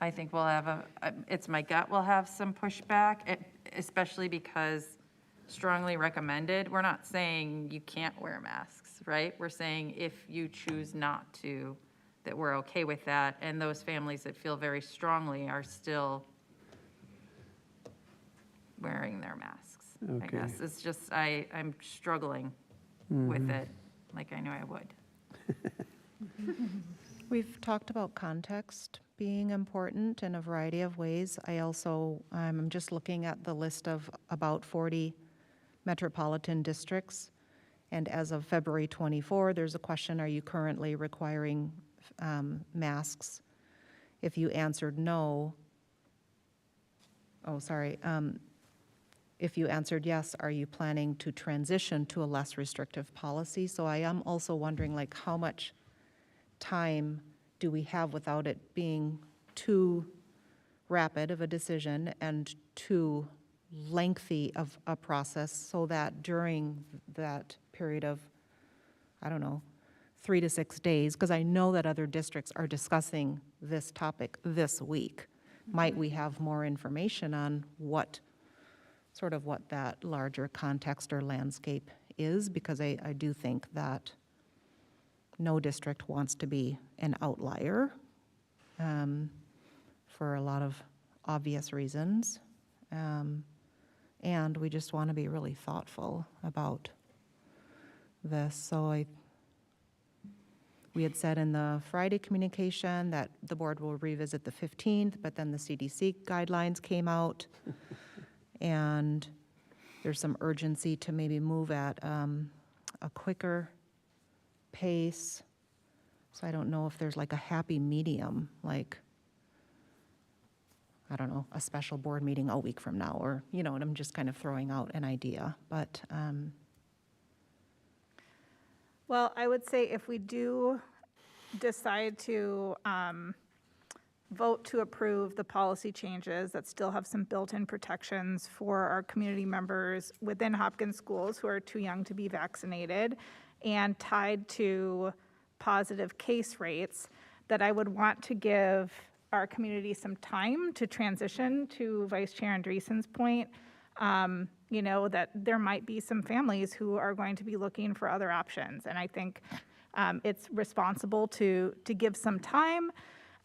I think we'll have it's my gut, we'll have some pushback, especially because strongly recommended. We're not saying you can't wear masks, right? We're saying if you choose not to, that we're okay with that. And those families that feel very strongly are still wearing their masks, I Okay. guess. It's just, I'm struggling with it, like I knew I would. We've talked about context being important in a variety of ways. I also, I'm just looking at the list of about 40 metropolitan districts. And as of February 24, there's a question, are you currently requiring masks? If you answered no, if you answered yes, are you planning to transition to a less restrictive policy? So I am also wondering, like, how much time do we have without it being too rapid of a decision and too lengthy of a process, so that during that period of, I don't know, 3 to 6 days, because I know that other districts are discussing this topic this week, might we have more information on what that larger context or landscape is? Because I do think that no district wants to be an outlier for a lot of obvious reasons. And we just want to be really thoughtful about this. So we had said in the Friday communication that the board will revisit the 15th, but then the CDC guidelines came out. And there's some urgency to maybe move at a quicker pace. So I don't know if there's like a happy medium, like, I don't know, a special board meeting a week from now, or, you know, and I'm just kind of throwing out an idea, but. Well, I would say if we do decide to vote to approve the policy changes that still have some built-in protections for our community members within Hopkins schools who are too young to be vaccinated and tied to positive case rates, that I would want to give our community some time to transition, to Vice Chair Andreessen's point, you know, that there might be some families who are going to be looking for other options. And I think it's responsible to give some time.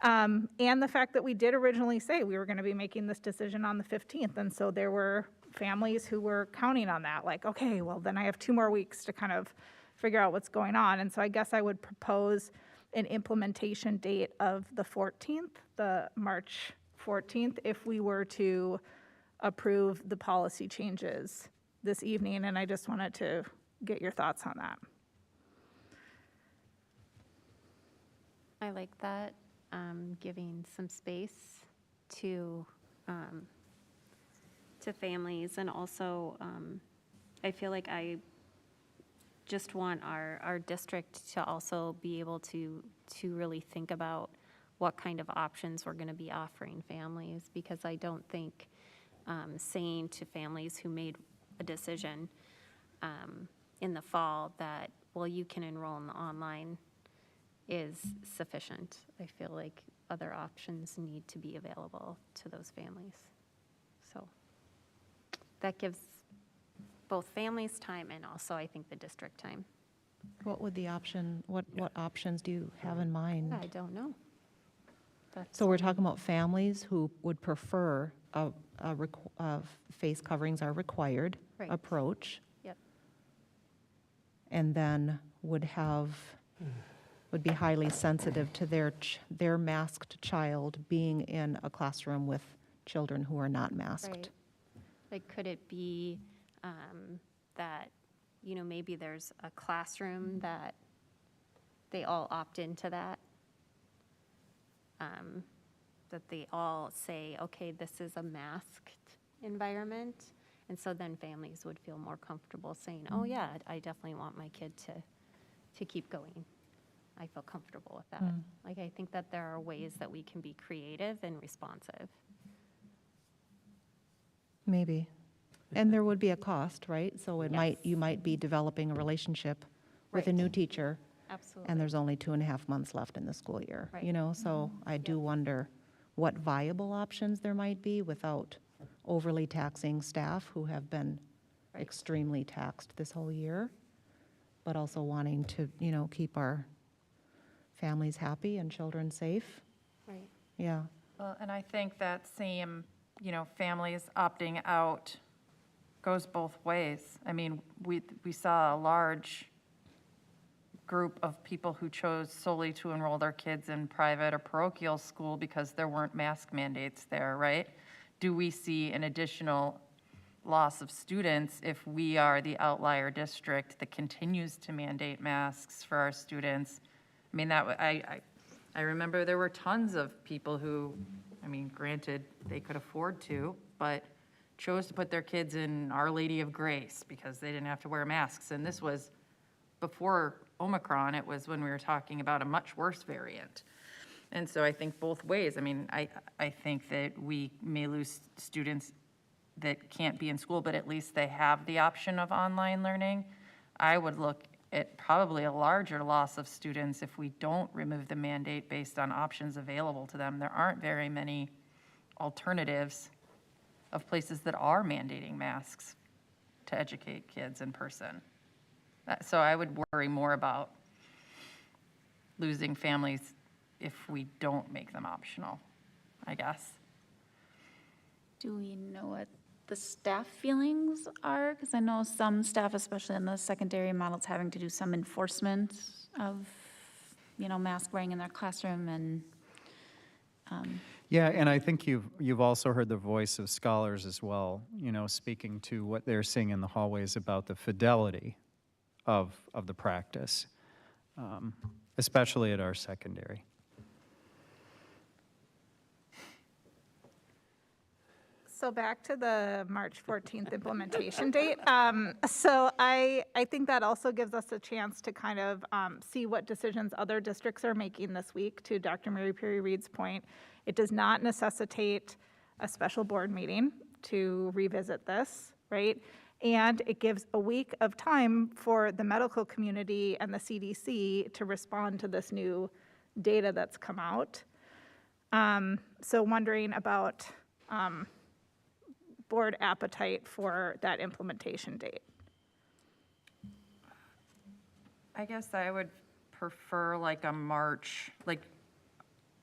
And the fact that we did originally say we were going to be making this decision on the 15th. And so there were families who were counting on that, like, okay, well, then I have 2 more weeks to kind of figure out what's going on. And so I guess I would propose an implementation date of the 14th, the March 14th, if we were to approve the policy changes this evening. And I just wanted to get your thoughts on that. I like that, giving some space to families, and also I feel like I just want our district to also be able to really think about what kind of options we're going to be offering families, because I don't think saying to families who made a decision in the fall that, well, you can enroll in the online is sufficient. I feel like other options need to be available to those families. So that gives both families time and also, I think, the district time. What would the option, what options do you have in mind? I don't know. So we're talking about families who would prefer face coverings are required Right. approach. Yep. And then would be highly sensitive to their masked child being in a classroom with children who are not masked. Right. Like, could it be that, you know, maybe there's a classroom that they all opt into that? that they all say, okay, this is a masked environment. And so then families would feel more comfortable saying, oh yeah, I definitely want my kid to keep going. I feel comfortable with that. Like, I think that there are ways that we can be creative and responsive. Maybe. And there would be a cost, right? So it Yes. you might be developing a relationship with a Right. new teacher, Absolutely. and there's only 2.5 months left in the school year, Right. you know? So I do wonder what viable options there might be without overly taxing staff who have been Right. extremely taxed this whole year, but also wanting to, keep our families happy and children safe. Right. Yeah. Well, and I think that same, families opting out goes both ways. I mean, we saw a large group of people who chose solely to enroll their kids in private or parochial school because there weren't mask mandates there, right? Do we see an additional loss of students if we are the outlier district that continues to mandate masks for our students? I mean, I remember there were tons of people who, I mean, granted, they could afford to, but chose to put their kids in Our Lady of Grace because they didn't have to wear masks. And this was before Omicron. It was when we were talking about a much worse variant. And so I think both ways. I mean, I think that we may lose students that can't be in school, but at least they have the option of online learning. I would look at probably a larger loss of students if we don't remove the mandate based on options available to them. There aren't very many alternatives of places that are mandating masks to educate kids in person. So I would worry more about losing families if we don't make them optional, I guess. Do we know what the staff feelings are? Because I know some staff, especially in the secondary models, having to do some enforcement of, mask wearing in their classroom and. Yeah, and I think you've also heard the voice of scholars as well, speaking to what they're seeing in the hallways about the fidelity of the practice, especially at our secondary. So back to the March 14th implementation date. So I think that also gives us a chance to kind of see what decisions other districts are making this week. To Dr. Mary Perry Reed's point, it does not necessitate a special board meeting to revisit this, right? And it gives a week of time for the medical community and the CDC to respond to this new data that's come out. So wondering about board appetite for that implementation date. I guess I would prefer like a March,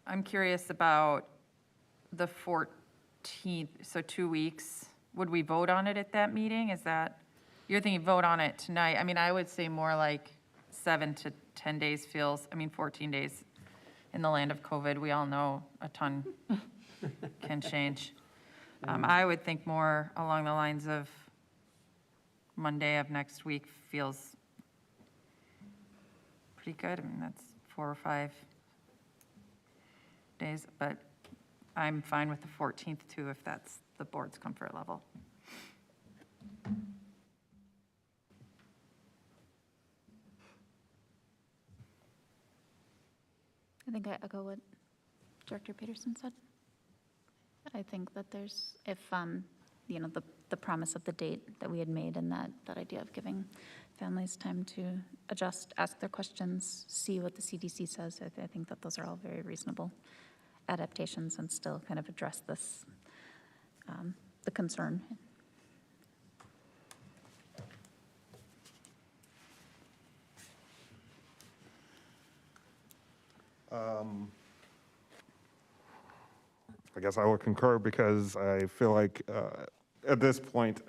I'm curious about the 14th, so 2 weeks. Would we vote on it at that meeting? Is that, you're thinking vote on it tonight? I mean, I would say more like 7 to 10 days feels, 14 days in the land of COVID, we all know a ton can change. I would think more along the lines of Monday of next week feels pretty good. I mean, that's 4 or 5 days, but I'm fine with the 14th too, if that's the board's comfort level. I think I echo what Director Peterson said. I think that there's, if, the promise of the date that we had made and that idea of giving families time to adjust, ask their questions, see what the CDC says, I think that those are all very reasonable adaptations and still kind of address this, the concern. I guess I would concur because I feel like at this point,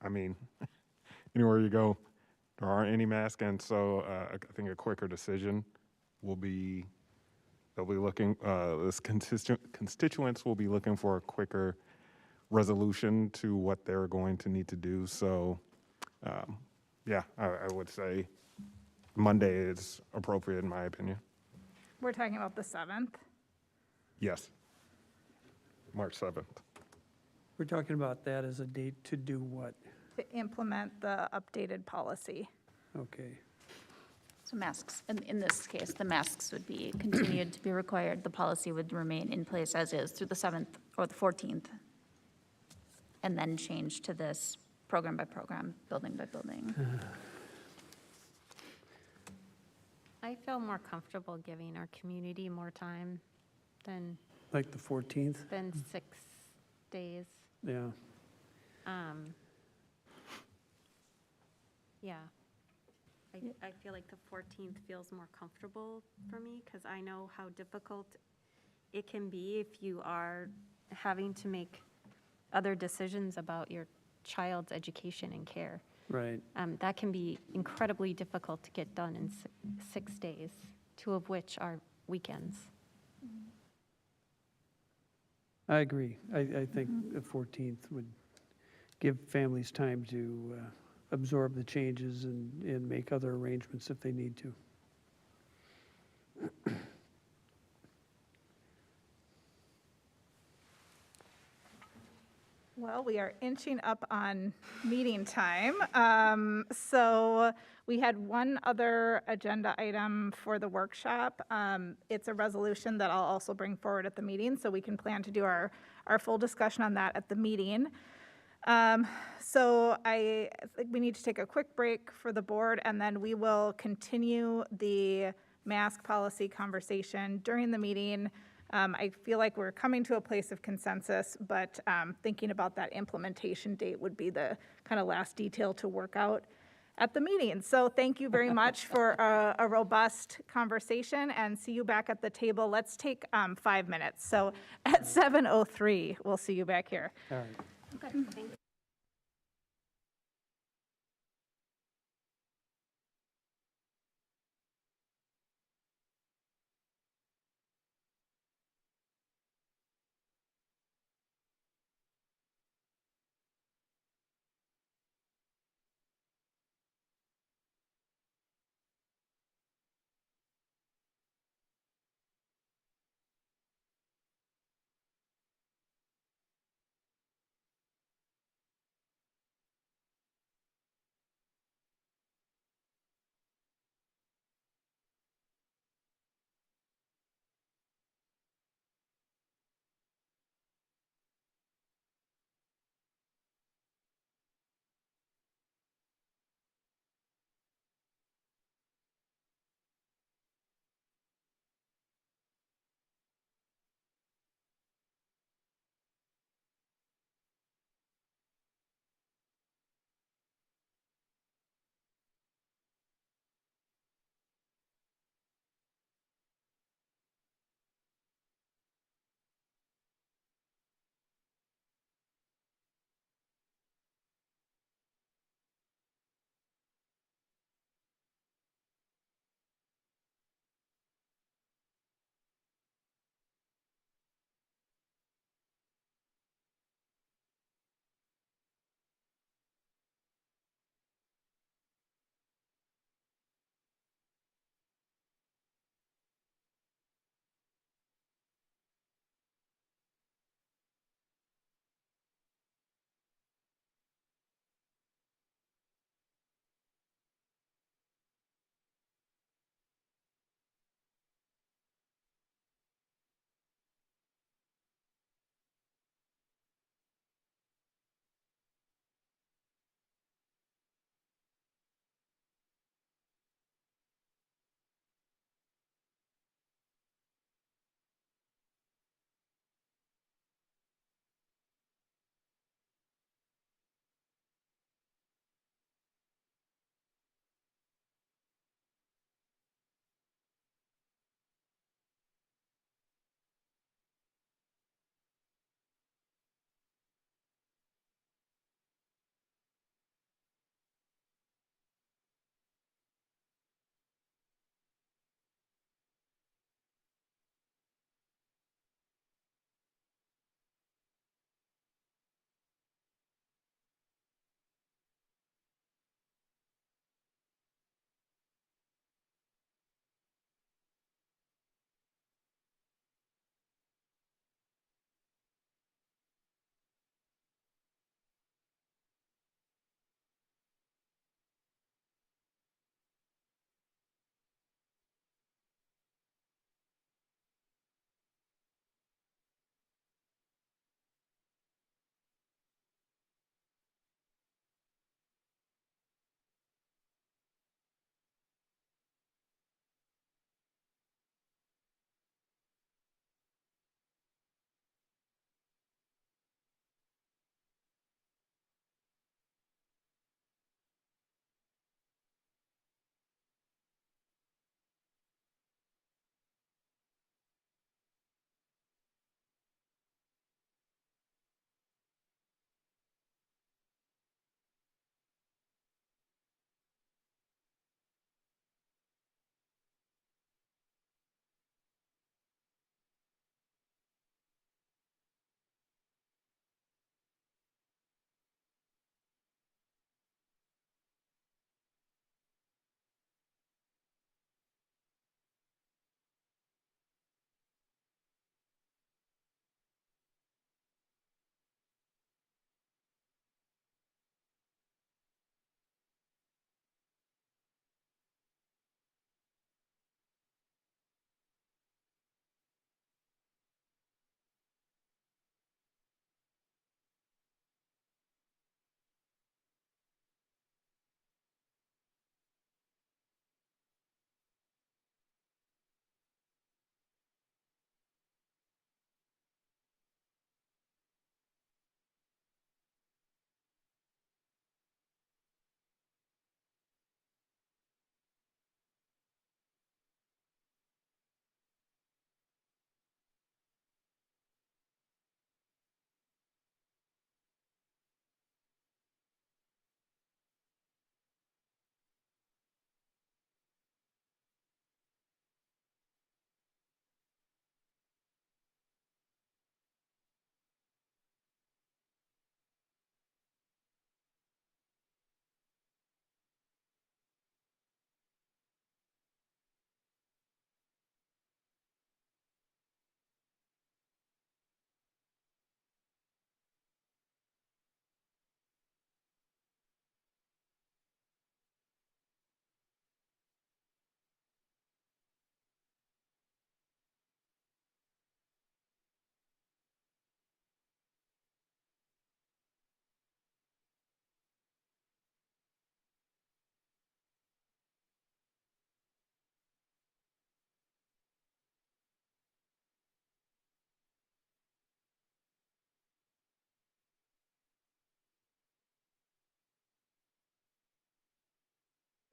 anywhere you go, there aren't any masks, and so I think a quicker decision will be, they'll be looking, this constituents will be looking for a quicker resolution to what they're going to need to do. So, yeah, I would say Monday is appropriate in my opinion. We're talking about the 7th. Yes. March 7th. We're talking about that as a date to do what? To implement the updated policy. Okay. So masks, in this case, the masks would be continued to be required. The policy would remain in place as is through the 7th or the 14th, and then change to this program by program, building by building. I feel more comfortable giving our community more time than Like the 14th? 6 days. Yeah. Yeah. I feel like the 14th feels more comfortable for me because I know how difficult it can be if you are having to make other decisions about your child's education and care. Right. That can be incredibly difficult to get done in 6 days, 2 of which are weekends. I agree. I think the 14th would give families time to absorb the changes and make other arrangements if they need to. Well, we are inching up on meeting time. So we had one other agenda item for the workshop. It's a resolution that I'll also bring forward at the meeting, so we can plan to do our full discussion on that at the meeting. So I think we need to take a quick break for the board, and then we will continue the mask policy conversation during the meeting. I feel like we're coming to a place of consensus, but thinking about that implementation date would be the kind of last detail to work out at the meeting. So thank you very much for a robust conversation, and see you back at the table. Let's take 5 minutes. So at 7:03, we'll see you back here. All right. Okay, thank you.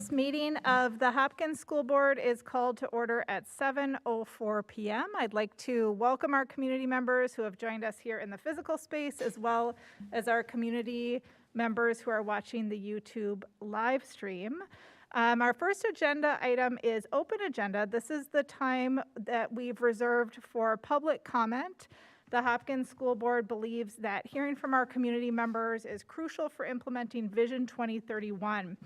This meeting of the Hopkins School Board is called to order at 7:04 p.m. I'd like to welcome our community members who have joined us here in the physical space, as well as our community members who are watching the YouTube live stream. Our first agenda item is open agenda. This is the time that we've reserved for public comment. The Hopkins School Board believes that hearing from our community members is crucial for implementing Vision 2031.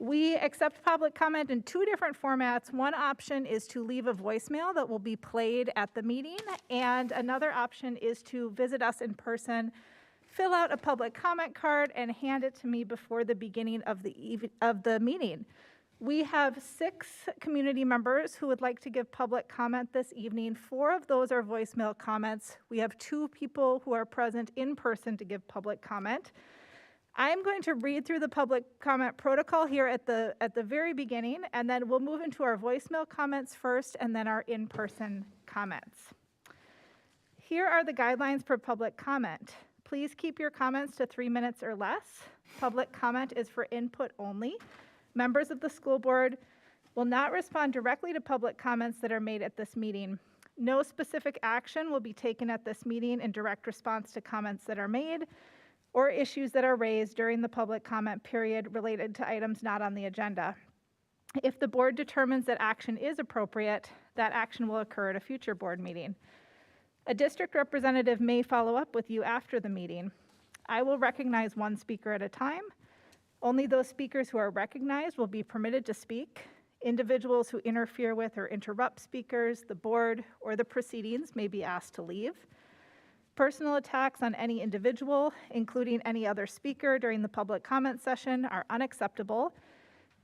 We accept public comment in two different formats. One option is to leave a voicemail that will be played at the meeting, and another option is to visit us in person, fill out a public comment card, and hand it to me before the beginning of the meeting. We have 6 community members who would like to give public comment this evening. 4 of those are voicemail comments. We have 2 people who are present in person to give public comment. I'm going to read through the public comment protocol here at the very beginning, and then we'll move into our voicemail comments first and then our in-person comments. Here are the guidelines for public comment. Please keep your comments to 3 minutes or less. Public comment is for input only. Members of the school board will not respond directly to public comments that are made at this meeting. No specific action will be taken at this meeting in direct response to comments that are made or issues that are raised during the public comment period related to items not on the agenda. If the board determines that action is appropriate, that action will occur at a future board meeting. A district representative may follow up with you after the meeting. I will recognize one speaker at a time. Only those speakers who are recognized will be permitted to speak. Individuals who interfere with or interrupt speakers, the board, or the proceedings may be asked to leave. Personal attacks on any individual, including any other speaker during the public comment session, are unacceptable,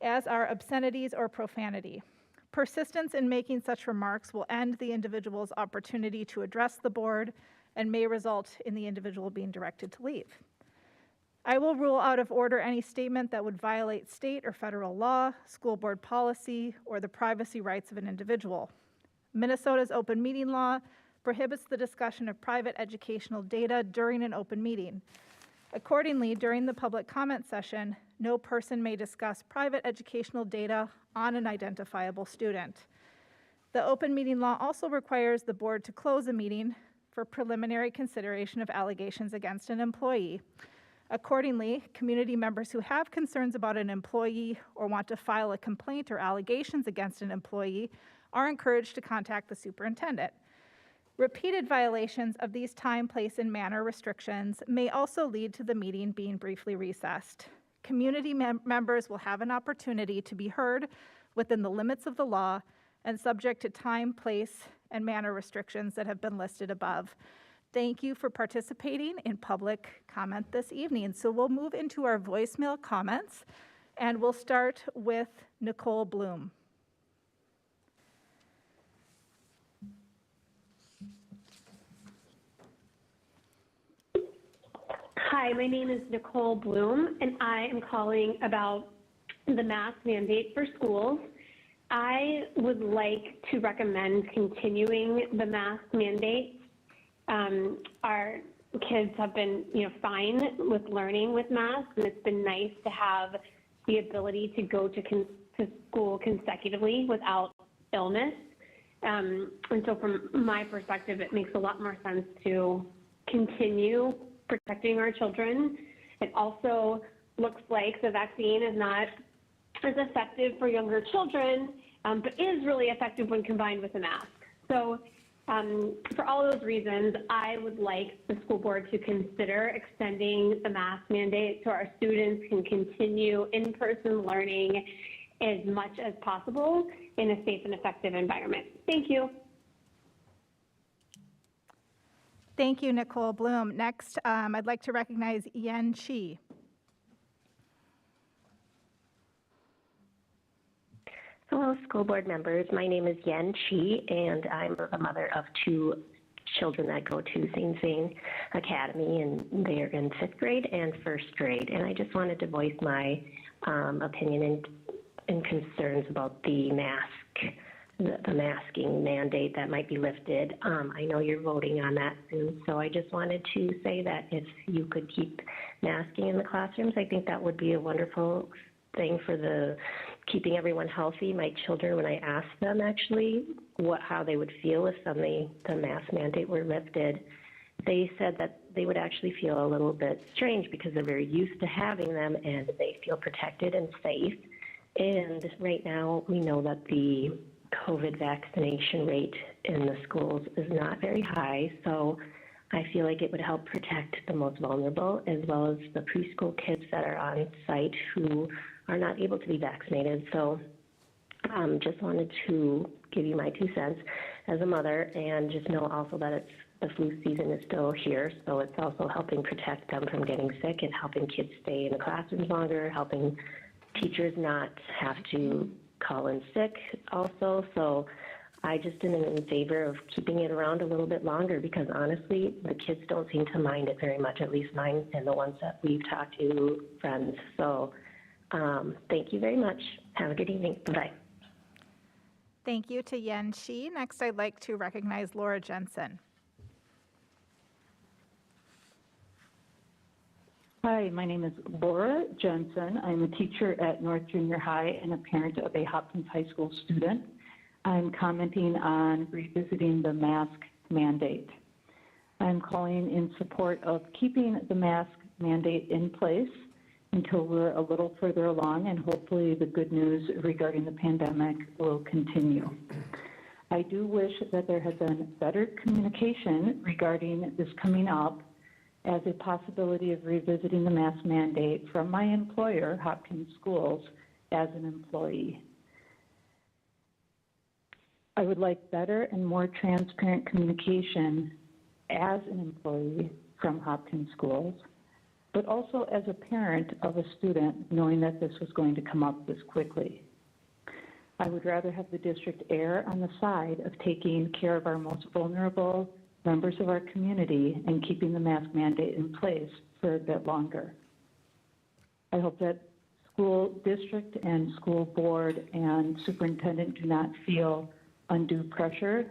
as are obscenities or profanity. Persistence in making such remarks will end the individual's opportunity to address the board and may result in the individual being directed to leave. I will rule out of order any statement that would violate state or federal law, school board policy, or the privacy rights of an individual. Minnesota's open meeting law prohibits the discussion of private educational data during an open meeting. Accordingly, during the public comment session, no person may discuss private educational data on an identifiable student. The open meeting law also requires the board to close a meeting for preliminary consideration of allegations against an employee. Accordingly, community members who have concerns about an employee or want to file a complaint or allegations against an employee are encouraged to contact the superintendent. Repeated violations of these time, place, and manner restrictions may also lead to the meeting being briefly recessed. Community members will have an opportunity to be heard within the limits of the law and subject to time, place, and manner restrictions that have been listed above. Thank you for participating in public comment this evening. So we'll move into our voicemail comments, and we'll start with Nicole Bloom. Hi, my name is Nicole Bloom, and I am calling about the mask mandate for schools. I would like to recommend continuing the mask mandate. Our kids have been, fine with learning with masks, and it's been nice to have the ability to go to school consecutively without illness. And so from my perspective, it makes a lot more sense to continue protecting our children. It also looks like the vaccine is not as effective for younger children, but is really effective when combined with a mask. So for all of those reasons, I would like the school board to consider extending the mask mandate so our students can continue in-person learning as much as possible in a safe and effective environment. Thank you. Thank you, Nicole Bloom. Next, I'd like to recognize Yen Chi. Hello, school board members. My name is Yen Chi, and I'm the mother of 2 children that go to St. Zane Academy, and they're in 5th grade and 1st grade. And I just wanted to voice my opinion and concerns about the masking mandate that might be lifted. I know you're voting on that soon, so I just wanted to say that if you could keep masking in the classrooms, I think that would be a wonderful thing for the keeping everyone healthy. My children, when I asked them actually how they would feel if suddenly the mask mandate were lifted, they said that they would actually feel a little bit strange because they're very used to having them and they feel protected and safe. And right now we know that the COVID vaccination rate in the schools is not very high, so I feel like it would help protect the most vulnerable as well as the preschool kids that are on site who are not able to be vaccinated. So just wanted to give you my 2 cents as a mother, and just know also that the flu season is still here, so it's also helping protect them from getting sick and helping kids stay in the classrooms longer, helping teachers not have to call in sick also. So I just am in favor of keeping it around a little bit longer because honestly, the kids don't seem to mind it very much, at least mine and the ones that we've talked to, friends. So thank you very much. Have a good evening. Bye. Thank you to Yen Shi. Next, I'd like to recognize Laura Jensen. Hi, my name is Laura Jensen. I'm a teacher at North Junior High and a parent of a Hopkins High School student. I'm commenting on revisiting the mask mandate. I'm calling in support of keeping the mask mandate in place until we're a little further along, and hopefully the good news regarding the pandemic will continue. I do wish that there had been better communication regarding this coming up as a possibility of revisiting the mask mandate from my employer, Hopkins Schools, as an employee. I would like better and more transparent communication as an employee from Hopkins Schools, but also as a parent of a student knowing that this was going to come up this quickly. I would rather have the district err on the side of taking care of our most vulnerable members of our community and keeping the mask mandate in place for a bit longer. I hope that school district and school board and superintendent do not feel undue pressure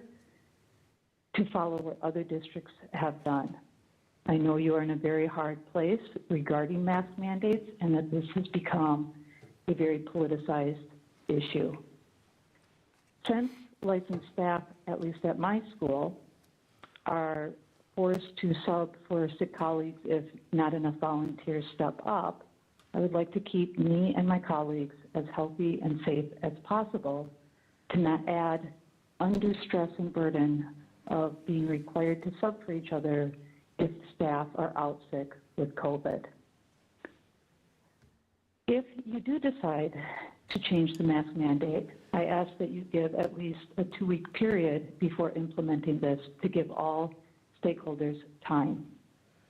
to follow what other districts have done. I know you are in a very hard place regarding mask mandates and that this has become a very politicized issue. Since licensed staff, at least at my school, are forced to sub for sick colleagues if not enough volunteers step up, I would like to keep me and my colleagues as healthy and safe as possible to not add undue stress and burden of being required to sub for each other if staff are out sick with COVID. If you do decide to change the mask mandate, I ask that you give at least a 2-week period before implementing this to give all stakeholders time.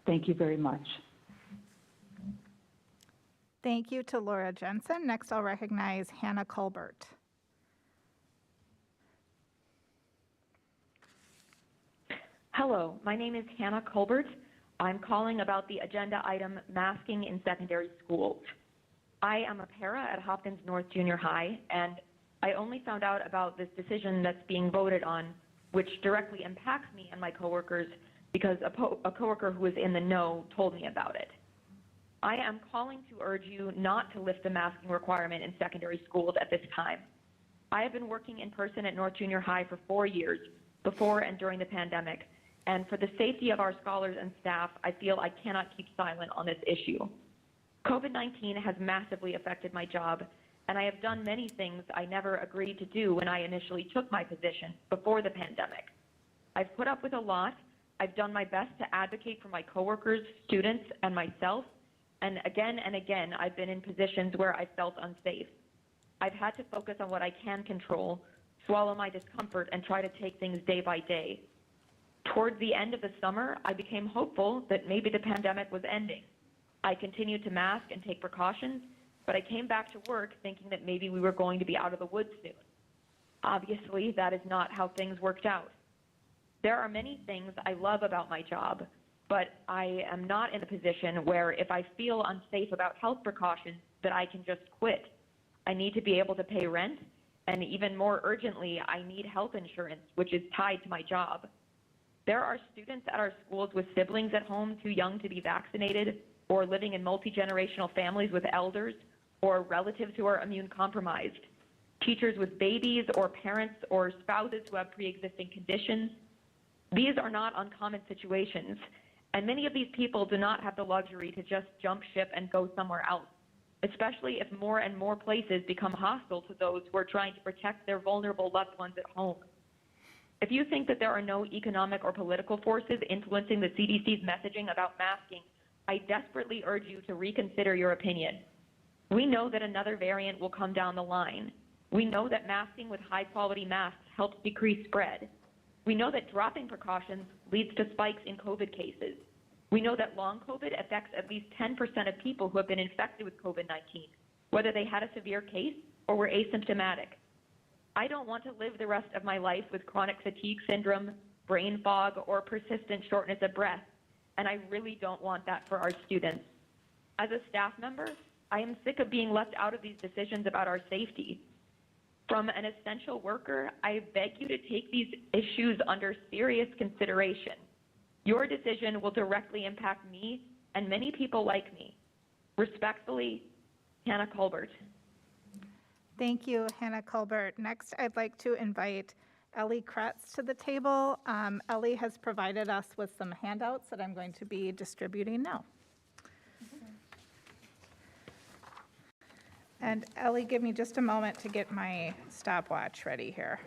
Thank you very much. Thank you to Laura Jensen. Next, I'll recognize Hannah Colbert. Hello, my name is Hannah Colbert. I'm calling about the agenda item masking in secondary schools. I am a para at Hopkins North Junior High, and I only found out about this decision that's being voted on, which directly impacts me and my coworkers because a coworker who was in the know told me about it. I am calling to urge you not to lift the masking requirement in secondary schools at this time. I have been working in person at North Junior High for 4 years, before and during the pandemic, and for the safety of our scholars and staff, I feel I cannot keep silent on this issue. COVID-19 has massively affected my job, and I have done many things I never agreed to do when I initially took my position before the pandemic. I've put up with a lot. I've done my best to advocate for my coworkers, students, and myself, and again, I've been in positions where I felt unsafe. I've had to focus on what I can control, swallow my discomfort, and try to take things day by day. Towards the end of the summer, I became hopeful that maybe the pandemic was ending. I continued to mask and take precautions, but I came back to work thinking that maybe we were going to be out of the woods soon. Obviously, that is not how things worked out. There are many things I love about my job, but I am not in a position where if I feel unsafe about health precautions, that I can just quit. I need to be able to pay rent, and even more urgently, I need health insurance, which is tied to my job. There are students at our schools with siblings at home too young to be vaccinated, or living in multi-generational families with elders, or relatives who are immune compromised, teachers with babies or parents or spouses who have pre-existing conditions. These are not uncommon situations, and many of these people do not have the luxury to just jump ship and go somewhere else, especially if more and more places become hostile to those who are trying to protect their vulnerable loved ones at home. If you think that there are no economic or political forces influencing the CDC's messaging about masking, I desperately urge you to reconsider your opinion. We know that another variant will come down the line. We know that masking with high-quality masks helps decrease spread. We know that dropping precautions leads to spikes in COVID cases. We know that long COVID affects at least 10% of people who have been infected with COVID-19, whether they had a severe case or were asymptomatic. I don't want to live the rest of my life with chronic fatigue syndrome, brain fog, or persistent shortness of breath, and I really don't want that for our students. As a staff member, I am sick of being left out of these decisions about our safety. From an essential worker, I beg you to take these issues under serious consideration. Your decision will directly impact me and many people like me. Respectfully, Hannah Colbert. Thank you, Hannah Colbert. Next, I'd like to invite Ellie Kretz to the table. Ellie has provided us with some handouts that I'm going to be distributing now. And Ellie, give me just a moment to get my stopwatch ready here.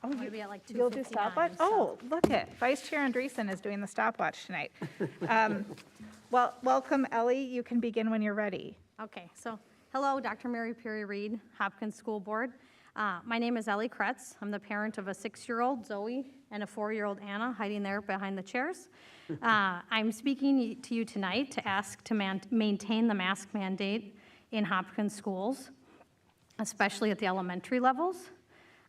Oh, maybe at like 2:59. You'll do stopwatch? Oh, look it. Vice Chair Andreessen is doing the stopwatch tonight. Well, welcome, Ellie. You can begin when you're ready. Okay, so hello, Dr. Mary Perry Reed, Hopkins School Board. My name is Ellie Kretz. I'm the parent of a 6-year-old, Zoe, and a 4-year-old, Anna, hiding there behind the chairs. I'm speaking to you tonight to ask to maintain the mask mandate in Hopkins schools, especially at the elementary levels.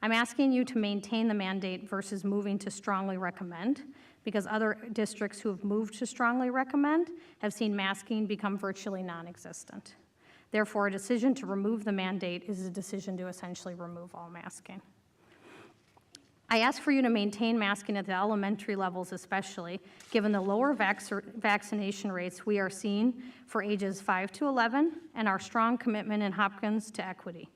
I'm asking you to maintain the mandate versus moving to strongly recommend, because other districts who have moved to strongly recommend have seen masking become virtually non-existent. Therefore, a decision to remove the mandate is a decision to essentially remove all masking. I ask for you to maintain masking at the elementary levels especially, given the lower vaccination rates we are seeing for ages 5 to 11 and our strong commitment in Hopkins to equity.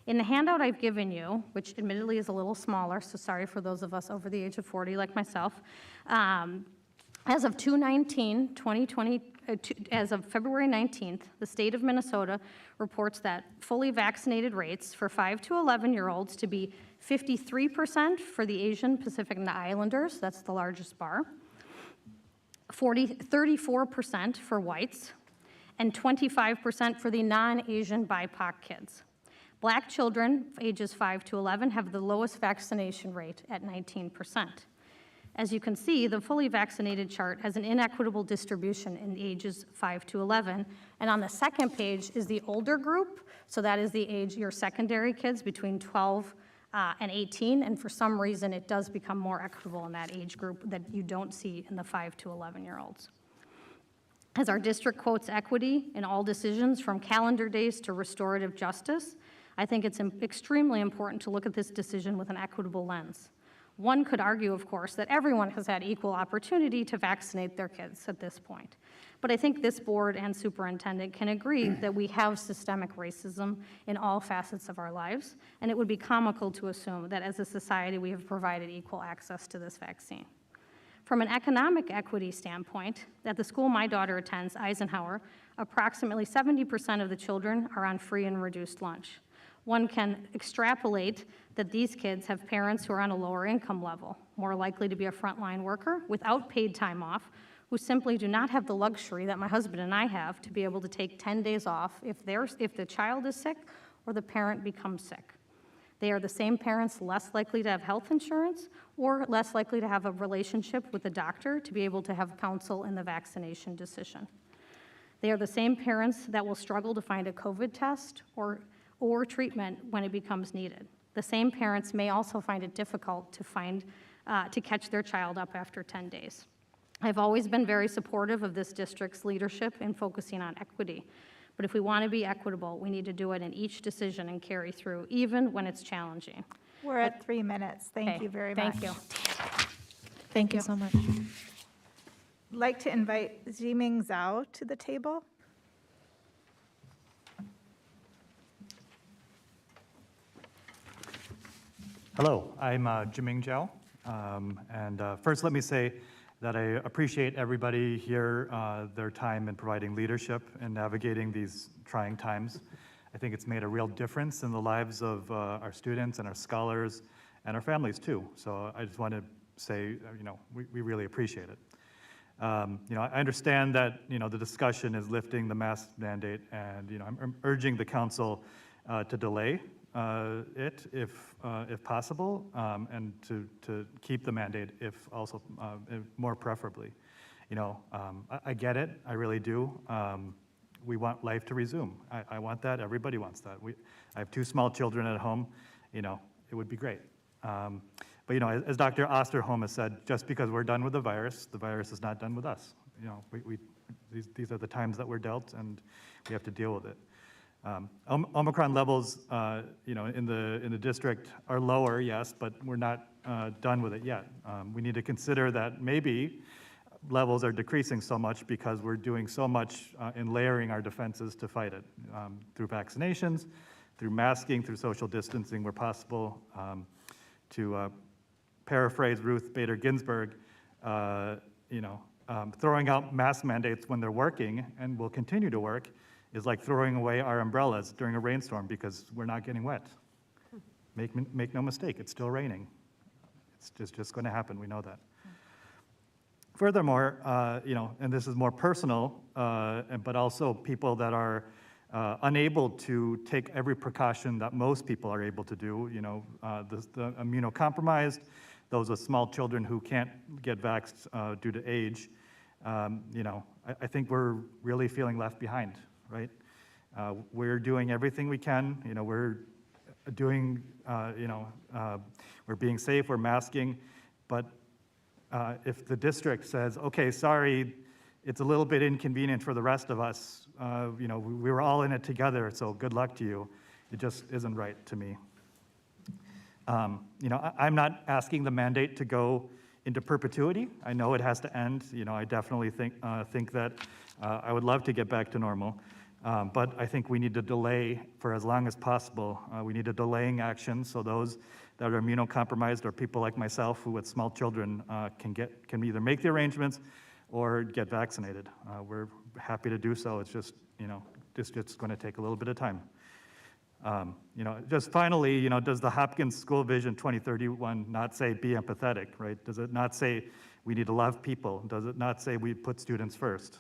In the handout I've given you, which admittedly is a little smaller, so sorry for those of us over the age of 40 like myself, as of 2020, as of February 19th, the state of Minnesota reports that fully vaccinated rates for 5 to 11-year-olds to be 53% for the Asian Pacific and Islanders, that's the largest bar, 34% for whites, and 25% for the non-Asian BIPOC kids. Black children ages 5 to 11 have the lowest vaccination rate at 19%. As you can see, the fully vaccinated chart has an inequitable distribution in ages 5 to 11. And on the second page is the older group. So that is the age, your secondary kids between 12 and 18. And for some reason, it does become more equitable in that age group that you don't see in the 5 to 11-year-olds. As our district quotes equity in all decisions from calendar days to restorative justice, I think it's extremely important to look at this decision with an equitable lens. One could argue, of course, that everyone has had equal opportunity to vaccinate their kids at this point. But I think this board and superintendent can agree that we have systemic racism in all facets of our lives, and it would be comical to assume that as a society we have provided equal access to this vaccine. From an economic equity standpoint, at the school my daughter attends, Eisenhower, approximately 70% of the children are on free and reduced lunch. One can extrapolate that these kids have parents who are on a lower income level, more likely to be a frontline worker without paid time off, who simply do not have the luxury that my husband and I have to be able to take 10 days off if the child is sick or the parent becomes sick. They are the same parents less likely to have health insurance or less likely to have a relationship with a doctor to be able to have counsel in the vaccination decision. They are the same parents that will struggle to find a COVID test or treatment when it becomes needed. The same parents may also find it difficult to catch their child up after 10 days. I've always been very supportive of this district's leadership in focusing on equity. But if we want to be equitable, we need to do it in each decision and carry through, even when it's challenging. We're at 3 minutes. Thank you very much. Thank you. Thank you so much. I'd like to invite Ziming Zhao to the table. Hello, I'm Jiming Zhao. And first, let me say that I appreciate everybody here, their time in providing leadership and navigating these trying times. I think it's made a real difference in the lives of our students and our scholars and our families too. So I just want to say, we really appreciate it. I understand that, the discussion is lifting the mask mandate, and, I'm urging the council to delay it if possible, and to keep the mandate if also more preferably. I get it, I really do. We want life to resume. I want that, everybody wants that. I have 2 small children at home, it would be great. But as Dr. Osterholm has said, just because we're done with the virus is not done with us. These are the times that we're dealt, and we have to deal with it. Omicron levels, in the district are lower, yes, but we're not done with it yet. We need to consider that maybe levels are decreasing so much because we're doing so much in layering our defenses to fight it, through vaccinations, through masking, through social distancing where possible. To paraphrase Ruth Bader Ginsburg, throwing out mask mandates when they're working and will continue to work is like throwing away our umbrellas during a rainstorm because we're not getting wet. Make no mistake, it's still raining. It's just going to happen, we know that. Furthermore, and this is more personal, but also people that are unable to take every precaution that most people are able to do, the immunocompromised, those with small children who can't get vaxxed due to age, I think we're really feeling left behind, right? We're doing everything we can, we're doing, we're being safe, we're masking, but if the district says, okay, sorry, it's a little bit inconvenient for the rest of us, we were all in it together, so good luck to you. It just isn't right to me. I'm not asking the mandate to go into perpetuity. I know it has to end. I definitely think that I would love to get back to normal, but I think we need to delay for as long as possible. We need a delaying action so those that are immunocompromised or people like myself who with small children can either make the arrangements or get vaccinated. We're happy to do so. It's just, it's just going to take a little bit of time. Just finally, does the Hopkins School Vision 2031 not say be empathetic, right? Does it not say we need to love people? Does it not say we put students first?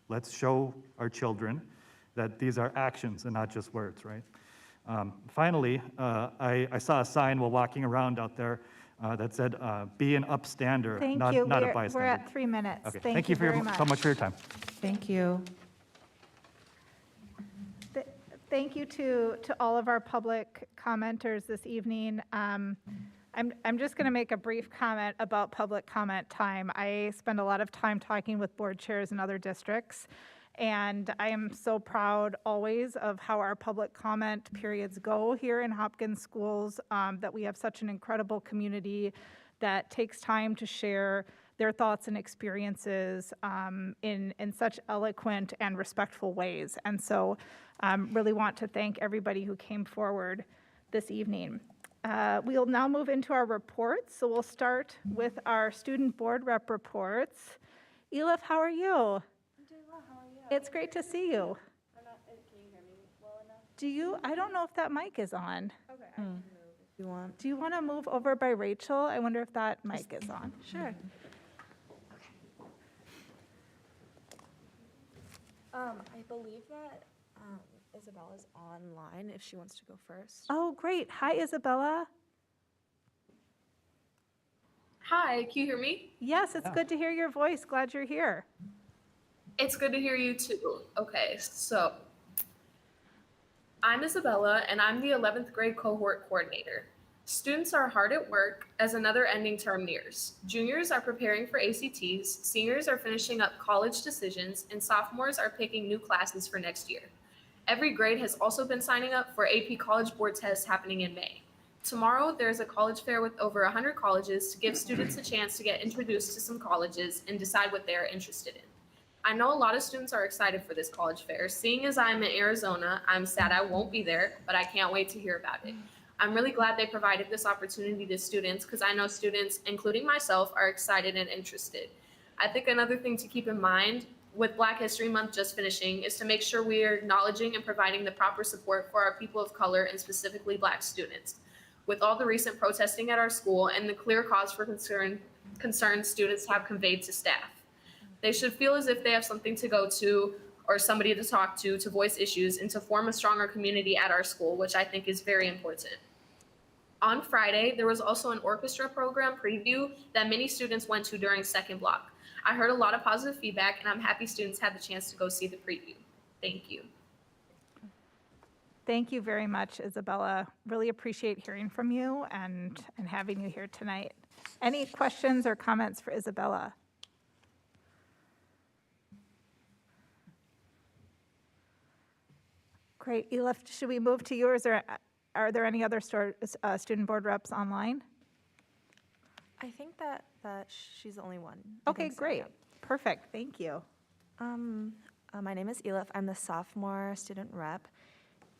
Let's show our children that these are actions and not just words, right? Finally, I saw a sign while walking around out there that said, be an upstander, not a bystander. We're at 3 minutes. Okay. Thank you very much. so much for your time. Thank you. Thank you to all of our public commenters this evening. I'm just going to make a brief comment about public comment time. I spend a lot of time talking with board chairs in other districts, and I am so proud always of how our public comment periods go here in Hopkins schools, that we have such an incredible community that takes time to share their thoughts and experiences in such eloquent and respectful ways. And so really want to thank everybody who came forward this evening. We'll now move into our reports. So we'll start with our student board rep reports. Elif, how are you? I'm doing well, how are you? It's great to see you. Can you hear me well enough? Do you, I don't know if that mic is on. Okay, I can move if you want. Do you want to move over by Rachel? I wonder if that mic is on. Sure. I believe that Isabella's online if she wants to go first. Oh, great. Hi, Isabella. Hi, can you hear me? Yes, it's good to hear your voice. Glad you're here. It's good to hear you too. Okay, so I'm Isabella and I'm the 11th grade cohort coordinator. Students are hard at work as another ending term nears. Juniors are preparing for ACTs, seniors are finishing up college decisions, and sophomores are picking new classes for next year. Every grade has also been signing up for AP College Board tests happening in May. Tomorrow, there's a college fair with over 100 colleges to give students a chance to get introduced to some colleges and decide what they're interested in. I know a lot of students are excited for this college fair. Seeing as I'm in Arizona, I'm sad I won't be there, but I can't wait to hear about it. I'm really glad they provided this opportunity to students because I know students, including myself, are excited and interested. I think another thing to keep in mind with Black History Month just finishing is to make sure we are acknowledging and providing the proper support for our people of color and specifically Black students. With all the recent protesting at our school and the clear cause for concern students have conveyed to staff, they should feel as if they have something to go to or somebody to talk to voice issues and to form a stronger community at our school, which I think is very important. On Friday, there was also an orchestra program preview that many students went to during second block. I heard a lot of positive feedback, and I'm happy students had the chance to go see the preview. Thank you. Thank you very much, Isabella. Really appreciate hearing from you and having you here tonight. Any questions or comments for Isabella? Great. Elif, should we move to yours, or are there any other student board reps online? I think that she's the only one. Okay, great. Perfect. Thank you. My name is Elif. I'm the sophomore student rep,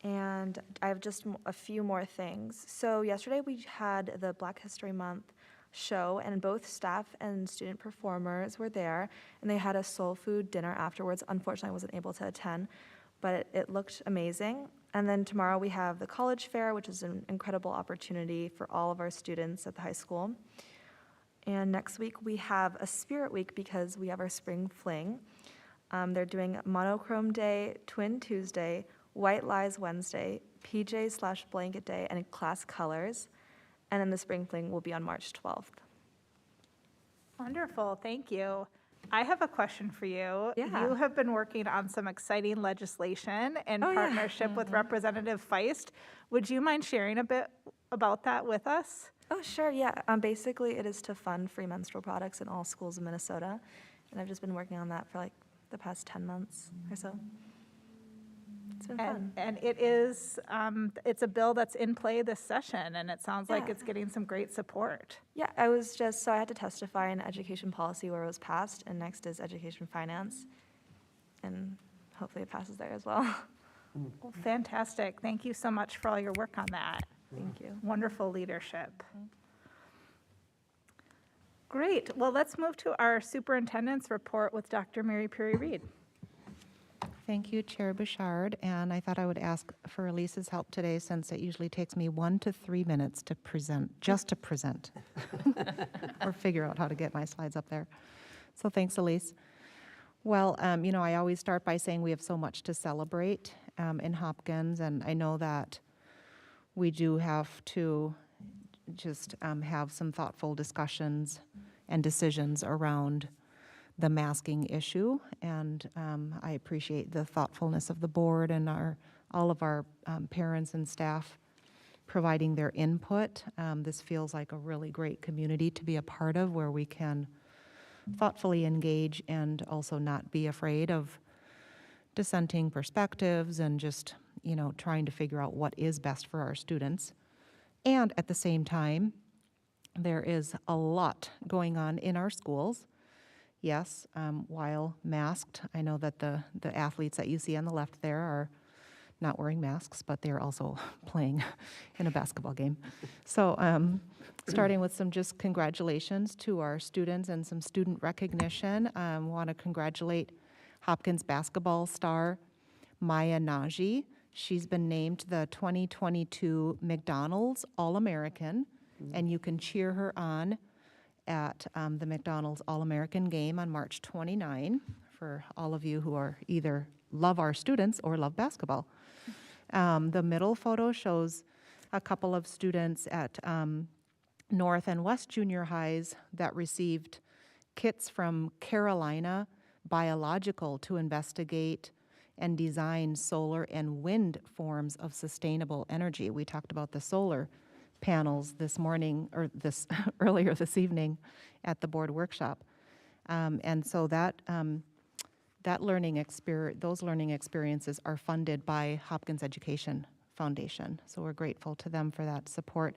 and I have just a few more things. So yesterday we had the Black History Month show, and both staff and student performers were there, and they had a soul food dinner afterwards. Unfortunately, I wasn't able to attend, but it looked amazing. And then tomorrow we have the college fair, which is an incredible opportunity for all of our students at the high school. And next week we have a Spirit Week because we have our spring fling. They're doing Monochrome Day, Twin Tuesday, White Lies Wednesday, PJ/Blanket Day, and class colors. And then the spring fling will be on March 12th. Wonderful. Thank you. I have a question for you. Yeah. You have been working on some exciting legislation in partnership with Representative Feist. Would you mind sharing a bit about that with us? Oh, sure, yeah. Basically, it is to fund free menstrual products in all schools in Minnesota. And I've just been working on that for like the past 10 months or so. It's been fun. And it is, it's a bill that's in play this session, and it sounds like it's getting some great support. Yeah, I had to testify in education policy where it was passed, and next is education finance. And hopefully it passes there as well. Well, fantastic. Thank you so much for all your work on that. Thank you. Wonderful leadership. Great. Well, let's move to our superintendent's report with Dr. Mary Perry Reed. Thank you, Chair Bouchard, and I thought I would ask for Elise's help today since it usually takes me 1 to 3 minutes to present, just to present, or figure out how to get my slides up there. So thanks, Elise. Well, I always start by saying we have so much to celebrate in Hopkins, and I know that we do have to just have some thoughtful discussions and decisions around the masking issue, and I appreciate the thoughtfulness of the board and all of our parents and staff providing their input. This feels like a really great community to be a part of, where we can thoughtfully engage and also not be afraid of dissenting perspectives and just, trying to figure out what is best for our students. And at the same time, there is a lot going on in our schools. Yes, while masked, I know that the athletes that you see on the left there are not wearing masks, but they're also playing in a basketball game. So starting with some just congratulations to our students and some student recognition. I want to congratulate Hopkins basketball star Maya Naji. She's been named the 2022 McDonald's All-American, and you can cheer her on at the McDonald's All-American game on March 29 for all of you who are either love our students or love basketball. The middle photo shows a couple of students at North and West Junior Highs that received kits from Carolina Biological to investigate and design solar and wind forms of sustainable energy. We talked about the solar panels this morning, or earlier this evening at the board workshop. And so those learning experiences are funded by Hopkins Education Foundation. So we're grateful to them for that support.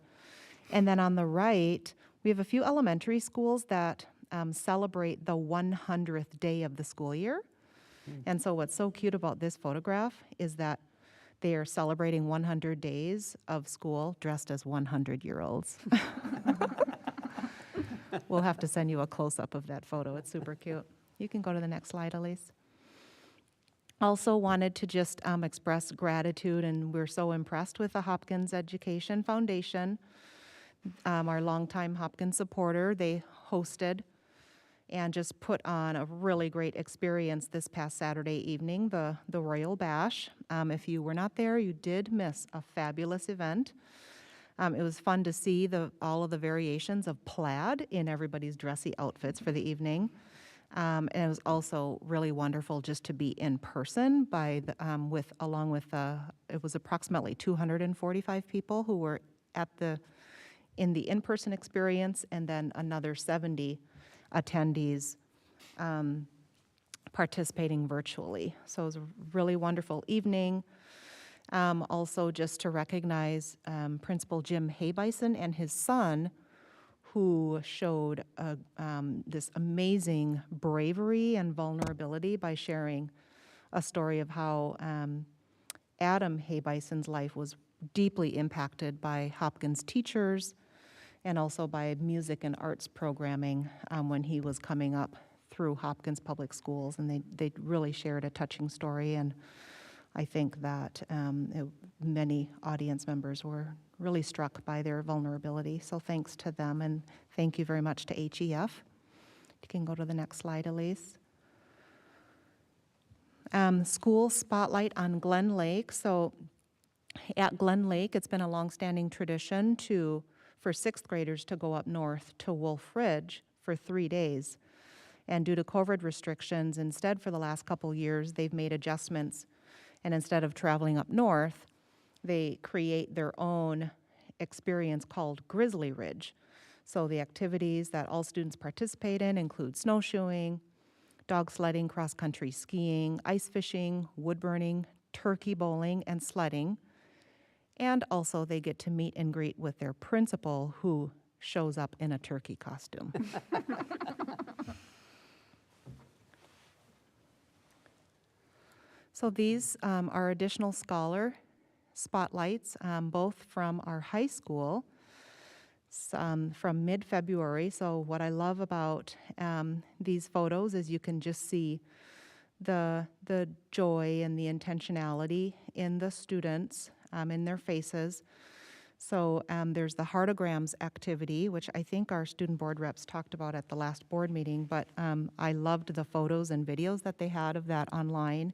And then on the right, we have a few elementary schools that celebrate the 100th day of the school year. And so what's so cute about this photograph is that They are celebrating 100 days of school dressed as 100-year-olds. We'll have to send you a close-up of that photo. It's super cute. You can go to the next slide, Elise. Also wanted to just express gratitude, and we're so impressed with the Hopkins Education Foundation, our longtime Hopkins supporter. They hosted and just put on a really great experience this past Saturday evening, the Royal Bash. If you were not there, you did miss a fabulous event. It was fun to see all of the variations of plaid in everybody's dressy outfits for the evening. And it was also really wonderful just to be in person it was approximately 245 people who were in the in-person experience, and then another 70 attendees participating virtually. So it was a really wonderful evening. Also, just to recognize Principal Jim Haybison and his son, who showed this amazing bravery and vulnerability by sharing a story of how Adam Haybison's life was deeply impacted by Hopkins teachers and also by music and arts programming when he was coming up through Hopkins Public Schools. And they really shared a touching story, and I think that many audience members were really struck by their vulnerability. So thanks to them, and thank you very much to HEF. You can go to the next slide, Elise. School spotlight on Glen Lake. So at Glen Lake, it's been a longstanding tradition for sixth graders to go up north to Wolf Ridge for 3 days. And due to COVID restrictions, instead for the last couple years, they've made adjustments. And instead of traveling up north, they create their own experience called Grizzly Ridge. So the activities that all students participate in include snowshoeing, dog sledding, cross-country skiing, ice fishing, wood burning, turkey bowling, and sledding. And also they get to meet and greet with their principal, who shows up in a turkey costume. So these are additional scholar spotlights, both from our high school from mid-February. So what I love about these photos is you can just see the joy and the intentionality in the students, in their faces. So there's the heartograms activity, which I think our student board reps talked about at the last board meeting, but I loved the photos and videos that they had of that online.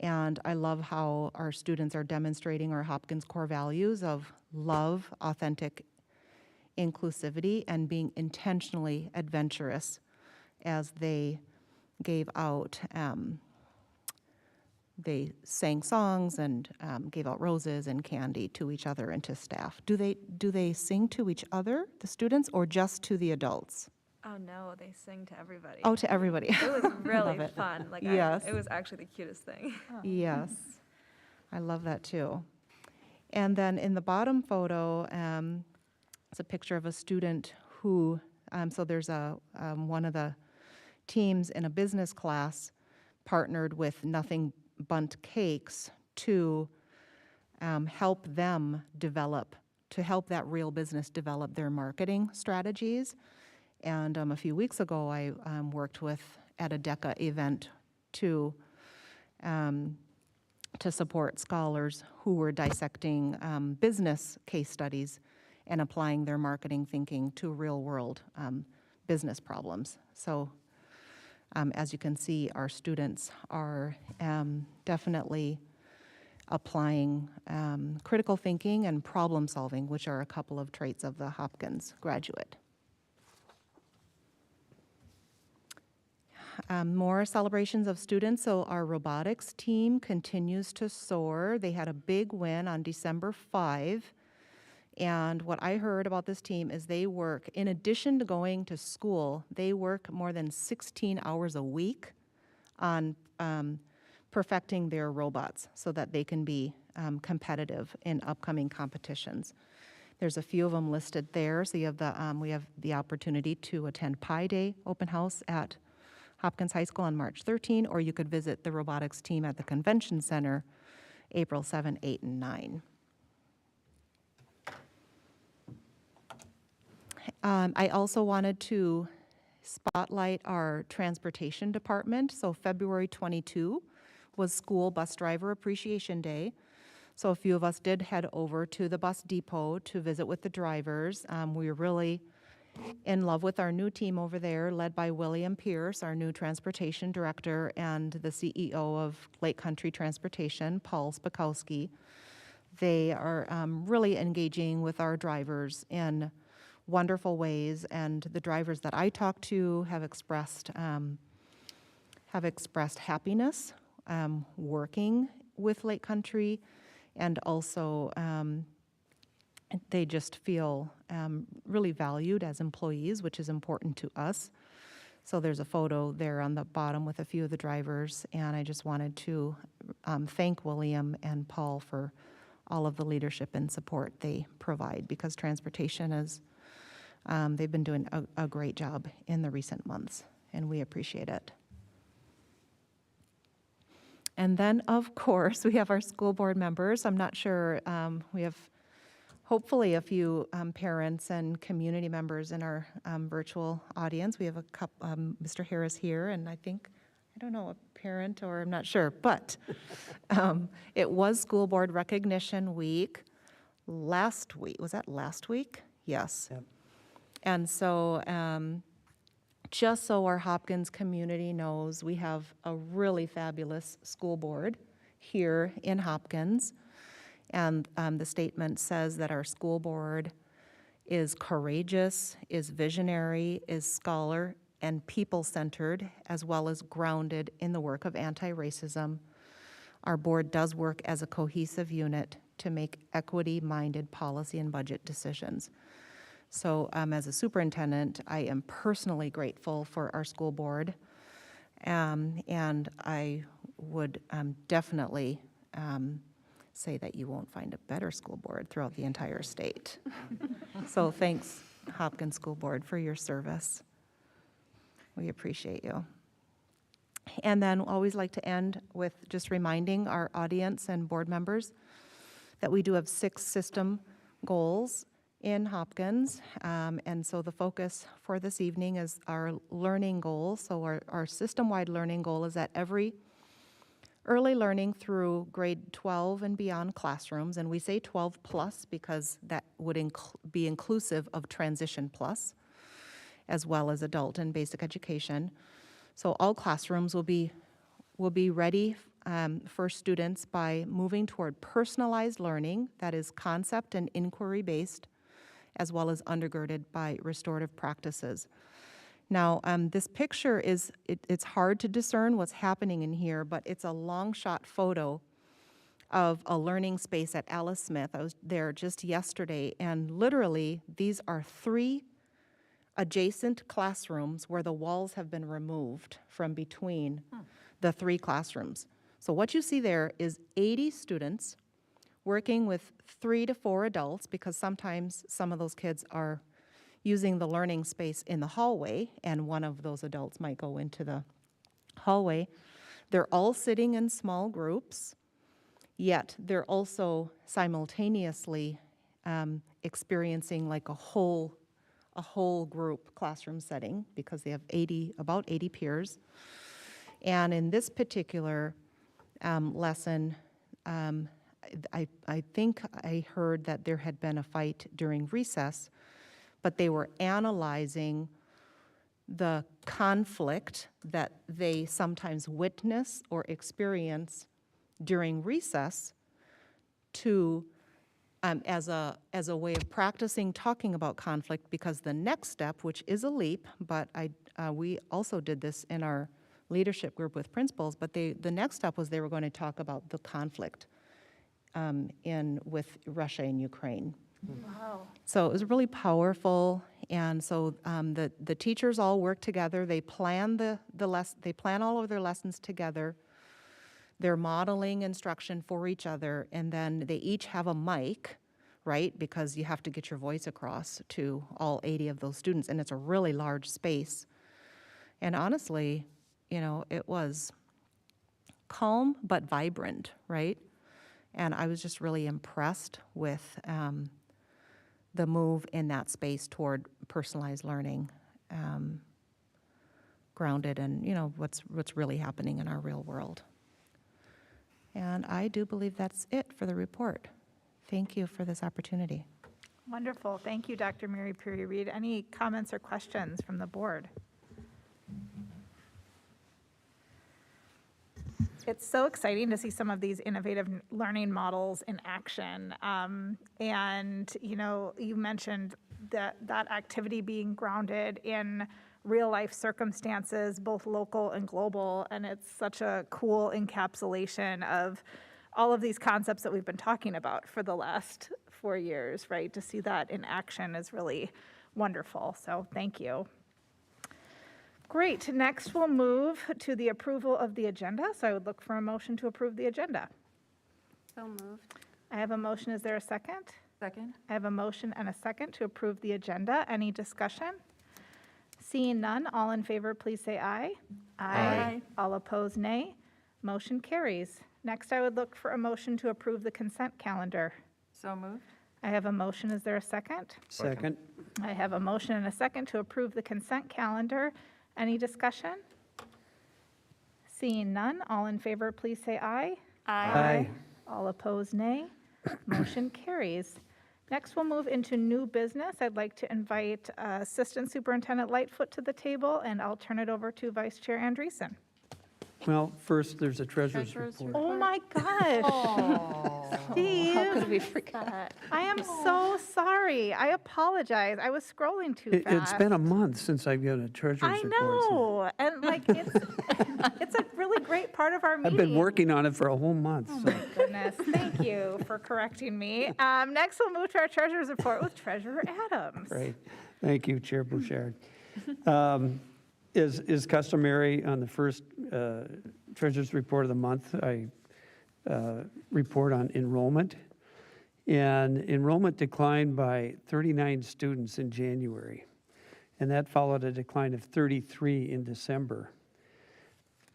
And I love how our students are demonstrating our Hopkins core values of love, authentic inclusivity, and being intentionally adventurous as they gave out, they sang songs and gave out roses and candy to each other and to staff. Do they sing to each other, the students, or just to the adults? Oh no, they sing to everybody. Oh, to everybody. It was really Love it. fun. Like Yes. it was actually the cutest thing. Yes, I love that too. And then in the bottom photo, it's a picture of a student who, so there's one of the teams in a business class partnered with Nothing Bundt Cakes to help them develop, to help that real business develop their marketing strategies. And a few weeks ago, I worked at a DECA event to support scholars who were dissecting business case studies and applying their marketing thinking to real-world business problems. So as you can see, our students are definitely applying critical thinking and problem solving, which are a couple of traits of the Hopkins graduate. More celebrations of students. So our robotics team continues to soar. They had a big win on December 5. And what I heard about this team is they work, in addition to going to school, they work more than 16 hours a week on perfecting their robots so that they can be competitive in upcoming competitions. There's a few of them listed there. So you have we have the opportunity to attend Pi Day open house at Hopkins High School on March 13, or you could visit the robotics team at the Convention Center April 7, 8, and 9. I also wanted to spotlight our transportation department. So February 22 was School Bus Driver Appreciation Day. So a few of us did head over to the bus depot to visit with the drivers. We were really in love with our new team over there, led by William Pierce, our new transportation director, and the CEO of Lake Country Transportation, Paul Spakowski. They are really engaging with our drivers in wonderful ways, and the drivers that I talked to have expressed happiness working with Lake Country, and also they just feel really valued as employees, which is important to us. So there's a photo there on the bottom with a few of the drivers, and I just wanted to thank William and Paul for all of the leadership and support they provide, because transportation is, they've been doing a great job in the recent months, and we appreciate it. And then, of course, we have our school board members. I'm not sure, we have hopefully a few parents and community members in our virtual audience. We have a couple, Mr. Harris here, and I think, I don't know, a parent, or I'm not sure, but it was School Board Recognition Week last week. Was that last week? Yes. Yep. And so just so our Hopkins community knows, we have a really fabulous school board here in Hopkins. And the statement says that our school board is courageous, is visionary, is scholar, and people-centered, as well as grounded in the work of anti-racism. Our board does work as a cohesive unit to make equity-minded policy and budget decisions. So as a superintendent, I am personally grateful for our school board, and I would definitely say that you won't find a better school board throughout the entire state. So thanks, Hopkins School Board, for your service. We appreciate you. And then always like to end with just reminding our audience and board members that we do have 6 system goals in Hopkins. And so the focus for this evening is our learning goal. So our system-wide learning goal is that every early learning through grade 12 and beyond classrooms, and we say 12 plus because that would be inclusive of transition plus, as well as adult and basic education. So all classrooms will be ready for students by moving toward personalized learning that is concept and inquiry based, as well as undergirded by restorative practices. Now, this picture is, it's hard to discern what's happening in here, but it's a long shot photo of a learning space at Alice Smith. I was there just yesterday, and literally these are 3 adjacent classrooms where the walls have been removed from between the 3 classrooms. So what you see there is 80 students working with 3 to 4 adults, because sometimes some of those kids are using the learning space in the hallway, and one of those adults might go into the hallway. They're all sitting in small groups, yet they're also simultaneously experiencing like a whole group classroom setting, because they have about 80 peers. And in this particular lesson, I think I heard that there had been a fight during recess, but they were analyzing the conflict that they sometimes witness or experience during recess to as a way of practicing talking about conflict, because the next step, which is a leap, but we also did this in our leadership group with principals, but the next step was they were going to talk about the conflict with Russia and Ukraine. Wow. So it was really powerful, and so the teachers all work together. They plan they plan all of their lessons together. They're modeling instruction for each other, and then they each have a mic, right? Because you have to get your voice across to all 80 of those students, and it's a really large space. And honestly, it was calm but vibrant, right? And I was just really impressed with the move in that space toward personalized learning, grounded in, what's really happening in our real world. And I do believe that's it for the report. Thank you for this opportunity. Wonderful. Thank you, Dr. Mary Puri-Reed. Any comments or questions from the board? It's so exciting to see some of these innovative learning models in action. And, you mentioned that activity being grounded in real life circumstances, both local and global. And it's such a cool encapsulation of all of these concepts that we've been talking about for the last 4 years, right? To see that in action is really wonderful. So thank you. Great. Next, we'll move to the approval of the agenda. So I would look for a motion to approve the agenda. So moved. I have a motion. Is there a second? Second. I have a motion and a second to approve the agenda. Any discussion? Seeing none, all in favor, please say aye. Aye. All opposed, nay. Motion carries. Next, I would look for a motion to approve the consent calendar. So moved. I have a motion. Is there a second? Second. I have a motion and a second to approve the consent calendar. Any discussion? Seeing none, all in favor, please say aye. Aye. All opposed, nay. Motion carries. Next, we'll move into new business. I'd like to invite Assistant Superintendent Lightfoot to the table, and I'll turn it over to Vice Chair Andreessen. Well, first, there's a treasurer's report. Oh my gosh. Steve, How could we forget? I am so sorry. I apologize. I was scrolling too fast. It's been a month since I've given a treasurer's I report. so know, and it's a really great part of our meeting. I've been working on it for a whole month. Oh so. my goodness, thank you for correcting me. Next, we'll move to our treasurer's report with Treasurer Adams. Great. Thank you, Chair Bouchard. Is customary on the first treasurer's report of the month, I report on enrollment. And enrollment declined by 39 students in January. And that followed a decline of 33 in December.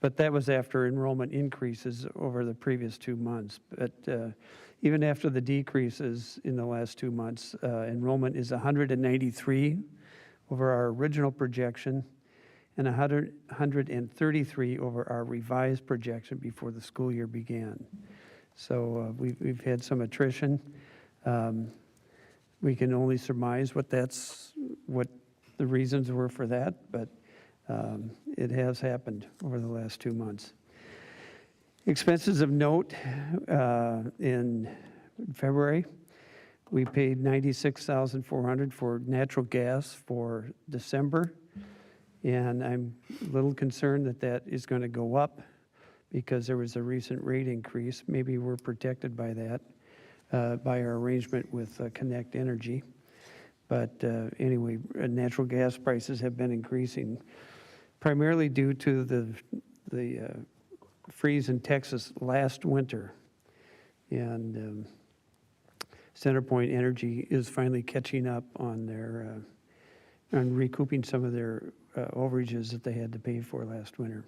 But that was after enrollment increases over the previous 2 months. But even after the decreases in the last 2 months, enrollment is 193 over our original projection and 133 over our revised projection before the school year began. So we've had some attrition. We can only surmise what the reasons were for that, but it has happened over the last 2 months. Expenses of note, in February, we paid $96,400 for natural gas for December, and I'm a little concerned that that is going to go up because there was a recent rate increase. Maybe we're protected by that, by our arrangement with Connect Energy. But anyway, natural gas prices have been increasing, primarily due to the freeze in Texas last winter. And CenterPoint Energy is finally catching up on their, on recouping some of their overages that they had to pay for last winter.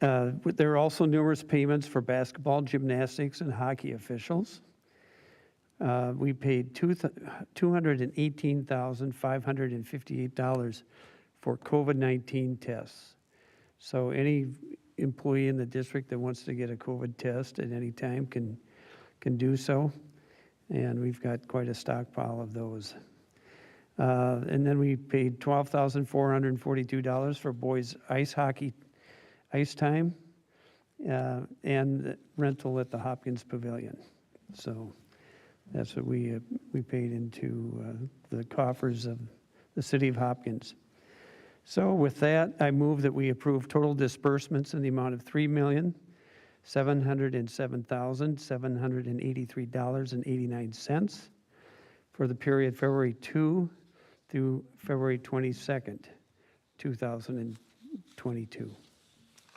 There are also numerous payments for basketball, gymnastics, and hockey officials. We paid $218,558 for COVID-19 tests. So any employee in the district that wants to get a COVID test at any time can do so. And we've got quite a stockpile of those. And then we paid $12,442 for boys ice hockey ice time and rental at the Hopkins Pavilion. So that's what we paid into the coffers of the city of Hopkins. So with that, I move that we approve total disbursements in the amount of $3,707,783.89 for the period February 2 through February 22nd, 2022.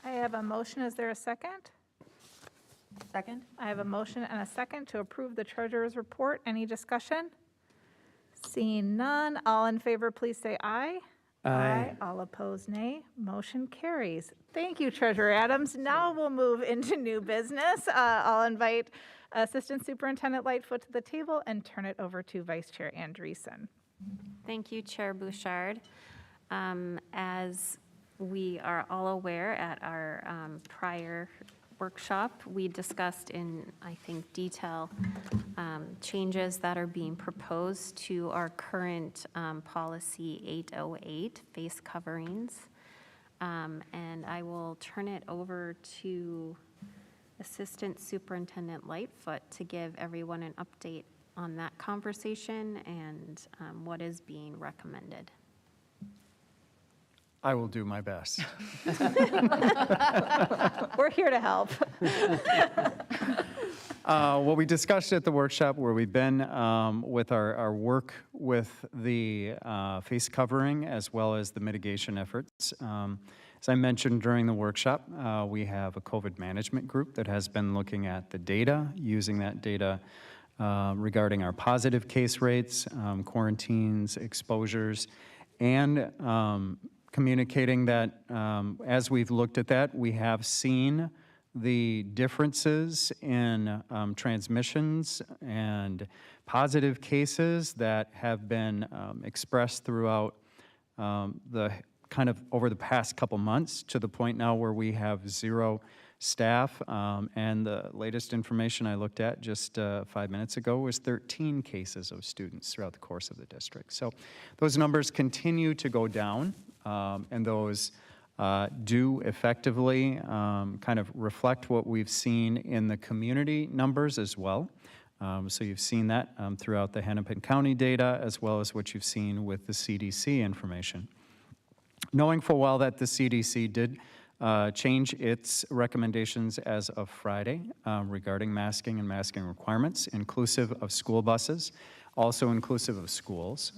I have a motion. Is there a second? Second. I have a motion and a second to approve the treasurer's report. Any discussion? Seeing none, all in favor, please say aye. Aye. All opposed, nay. Motion carries. Thank you, Treasurer Adams. Now we'll move into new business. I'll invite Assistant Superintendent Lightfoot to the table and turn it over to Vice Chair Andreessen. Thank you, Chair Bouchard. As we are all aware, at our prior workshop, we discussed in, I think, detail changes that are being proposed to our current policy 808, face coverings. And I will turn it over to Assistant Superintendent Lightfoot to give everyone an update on that conversation and what is being recommended. I will do my best. We're here to help. What we discussed at the workshop, where we've been with our work with the face covering as well as the mitigation efforts. As I mentioned during the workshop, we have a COVID management group that has been looking at the data, using that data regarding our positive case rates, quarantines, exposures, and communicating that as we've looked at that, we have seen the differences in transmissions and positive cases that have been expressed throughout the kind of over the past couple months, to the point now where we have 0 staff. And the latest information I looked at just 5 minutes ago was 13 cases of students throughout the course of the district. So those numbers continue to go down, and those do effectively kind of reflect what we've seen in the community numbers as well. So you've seen that throughout the Hennepin County data, as well as what you've seen with the CDC information. Knowing full well that the CDC did change its recommendations as of Friday regarding masking and masking requirements, inclusive of school buses, also inclusive of schools.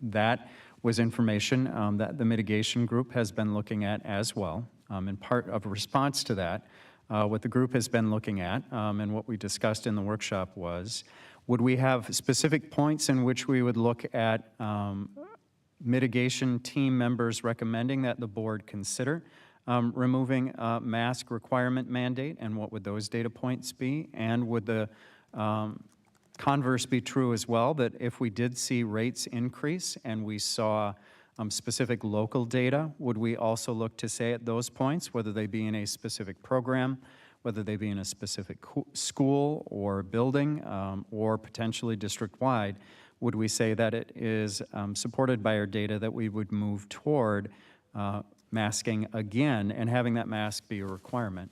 That was information that the mitigation group has been looking at as well. In part of a response to that, what the group has been looking at and what we discussed in the workshop was, would we have specific points in which we would look at mitigation team members recommending that the board consider removing a mask requirement mandate, and what would those data points be? And would the converse be true as well, that if we did see rates increase and we saw specific local data, would we also look to say at those points, whether they be in a specific program, whether they be in a specific school or building, or potentially district-wide, would we say that it is supported by our data that we would move toward masking again and having that mask be a requirement?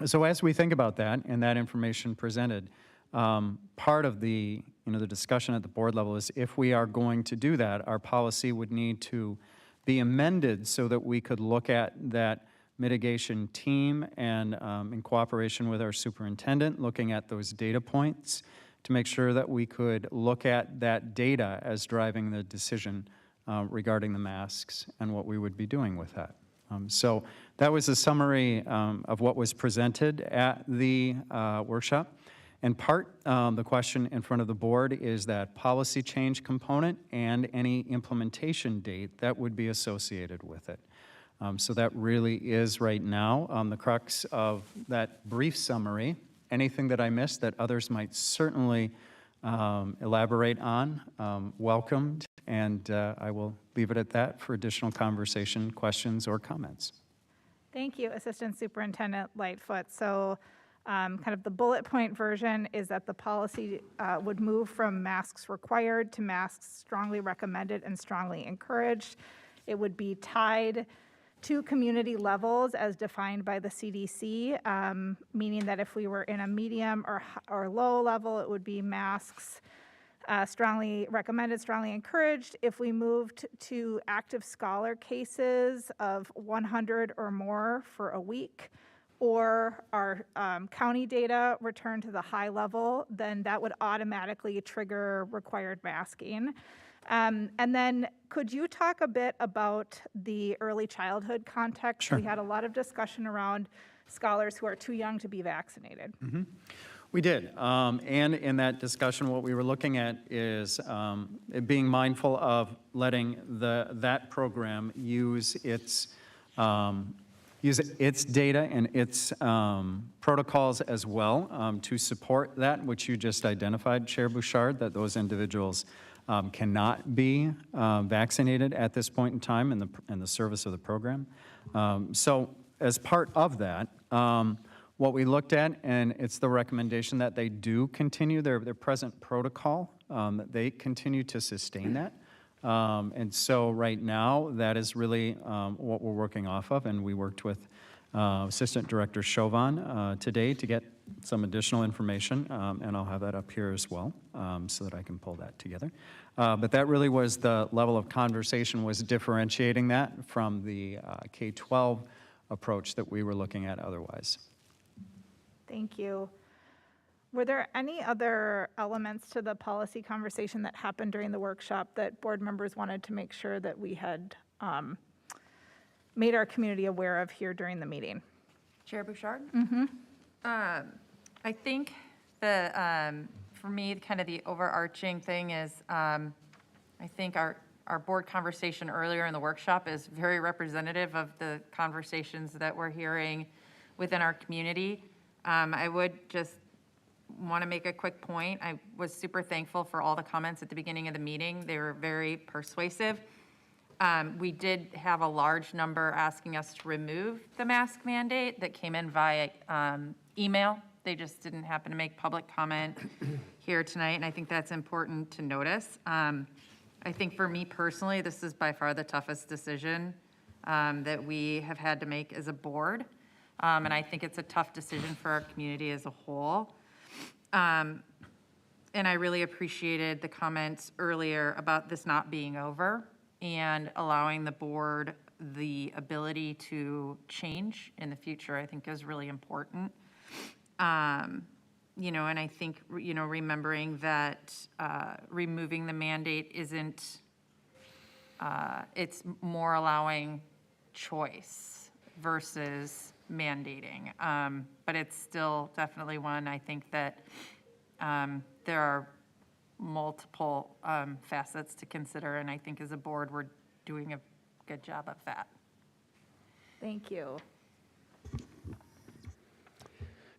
So as we think about that and that information presented, part of the the discussion at the board level is, if we are going to do that, our policy would need to be amended so that we could look at that mitigation team and in cooperation with our superintendent, looking at those data points to make sure that we could look at that data as driving the decision regarding the masks and what we would be doing with that. So that was a summary of what was presented at the workshop. And part, the question in front of the board is that policy change component and any implementation date that would be associated with it. So that really is right now the crux of that brief summary. Anything that I missed that others might certainly elaborate on, welcomed, and I will leave it at that for additional conversation, questions, or comments. Thank you, Assistant Superintendent Lightfoot. So kind of the bullet point version is that the policy would move from masks required to masks strongly recommended and strongly encouraged. It would be tied to community levels as defined by the CDC, meaning that if we were in a medium or low level, it would be masks strongly recommended, strongly encouraged. If we moved to active scholar cases of 100 or more for a week, or our county data returned to the high level, then that would automatically trigger required masking. And then could you talk a bit about the early childhood context? Sure. We had a lot of discussion around scholars who are too young to be vaccinated. Mm-hmm. We did, and in that discussion, what we were looking at is being mindful of letting that program use its data and its protocols as well to support that, which you just identified, Chair Bouchard, that those individuals cannot be vaccinated at this point in time in the service of the program. So as part of that, what we looked at, and it's the recommendation that they do continue their present protocol, that they continue to sustain that. And so right now, that is really what we're working off of, and we worked with Assistant Director Chauvin today to get some additional information, and I'll have that up here as well so that I can pull that together. But that really was the level of conversation, was differentiating that from the K-12 approach that we were looking at otherwise. Thank you. Were there any other elements to the policy conversation that happened during the workshop that board members wanted to make sure that we had made our community aware of here during the meeting? Chair Bouchard? Mm-hmm. I think for me, kind of the overarching thing is I think our board conversation earlier in the workshop is very representative of the conversations that we're hearing within our community. I would just want to make a quick point. I was super thankful for all the comments at the beginning of the meeting. They were very persuasive. We did have a large number asking us to remove the mask mandate that came in via email. They just didn't happen to make public comment here tonight, and I think that's important to notice. I think for me personally, this is by far the toughest decision that we have had to make as a board. And I think it's a tough decision for our community as a whole. And I really appreciated the comments earlier about this not being over and allowing the board the ability to change in the future, I think is really important. You know, and I think, you know, remembering that removing the mandate isn't, it's more allowing choice versus mandating. But it's still definitely one, I think that there are multiple facets to consider, and I think as a board, we're doing a good job of that. Thank you.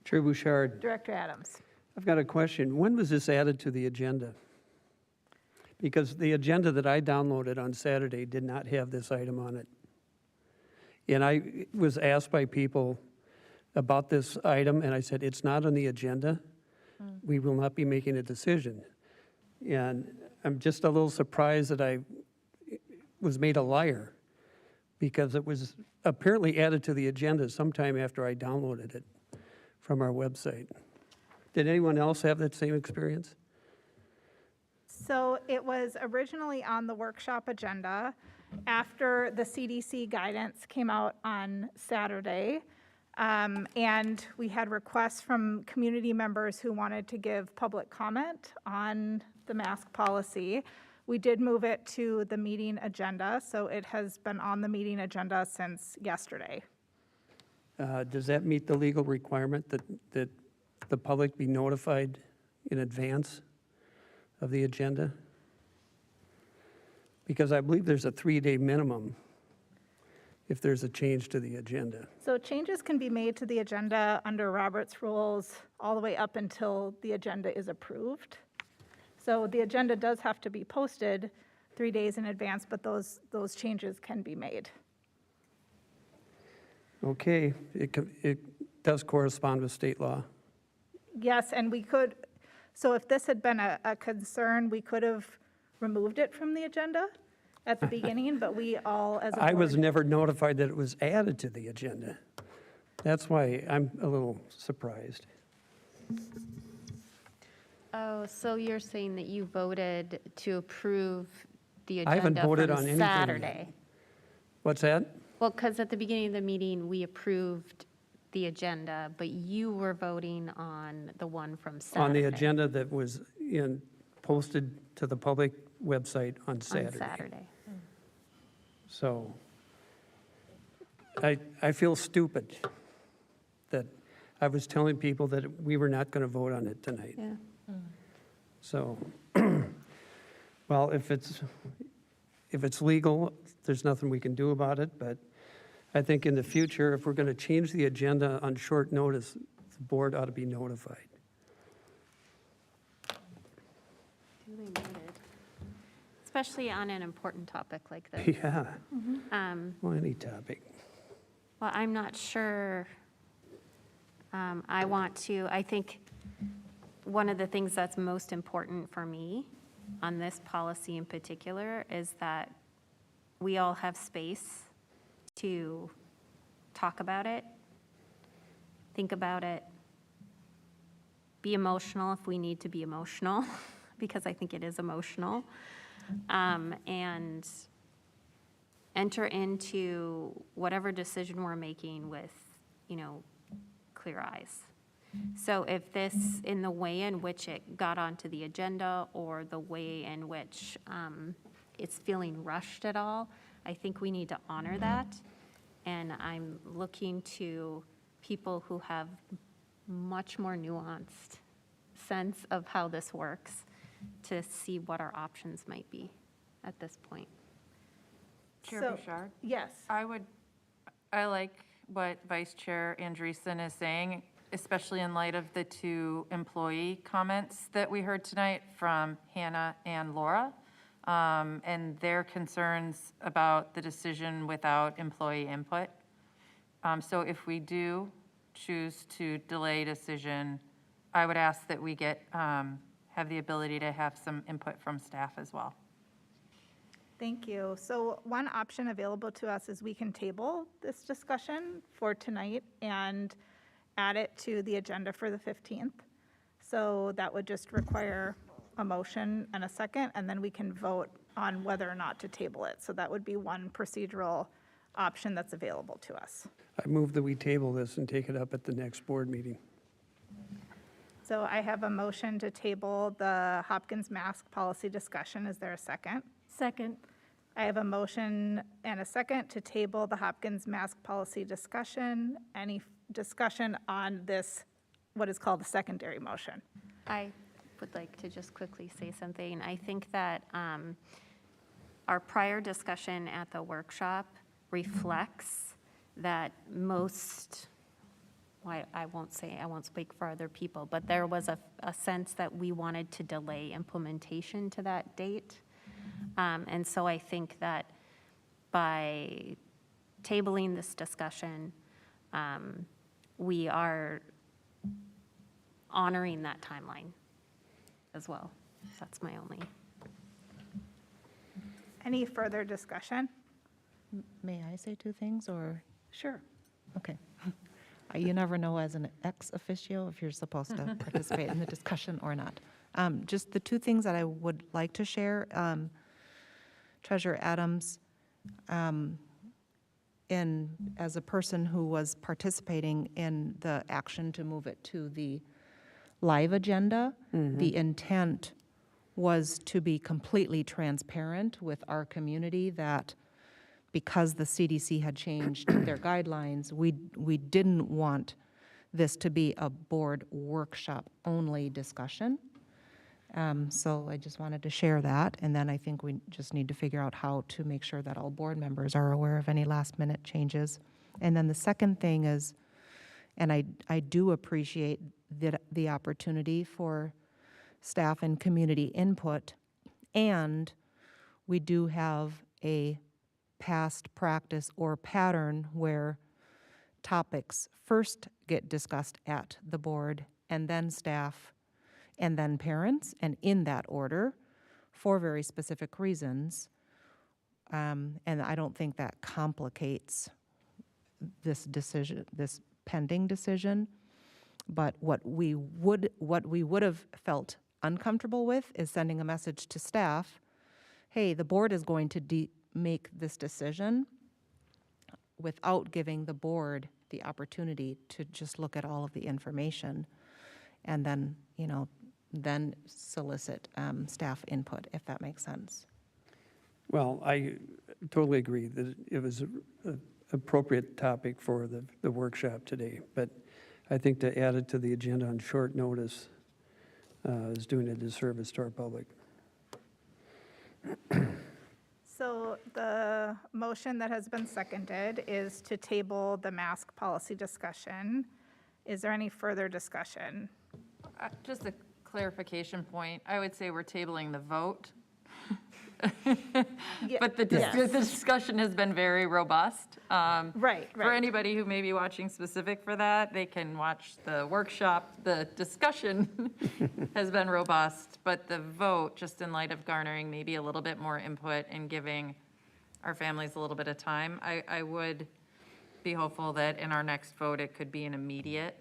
Chair Bouchard, Director Adams. I've got a question. When was this added to the agenda? Because the agenda that I downloaded on Saturday did not have this item on it. And I was asked by people about this item, and I said, it's not on the agenda. We will not be making a decision. And I'm just a little surprised that I was made a liar, because it was apparently added to the agenda sometime after I downloaded it from our website. Did anyone else have that same experience? So it was originally on the workshop agenda after the CDC guidance came out on Saturday. And we had requests from community members who wanted to give public comment on the mask policy. We did move it to the meeting agenda, so it has been on the meeting agenda since yesterday. Does that meet the legal requirement that the public be notified in advance of the agenda? Because I believe there's a 3-day minimum if there's a change to the agenda. So changes can be made to the agenda under Robert's rules all the way up until the agenda is approved. So the agenda does have to be posted 3 days in advance, but those changes can be made. Okay, it does correspond with state law. Yes, and we could, so if this had been a concern, we could have removed it from the agenda at the beginning, but we all, as a board. I was never notified that it was added to the agenda. That's why I'm a little surprised. Oh, so you're saying that you voted to approve the I haven't agenda voted from on anything Saturday? yet. What's that? Well, because at the beginning of the meeting, we approved the agenda, but you were voting on the one from Saturday. On the agenda that was posted to the public website on Saturday. On Saturday. So I feel stupid that I was telling people that we were not going to vote on it tonight. Yeah. So, well, if it's legal, there's nothing we can do about it, but I think in the future, if we're going to change the agenda on short notice, the board ought to be notified. Duly noted. Especially on an important topic like this. Yeah, well, any topic. Well, I'm not sure. I think one of the things that's most important for me on this policy in particular is that we all have space to talk about it, think about it, be emotional if we need to be emotional, because I think it is emotional, and enter into whatever decision we're making with, clear eyes. So if this, in the way in which it got onto the agenda or the way in which it's feeling rushed at all, I think we need to honor that. And I'm looking to people who have much more nuanced sense of how this works to see what our options might be at this point. Chair So- Bouchard? Yes. I like what Vice Chair Andreessen is saying, especially in light of the two employee comments that we heard tonight from Hannah and Laura, and their concerns about the decision without employee input. So if we do choose to delay decision, I would ask that we have the ability to have some input from staff as well. Thank you. So one option available to us is we can table this discussion for tonight and add it to the agenda for the 15th. So that would just require a motion and a second, and then we can vote on whether or not to table it. So that would be one procedural option that's available to us. I move that we table this and take it up at the next board meeting. So I have a motion to table the Hopkins mask policy discussion. Is there a second? Second. I have a motion and a second to table the Hopkins mask policy discussion. Any discussion on this, what is called the secondary motion? I would like to just quickly say something. I think that our prior discussion at the workshop reflects that most, well, I won't speak for other people, but there was a sense that we wanted to delay implementation to that date. And so I think that by tabling this discussion, we are honoring that timeline as well. That's my only. Any further discussion? May I say two things, or? Sure. Okay. You never know as an ex officio if you're supposed to participate in the discussion or not. Just the two things that I would like to share. Treasurer Adams, as a person who was participating in the action to move it to the live agenda, the intent was to be completely transparent with our community that because the CDC had changed their guidelines, we didn't want this to be a board workshop-only discussion. So I just wanted to share that, and then I think we just need to figure out how to make sure that all board members are aware of any last-minute changes. And then the second thing is, and I do appreciate the opportunity for staff and community input, and we do have a past practice or pattern where topics first get discussed at the board, and then staff, and then parents, and in that order, for very specific reasons. And I don't think that complicates this decision, this pending decision. But what we would have felt uncomfortable with is sending a message to staff, hey, the board is going to make this decision without giving the board the opportunity to just look at all of the information and then, then solicit staff input, if that makes sense. Well, I totally agree that it was an appropriate topic for the workshop today, but I think to add it to the agenda on short notice is doing a disservice to our public. So the motion that has been seconded is to table the mask policy discussion. Is there any further discussion? Just a clarification point, I would say we're tabling the vote. But the discussion has been very robust. Right. For anybody who may be watching specific for that, they can watch the workshop. The discussion has been robust, but the vote, just in light of garnering maybe a little bit more input and giving our families a little bit of time, I would be hopeful that in our next vote, it could be an immediate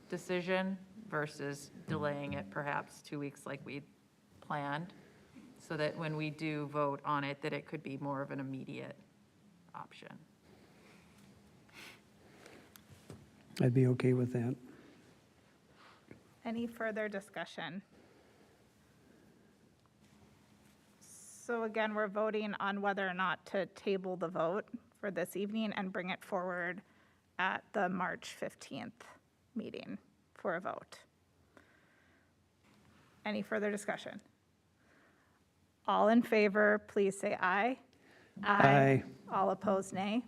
decision versus delaying it perhaps 2 weeks like we planned, so that when we do vote on it, that it could be more of an immediate option. I'd be okay with that. Any further discussion? So again, we're voting on whether or not to table the vote for this evening and bring it forward at the March 15th meeting for a vote. Any further discussion? All in favor, please say aye. Aye. All opposed, nay.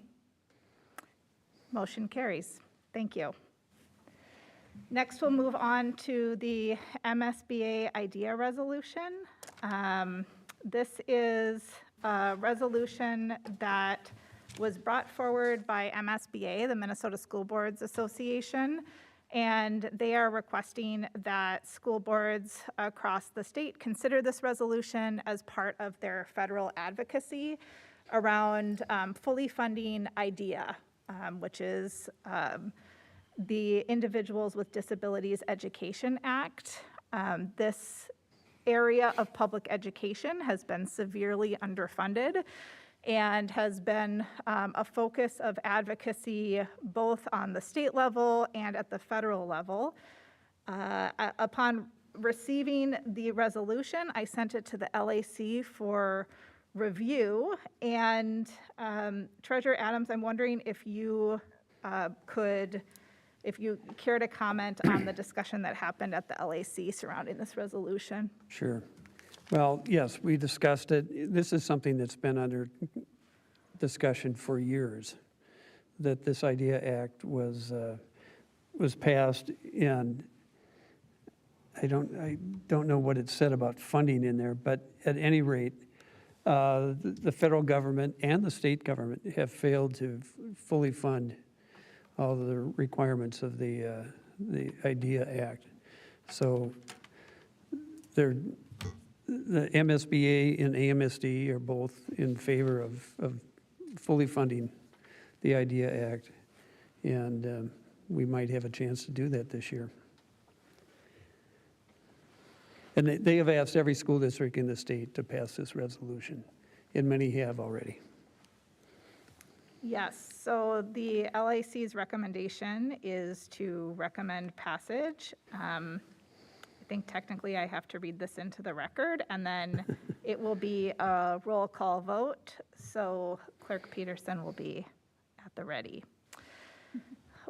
Motion carries. Thank you. Next, we'll move on to the MSBA IDEA resolution. This is a resolution that was brought forward by MSBA, the Minnesota School Boards Association, and they are requesting that school boards across the state consider this resolution as part of their federal advocacy around fully funding IDEA, which is the Individuals with Disabilities Education Act. This area of public education has been severely underfunded and has been a focus of advocacy both on the state level and at the federal level. Upon receiving the resolution, I sent it to the LAC for review. And Treasurer Adams, I'm wondering if you if you care to comment on the discussion that happened at the LAC surrounding this resolution. Sure. Well, yes, we discussed it. This is something that's been under discussion for years, that this IDEA Act was passed, and I don't know what it said about funding in there, but at any rate, the federal government and the state government have failed to fully fund all the requirements of the IDEA Act. So the MSBA and AMSD are both in favor of fully funding the IDEA Act, and we might have a chance to do that this year. And they have asked every school district in the state to pass this resolution, and many have already. Yes, so the LIC's recommendation is to recommend passage. I think technically I have to read this into the record, and then it will be a roll call vote. So Clerk Peterson will be at the ready.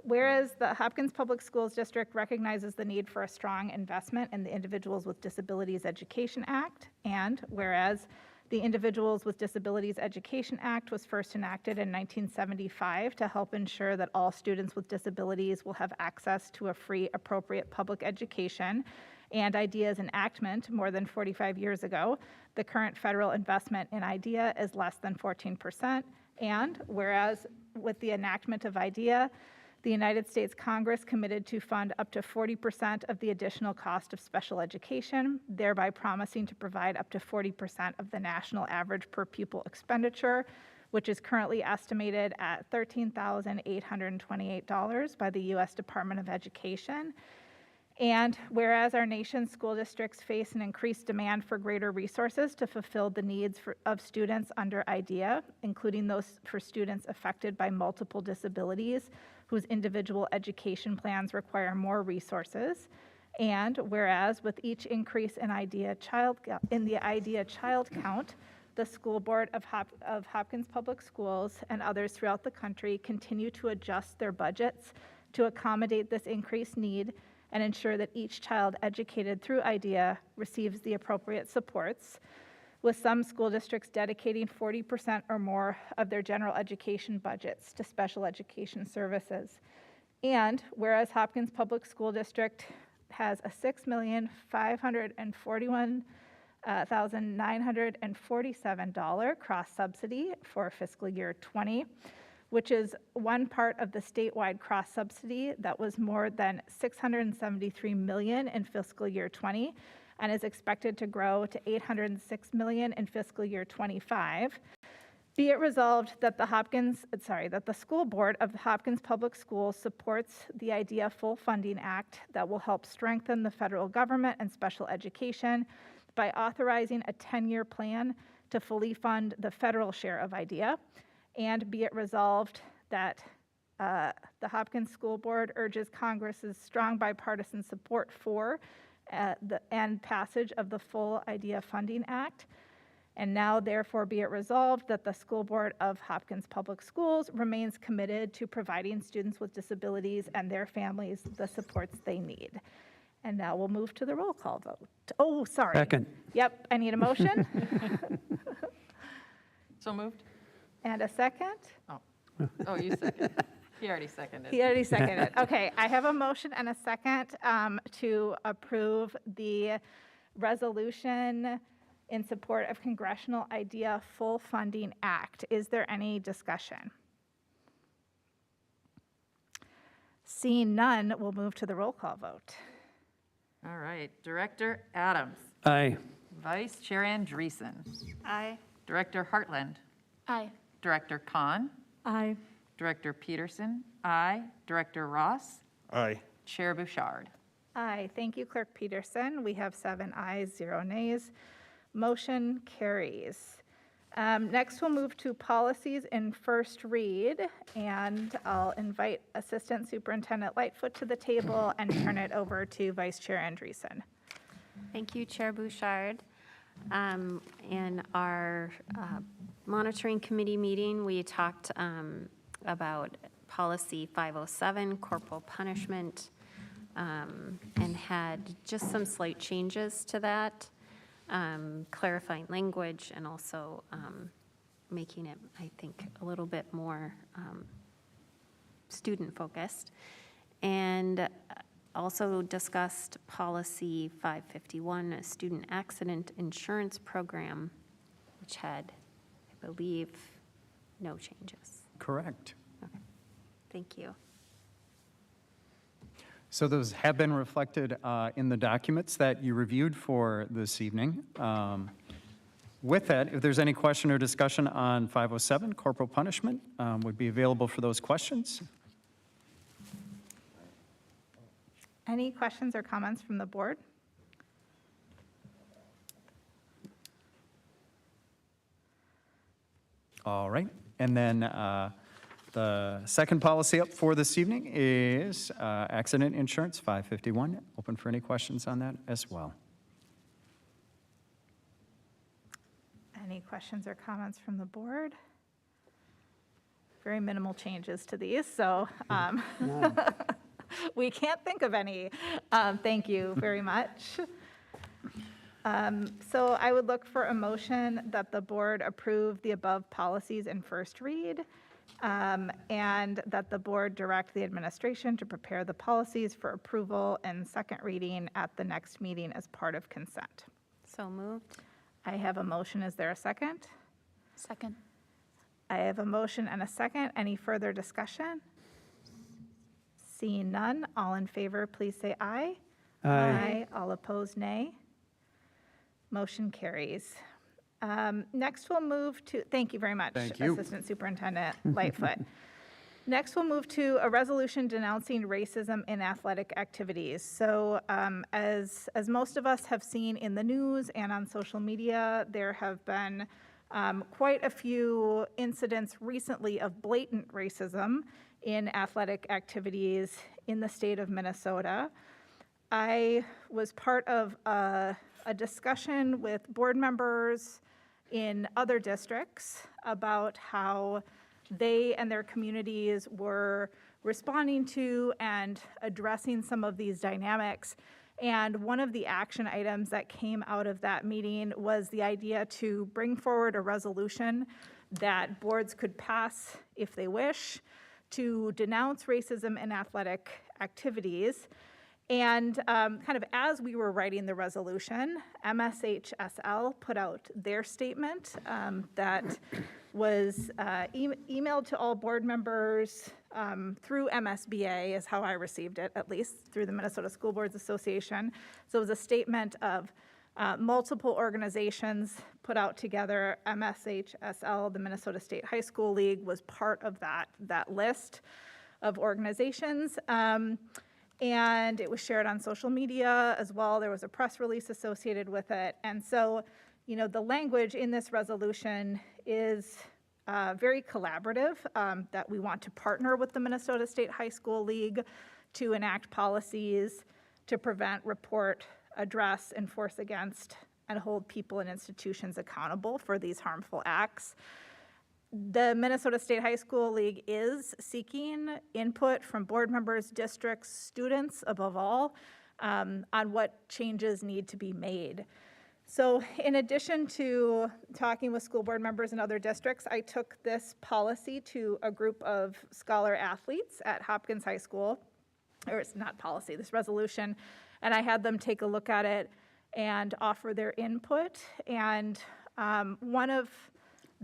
Whereas the Hopkins Public Schools District recognizes the need for a strong investment in the Individuals with Disabilities Education Act, and whereas the Individuals with Disabilities Education Act was first enacted in 1975 to help ensure that all students with disabilities will have access to a free, appropriate public education, and IDEA's enactment more than 45 years ago, the current federal investment in IDEA is less than 14%. And whereas with the enactment of IDEA, the United States Congress committed to fund up to 40% of the additional cost of special education, thereby promising to provide up to 40% of the national average per pupil expenditure, which is currently estimated at $13,828 by the U.S. Department of Education. And whereas our nation's school districts face an increased demand for greater resources to fulfill the needs of students under IDEA, including those for students affected by multiple disabilities whose individual education plans require more resources. And whereas with each increase in the IDEA child count, the school board of Hopkins Public Schools and others throughout the country continue to adjust their budgets to accommodate this increased need and ensure that each child educated through IDEA receives the appropriate supports, with some school districts dedicating 40% or more of their general education budgets to special education services. And whereas Hopkins Public School District has a $6,541,947 cross-subsidy for fiscal year 20, which is one part of the statewide cross-subsidy that was more than $673 million in fiscal year 20 and is expected to grow to $806 million in fiscal year 25. Be it resolved that the school board of the Hopkins Public Schools supports the IDEA Full Funding Act that will help strengthen the federal government and special education by authorizing a 10-year plan to fully fund the federal share of IDEA. And be it resolved that the Hopkins School Board urges Congress's strong bipartisan support for and passage of the Full IDEA Funding Act. And now, therefore, be it resolved that the school board of Hopkins Public Schools remains committed to providing students with disabilities and their families the supports they need. And now we'll move to the roll call vote. Oh, sorry. Second. Yep, I need a motion. So moved? And a second? Oh, you second. He already seconded. He already seconded. Okay, I have a motion and a second to approve the resolution in support of Congressional IDEA Full Funding Act. Is there any discussion? Seeing none, we'll move to the roll call vote. All right, Director Adams. Aye. Vice Chair Andreessen. Aye. Director Hartland. Aye. Director Kahn. Aye. Director Peterson. Aye. Director Ross. Aye. Chair Bouchard. Aye. Thank you, Clerk Peterson. We have 7 ayes, 0 nays. Motion carries. Next, we'll move to policies in first read, and I'll invite Assistant Superintendent Lightfoot to the table and turn it over to Vice Chair Andreessen. Thank you, Chair Bouchard. In our monitoring committee meeting, we talked about policy 507, corporal punishment, and had just some slight changes to that, clarifying language and also making it, I think, a little bit more student-focused. And also discussed policy 551, a student accident insurance program, which had, I believe, no changes. Correct. Okay. Thank you. So those have been reflected in the documents that you reviewed for this evening. With that, if there's any question or discussion on 507, corporal punishment, would be available for those questions. Any questions or comments from the board? All right. And then the second policy up for this evening is accident insurance, 551. Open for any questions on that as well. Any questions or comments from the board? Very minimal changes to these, so we can't think of any. Thank you very much. So I would look for a motion that the board approve the above policies in first read, and that the board direct the administration to prepare the policies for approval and second reading at the next meeting as part of consent. So moved. I have a motion. Is there a second? Second. I have a motion and a second. Any further discussion? Seeing none, all in favor, please say aye. Aye. All opposed, nay. Motion carries. Next, we'll move to, thank you very much, Thank you. Assistant Superintendent Lightfoot. Next, we'll move to a resolution denouncing racism in athletic activities. So as most of us have seen in the news and on social media, there have been quite a few incidents recently of blatant racism in athletic activities in the state of Minnesota. I was part of a discussion with board members in other districts about how they and their communities were responding to and addressing some of these dynamics. And one of the action items that came out of that meeting was the idea to bring forward a resolution that boards could pass if they wish to denounce racism in athletic activities. And kind of as we were writing the resolution, MSHSL put out their statement that was emailed to all board members through MSBA is how I received it, at least through the Minnesota School Boards Association. So it was a statement of multiple organizations put out together. MSHSL, the Minnesota State High School League, was part of that list of organizations. And it was shared on social media as well. There was a press release associated with it. And so, you know, the language in this resolution is very collaborative, that we want to partner with the Minnesota State High School League to enact policies to prevent, report, address, enforce against, and hold people and institutions accountable for these harmful acts. The Minnesota State High School League is seeking input from board members, districts, students, above all, on what changes need to be made. So in addition to talking with school board members in other districts, I took this policy to a group of scholar athletes at Hopkins High School, or it's not policy, this resolution, and I had them take a look at it and offer their input. And one of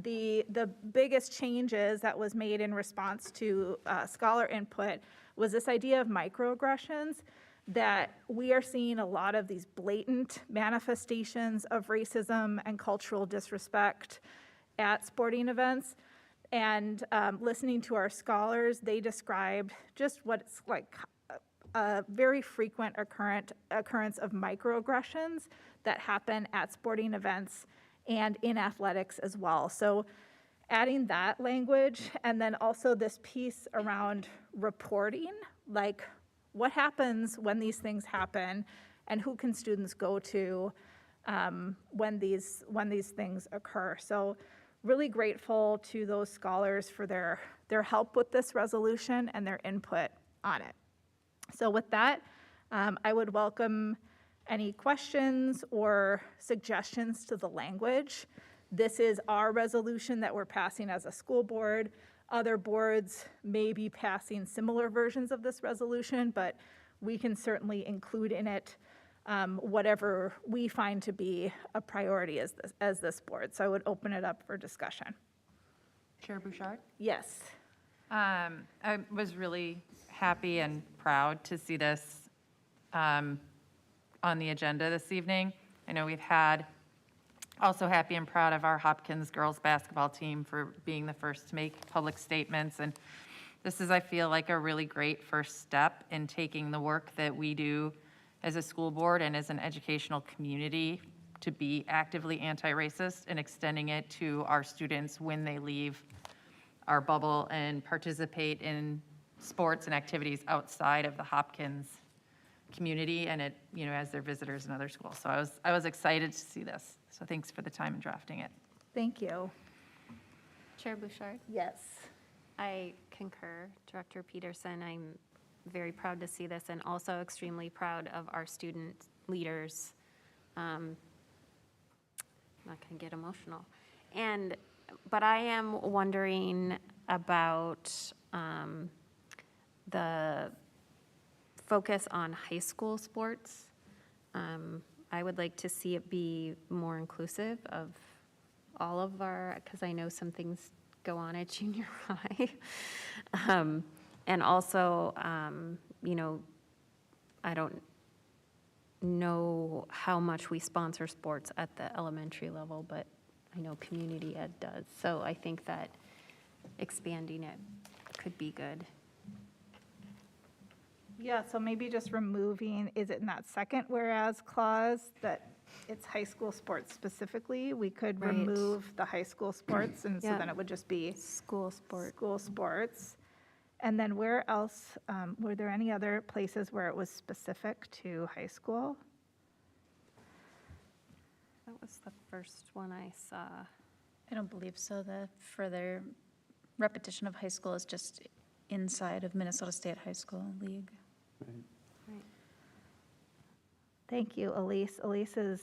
the biggest changes that was made in response to scholar input was this idea of microaggressions, that we are seeing a lot of these blatant manifestations of racism and cultural disrespect at sporting events. And listening to our scholars, they described just what it's like a very frequent occurrence of microaggressions that happen at sporting events and in athletics as well. So adding that language, and then also this piece around reporting, like what happens when these things happen and who can students go to when these things occur. So really grateful to those scholars for their help with this resolution and their input on it. So with that, I would welcome any questions or suggestions to the language. This is our resolution that we're passing as a school board. Other boards may be passing similar versions of this resolution, but we can certainly include in it whatever we find to be a priority as this board. So I would open it up for discussion. Chair Bouchard? Yes. I was really happy and proud to see this on the agenda this evening. I know we've had, also happy and proud of our Hopkins girls basketball team for being the first to make public statements. And this is, I feel like, a really great first step in taking the work that we do as a school board and as an educational community to be actively anti-racist and extending it to our students when they leave our bubble and participate in sports and activities outside of the Hopkins community and it, you know, as their visitors in other schools. So I was excited to see this. So thanks for the time in drafting it. Thank you. Chair Bouchard? Yes. I concur, Director Peterson. I'm very proud to see this and also extremely proud of our student leaders. Not going to get emotional. But I am wondering about the focus on high school sports. I would like to see it be more inclusive of all of our, because I know some things go on at junior high. And also, you know, I don't know how much we sponsor sports at the elementary level, but I know community ed does. So I think that expanding it could be good. Yeah, so maybe just removing, is it in that second whereas clause that it's high school sports specifically? We could Right. remove the high school sports, and so Yeah. then it would just be School sport. school sports. And then where else, were there any other places where it was specific to high school? That was the first one I saw. I don't believe so. The further repetition of high school is just inside of Minnesota State High School League. Thank you, Elise. Elise is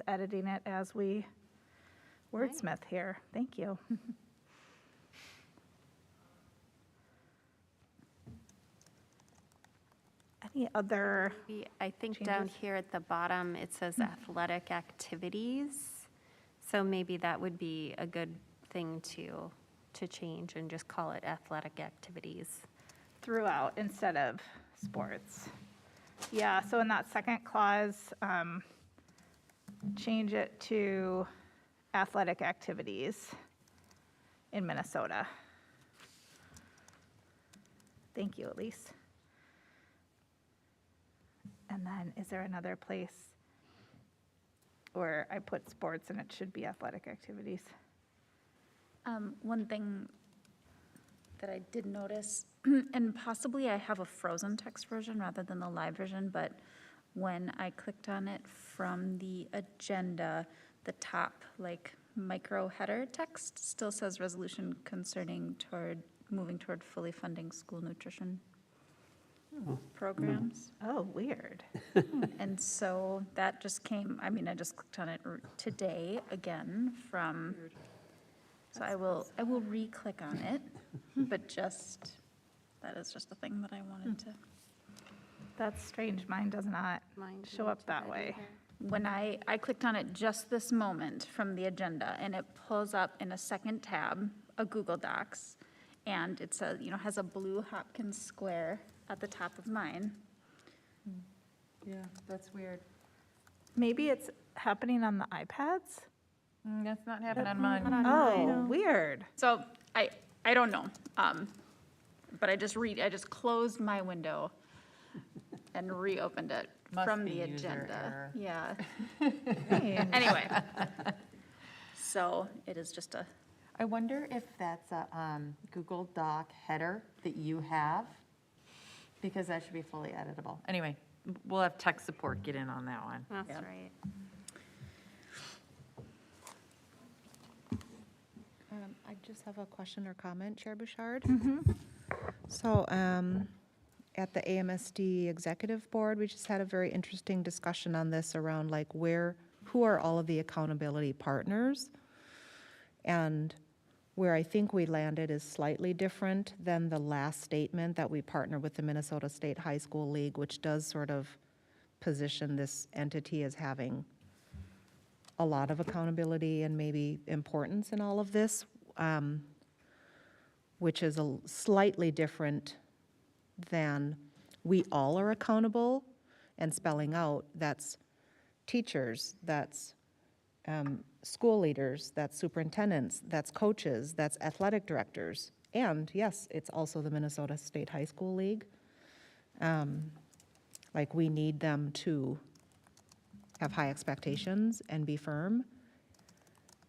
editing it as we wordsmith here. Thank you. Any other I think down changes? here at the bottom, it says athletic activities. So maybe that would be a good thing to change and just call it athletic activities. Throughout instead of sports? Yeah, so in that second clause, change it to athletic activities in Minnesota. Thank you, Elise. And then is there another place where I put sports and it should be athletic activities? One thing that I did notice, and possibly I have a frozen text version rather than the live version, but when I clicked on it from the agenda, the top like micro header text still says resolution concerning moving toward fully funding school nutrition programs. Oh, weird. And so that just came, I mean, I just clicked on it today again from, so I will re-click on it, but that is just a thing that I wanted to. That's strange. Mine does not show up that way. When I clicked on it just this moment from the agenda, and it pulls up in a second tab, a Google Docs, and it says, has a blue Hopkins square at the top of mine. Yeah, that's weird. Maybe it's happening on the iPads? That's not happening on mine. Oh, weird. So I don't know, but I just closed my window and reopened it Must from be the user agenda. error. Yeah. Strange. Anyway, so it is just a. I wonder if that's a Google Doc header that you have, because that should be fully editable. Anyway, we'll have tech support get in on that one. That's right. I just have a question or comment, Chair Bouchard. So at the AMSD Executive Board, we just had a very interesting discussion on this around like who are all of the accountability partners? And where I think we landed is slightly different than the last statement that we partner with the Minnesota State High School League, which does sort of position this entity as having a lot of accountability and maybe importance in all of this, which is slightly different than we all are accountable and spelling out. That's teachers, that's school leaders, that's superintendents, that's coaches, that's athletic directors. And yes, it's also the Minnesota State High School League. Like we need them to have high expectations and be firm.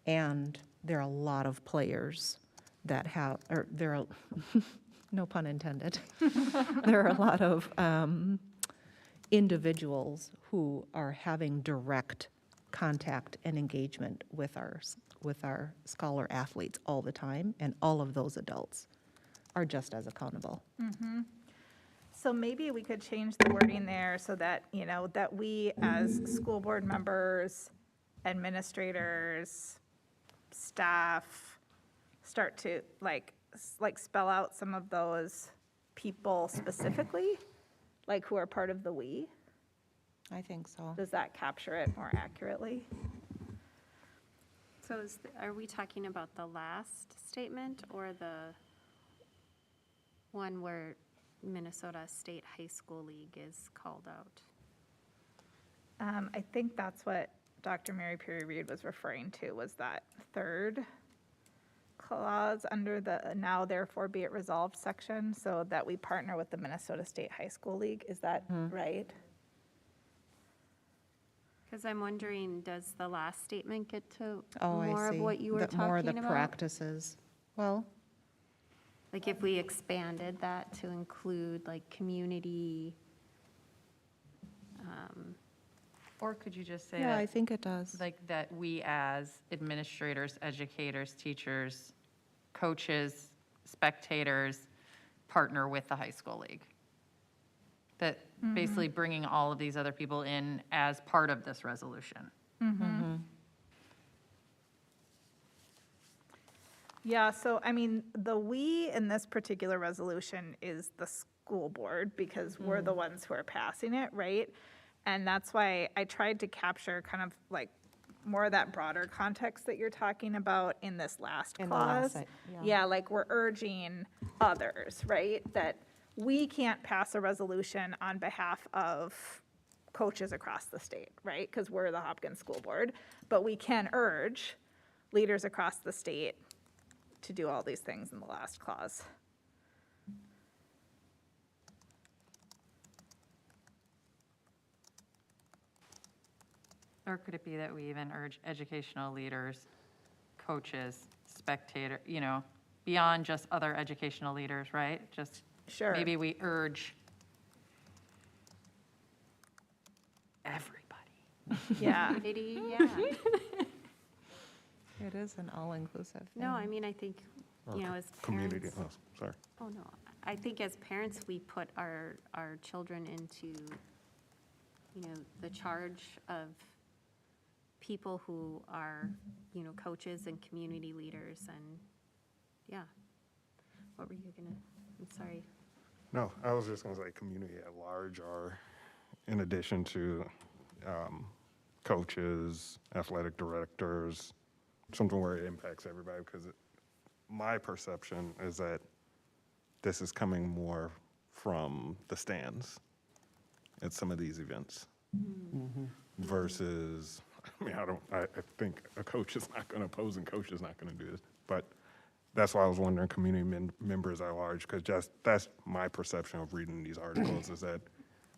And there are a lot of players that have, or there are, no pun intended, there are a lot of individuals who are having direct contact and engagement with our scholar athletes all the time, and all of those adults are just as accountable. So maybe we could change the wording there so that, that we as school board members, administrators, staff, start to like spell out some of those people specifically, like who are part of the we. I think so. Does that capture it more accurately? So are we talking about the last statement or the one where Minnesota State High School League is called out? I think that's what Dr. Mary Perry Reed was referring to, was that third clause under the now therefore be it resolved section, so that we partner with the Minnesota State High School League. Is that right? Because I'm wondering, does the last statement get to Oh, more I see. of what you were talking about? More of the practices. Well, Like if we expanded that to include like community, Or could you just say yeah, that, I think it does. like that we as administrators, educators, teachers, coaches, spectators, partner with the high school league. That basically bringing all of these other people in as part of this resolution. Yeah, so I mean, the "we" in this particular resolution is the school board because we're the ones who are passing it, right? And that's why I tried to capture kind of like more of that broader context that you're talking about in this last In the last clause. yeah. Yeah, like we're urging others, right? That we can't pass a resolution on behalf of coaches across the state, right? Because we're the Hopkins School Board, but we can urge leaders across the state to do all these things in the last clause. Or could it be that we even urge educational leaders, coaches, spectator, you know, beyond just other educational leaders, right? Just Sure. maybe we urge everybody. Yeah. Yeah. It is an all-inclusive thing. No, I mean, I think, Or you know, as community, parents. sorry. Oh, no. I think as parents, we put our children into, you know, the charge of people who are, you know, coaches and community leaders and, yeah. What were you gonna, I'm sorry. No, I was just gonna say community at large, or in addition to coaches, athletic directors, something where it impacts everybody, because my perception is that this is coming more from the stands at some of these events versus, I mean, I think a coach is not gonna, opposing coach is not gonna do this, but that's why I was wondering community members at large, because that's my perception of reading these articles is that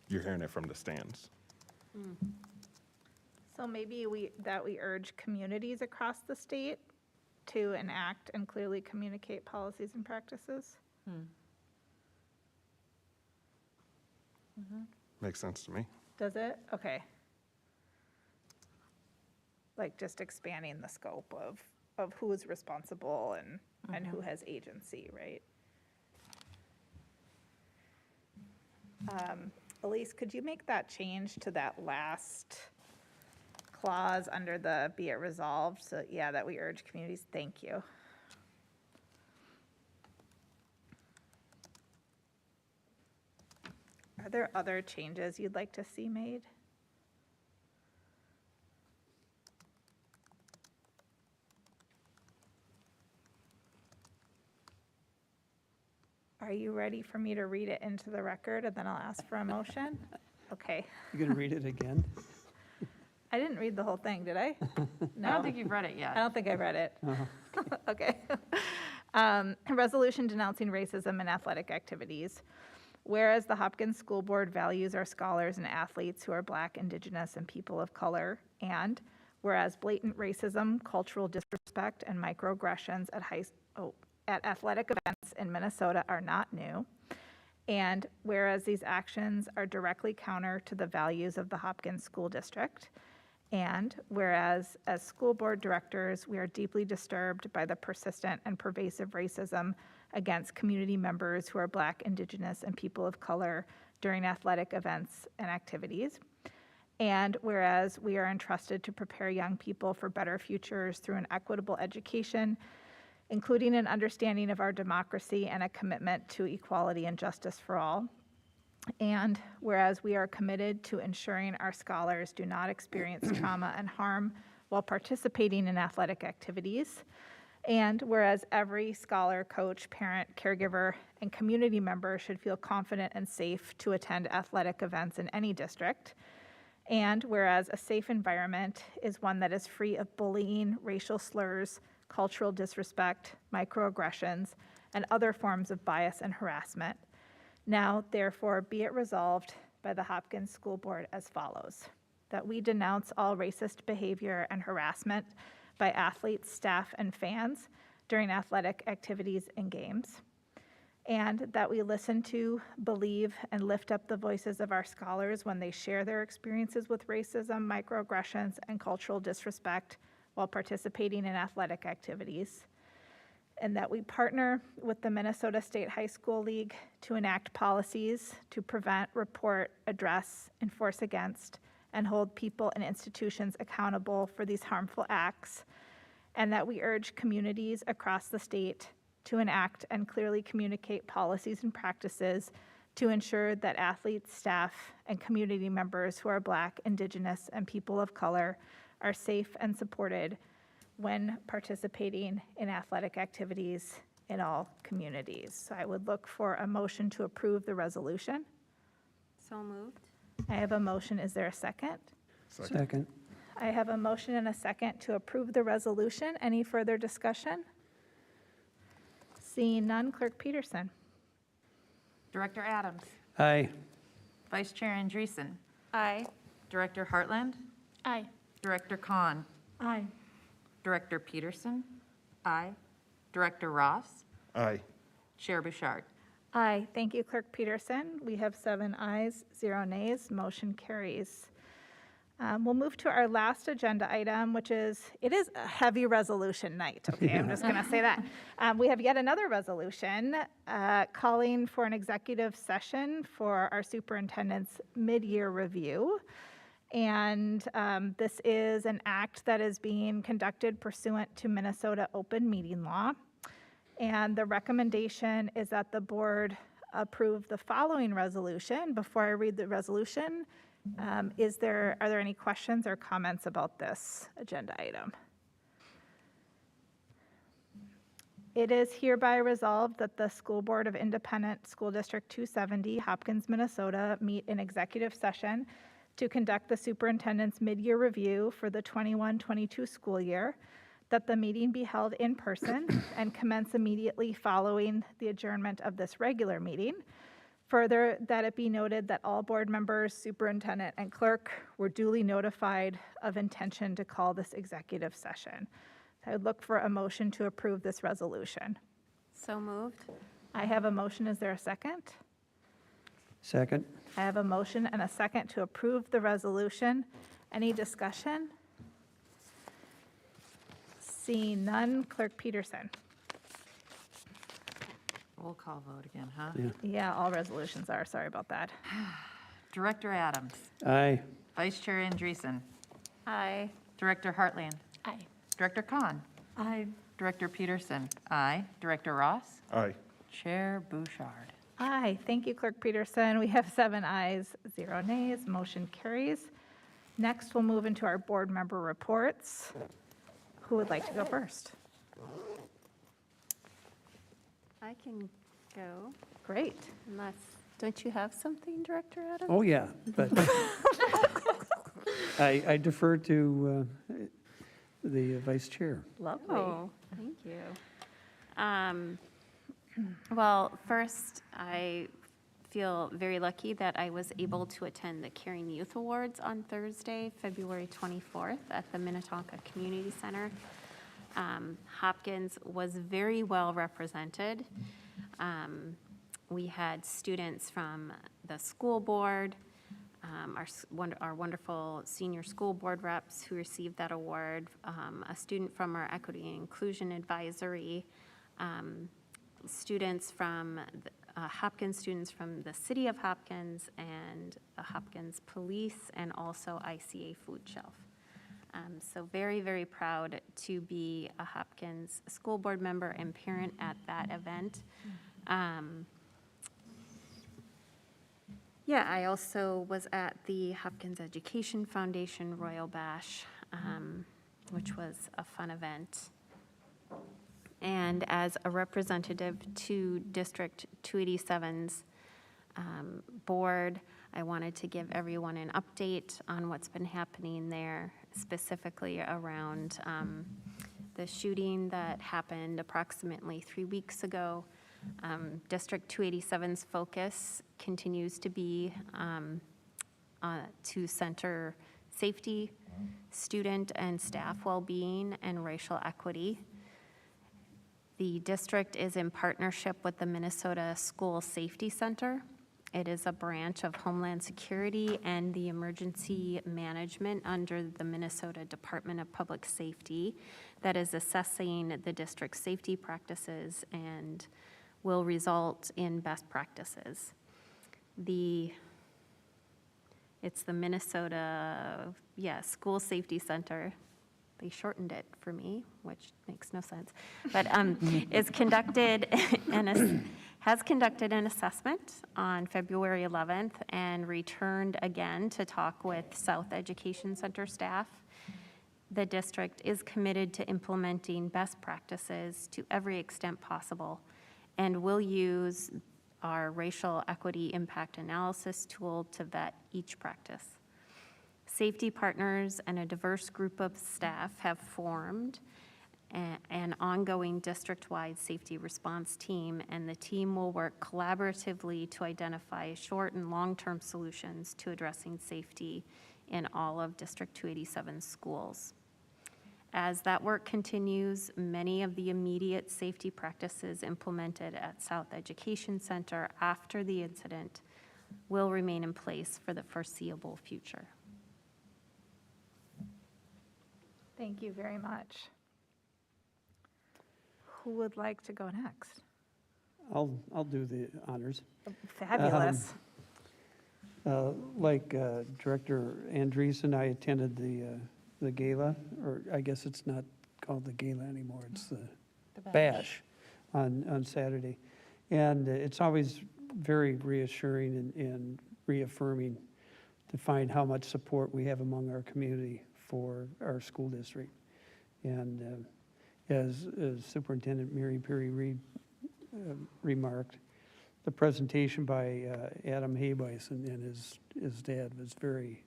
you're hearing it from the stands. So maybe we urge communities across the state to enact and clearly communicate policies and practices. Makes sense to me. Does it? Okay. Like just expanding the scope of who is responsible and who has agency, right? Elise, could you make that change to that last clause under the "be it resolved"? So yeah, that we urge communities. Thank you. Are there other changes you'd like to see made? Are you ready for me to read it into the record and then I'll ask for a motion? Okay. You gonna read it again? I didn't read the whole thing, did I? I don't think you've read it yet. I don't think I read it. Uh-huh. Okay. A resolution denouncing racism in athletic activities. Whereas the Hopkins School Board values our scholars and athletes who are Black, Indigenous, and people of color, and whereas blatant racism, cultural disrespect, and microaggressions at athletic events in Minnesota are not new, and whereas these actions are directly counter to the values of the Hopkins School District, and whereas as school board directors, we are deeply disturbed by the persistent and pervasive racism against community members who are Black, Indigenous, and people of color during athletic events and activities. And whereas we are entrusted to prepare young people for better futures through an equitable education, including an understanding of our democracy and a commitment to equality and justice for all. And whereas we are committed to ensuring our scholars do not experience trauma and harm while participating in athletic activities. And whereas every scholar, coach, parent, caregiver, and community member should feel confident and safe to attend athletic events in any district. And whereas a safe environment is one that is free of bullying, racial slurs, cultural disrespect, microaggressions, and other forms of bias and harassment. Now, therefore, be it resolved by the Hopkins School Board as follows: that we denounce all racist behavior and harassment by athletes, staff, and fans during athletic activities and games, and that we listen to, believe, and lift up the voices of our scholars when they share their experiences with racism, microaggressions, and cultural disrespect while participating in athletic activities. and that we partner with the Minnesota State High School League to enact policies to prevent, report, address, enforce against, and hold people and institutions accountable for these harmful acts, and that we urge communities across the state to enact and clearly communicate policies and practices to ensure that athletes, staff, and community members who are Black, Indigenous, and people of color are safe and supported when participating in athletic activities in all communities. So I would look for a motion to approve the resolution. So moved. I have a motion. Is there a second? Second. I have a motion and a second to approve the resolution. Any further discussion? Seeing none, Clerk Peterson. Director Adams. Aye. Vice Chair Andreessen. Aye. Director Hartland. Aye. Director Kahn. Aye. Director Peterson. Aye. Director Ross. Aye. Chair Bouchard. Aye. Thank you, Clerk Peterson. We have 7 ayes, 0 nays. Motion carries. We'll move to our last agenda item, which is, it is a heavy resolution night, okay? I'm just going to say that. We have yet another resolution calling for an executive session for our superintendent's mid-year review. And this is an act that is being conducted pursuant to Minnesota open meeting law. And the recommendation is that the board approve the following resolution. Before I read the resolution, are there any questions or comments about this agenda item? It is hereby resolved that the School Board of Independent School District 270, Hopkins, Minnesota, meet in executive session to conduct the superintendent's mid-year review for the 21-22 school year, that the meeting be held in person and commence immediately following the adjournment of this regular meeting. Further, that it be noted that all board members, superintendent, and clerk were duly notified of intention to call this executive session. I would look for a motion to approve this resolution. So moved. I have a motion. Is there a second? Second. I have a motion and a second to approve the resolution. Any discussion? Seeing none, Clerk Peterson. Roll call vote again, huh? Yeah, all resolutions are. Sorry about that. Director Adams. Aye. Vice Chair Andreessen. Aye. Director Hartland. Aye. Director Kahn. Aye. Director Peterson. Aye. Director Ross. Aye. Chair Bouchard. Aye. Thank you, Clerk Peterson. We have 7 ayes, 0 nays. Motion carries. Next, we'll move into our board member reports. Who would like to go first? I can go. Great. Unless, don't you have something, Director Adams? Oh, yeah, but I defer to the vice chair. Lovely. Oh, thank you. Well, first, I feel very lucky that I was able to attend the Caring Youth Awards on Thursday, February 24th at the Minnetonka Community Center. Hopkins was very well represented. We had students from the school board, our wonderful senior school board reps who received that award, a student from our Equity and Inclusion Advisory, students from Hopkins students from the city of Hopkins and the Hopkins Police, and also ICA Food Shelf. So very, very proud to be a Hopkins school board member and parent at that event. Yeah, I also was at the Hopkins Education Foundation Royal Bash, which was a fun event. And as a representative to District 287's board, I wanted to give everyone an update on what's been happening there, specifically around the shooting that happened approximately 3 weeks ago. District 287's focus continues to be to center safety, student and staff well-being, and racial equity. The district is in partnership with the Minnesota School Safety Center It is a branch of Homeland Security and the Emergency Management under the Minnesota Department of Public Safety that is assessing the district's safety practices and will result in best practices. It's the Minnesota, School Safety Center. They shortened it for me, which makes no sense, but has conducted an assessment on February 11th and returned again to talk with South Education Center staff. The district is committed to implementing best practices to every extent possible and will use our racial equity impact analysis tool to vet each practice. Safety partners and a diverse group of staff have formed an ongoing district-wide safety response team, and the team will work collaboratively to identify short and long-term solutions to addressing safety in all of District 287 schools. As that work continues, many of the immediate safety practices implemented at South Education Center after the incident will remain in place for the foreseeable future. Thank you very much. Who would like to go next? I'll do the honors. Fabulous. Like Director Andreessen, I attended the gala, or I guess it's not called the gala anymore, it's the bash on Saturday. And it's always very reassuring and reaffirming to find how much support we have among our community for our school district. And as Superintendent Mary Perry Reed remarked, the presentation by Adam Haybison and his dad was very,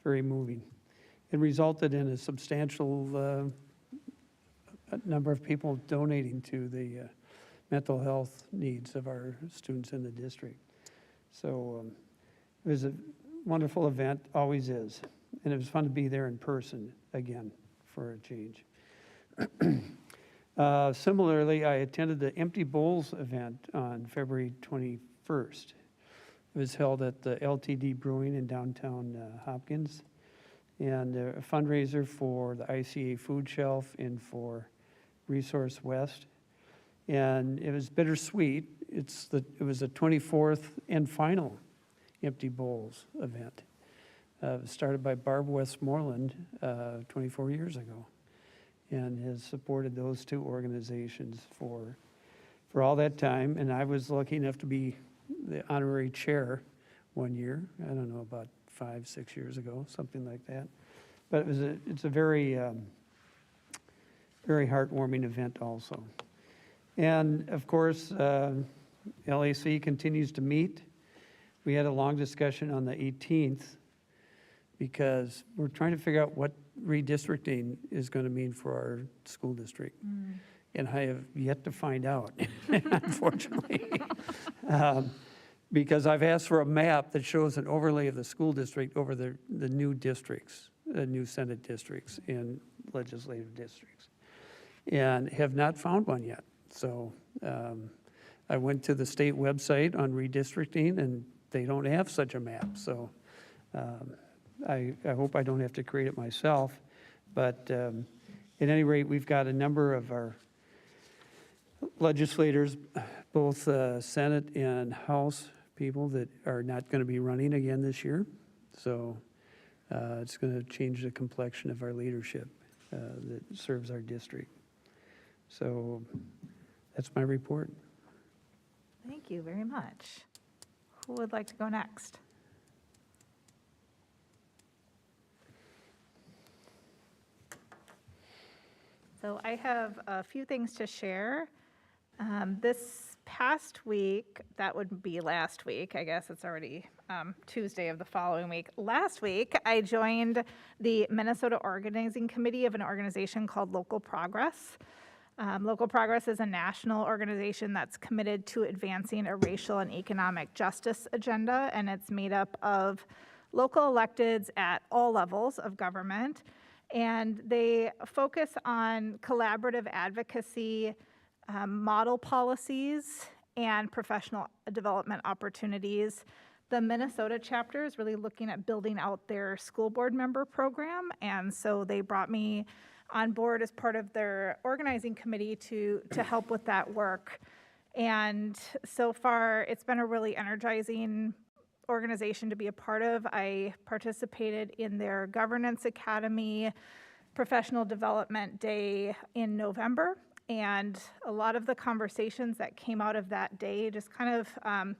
very moving. It resulted in a substantial number of people donating to the mental health needs of our students in the district. So it was a wonderful event, always is. And it was fun to be there in person again for a change. Similarly, I attended the Empty Bowls event on February 21st. It was held at the LTD Brewing in downtown Hopkins, and a fundraiser for the ICA Food Shelf and for Resource West. And it was bittersweet. It was the 24th and final Empty Bowls event. It was started by Barb Westmoreland 24 years ago, and has supported those two organizations for all that time. And I was lucky enough to be the honorary chair one year. I don't know, about 5-6 years ago, something like that. But it's a very, very heartwarming event also. And of course, LAC continues to meet. We had a long discussion on the 18th because we're trying to figure out what redistricting is going to mean for our school district. And I have yet to find out, unfortunately. Because I've asked for a map that shows an overlay of the school district over the new districts, the new Senate districts and legislative districts, and have not found one yet. So I went to the state website on redistricting, and they don't have such a map. So I hope I don't have to create it myself. But at any rate, we've got a number of our legislators, both Senate and House people, that are not going to be running again this year. So it's going to change the complexion of our leadership that serves our district. So that's my report. Thank you very much. Who would like to go next? So I have a few things to share. This past week, that would be last week, I guess it's already Tuesday of the following week. Last week, I joined the Minnesota Organizing Committee of an organization called Local Progress. Local Progress is a national organization that's committed to advancing a racial and economic justice agenda, and it's made up of local electeds at all levels of government. And they focus on collaborative advocacy, model policies, and professional development opportunities. The Minnesota chapter is really looking at building out their school board member program, and so they brought me on board as part of their organizing committee to help with that work. And so far, it's been a really energizing organization to be a part of. I participated in their governance academy professional development day in November, and a lot of the conversations that came out of that day just kind of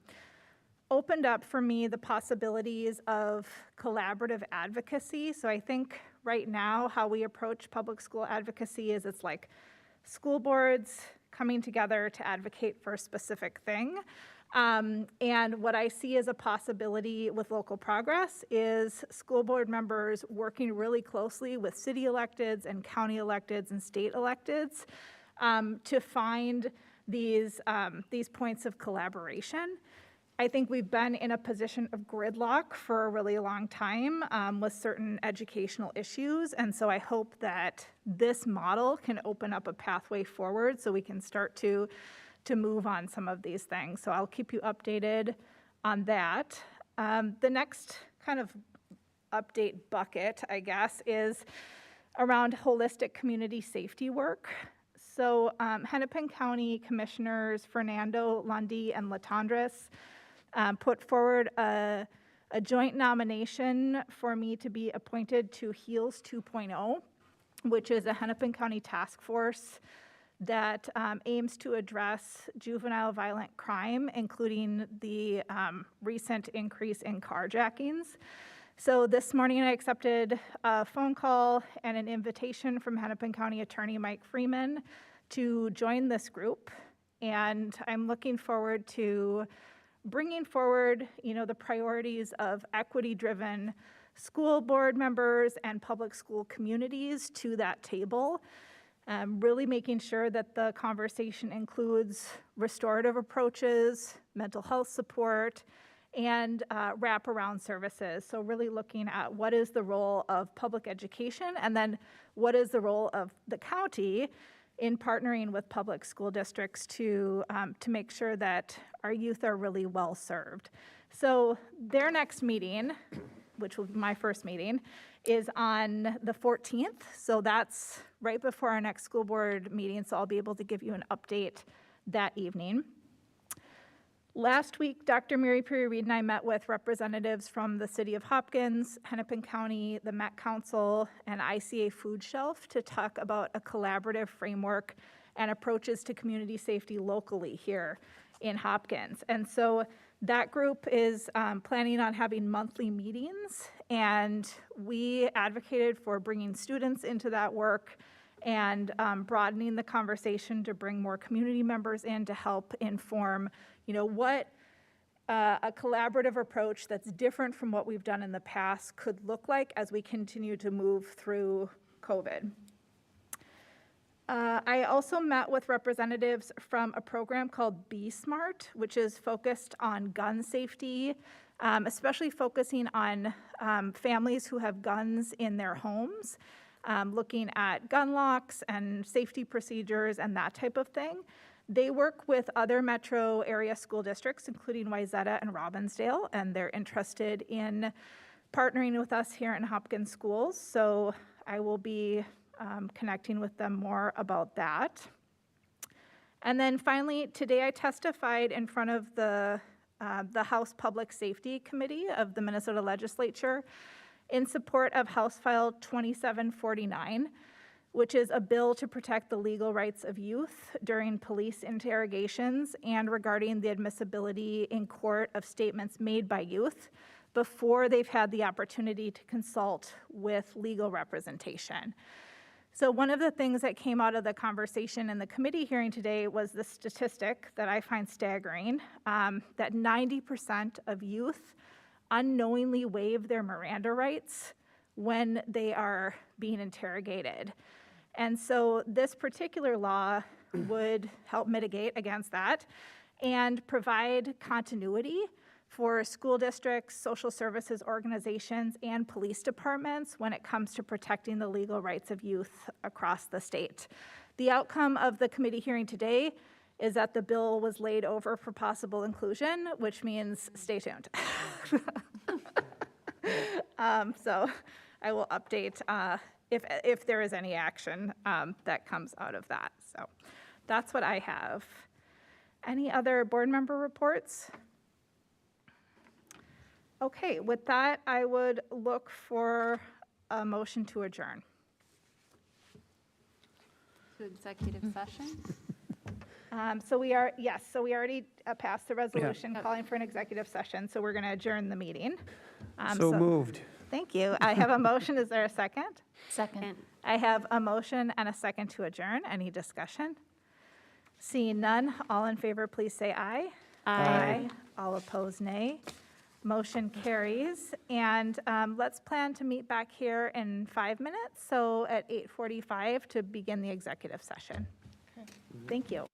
opened up for me the possibilities of collaborative advocacy. So I think right now how we approach public school advocacy is it's like school boards coming together to advocate for a specific thing. And what I see as a possibility with local progress is school board members working really closely with city electeds and county electeds and state electeds to find these points of collaboration. I think we've been in a position of gridlock for a really long time with certain educational issues, and so I hope that this model can open up a pathway forward so we can start to move on some of these things. So I'll keep you updated on that. The next kind of update bucket, I guess, is around holistic community safety work. So Hennepin County Commissioners Fernando Lundy and Latondras put forward a joint nomination for me to be appointed to HEALS 2.0, which is a Hennepin County task force that aims to address juvenile violent crime, including the recent increase in carjackings. So this morning I accepted a phone call and an invitation from Hennepin County Attorney Mike Freeman to join this group, and I'm looking forward to bringing forward, the priorities of equity-driven school board members and public school communities to that table. Really making sure that the conversation includes restorative approaches, mental health support, and wraparound services. So really looking at what is the role of public education, and then what is the role of the county in partnering with public school districts to make sure that our youth are really well served. So their next meeting, which will be my first meeting, is on the 14th. So that's right before our next school board meeting. So I'll be able to give you an update that evening. Last week, Dr. Mary Perry Reed and I met with representatives from the City of Hopkins, Hennepin County, the Met Council, and ICA Food Shelf to talk about a collaborative framework and approaches to community safety locally here in Hopkins. And so that group is planning on having monthly meetings, and we advocated for bringing students into that work and broadening the conversation to bring more community members in to help inform, what a collaborative approach that's different from what we've done in the past could look like as we continue to move through COVID. I also met with representatives from a program called Be Smart, which is focused on gun safety, especially focusing on families who have guns in their homes, looking at gun locks and safety procedures and that type of thing. They work with other metro area school districts, including Wayzata and Robbinsdale, and they're interested in partnering with us here in Hopkins Schools. So I will be connecting with them more about that. And then finally, today I testified in front of the House Public Safety Committee of the Minnesota Legislature in support of House File 2749, which is a bill to protect the legal rights of youth during police interrogations and regarding the admissibility in court of statements made by youth before they've had the opportunity to consult with legal representation. So one of the things that came out of the conversation in the committee hearing today was the statistic that I find staggering, that 90% of youth unknowingly waive their Miranda rights when they are being interrogated. And so this particular law would help mitigate against that and provide continuity for school districts, social services organizations, and police departments when it comes to protecting the legal rights of youth across the state. The outcome of the committee hearing today is that the bill was laid over for possible inclusion, which means stay tuned. So I will update if there is any action that comes out of that. So that's what I have. Any other board member reports? Okay, with that, I would look for a motion to adjourn. To executive session? So we already passed the resolution calling for an executive session, so we're going to adjourn the meeting. So moved. Thank you. I have a motion. Is there a second? Second. I have a motion and a second to adjourn. Any discussion? Seeing none, all in favor, please say aye. Aye. All opposed, nay. Motion carries. And let's plan to meet back here in 5 minutes, so at 8:45 to begin the executive session. Thank you.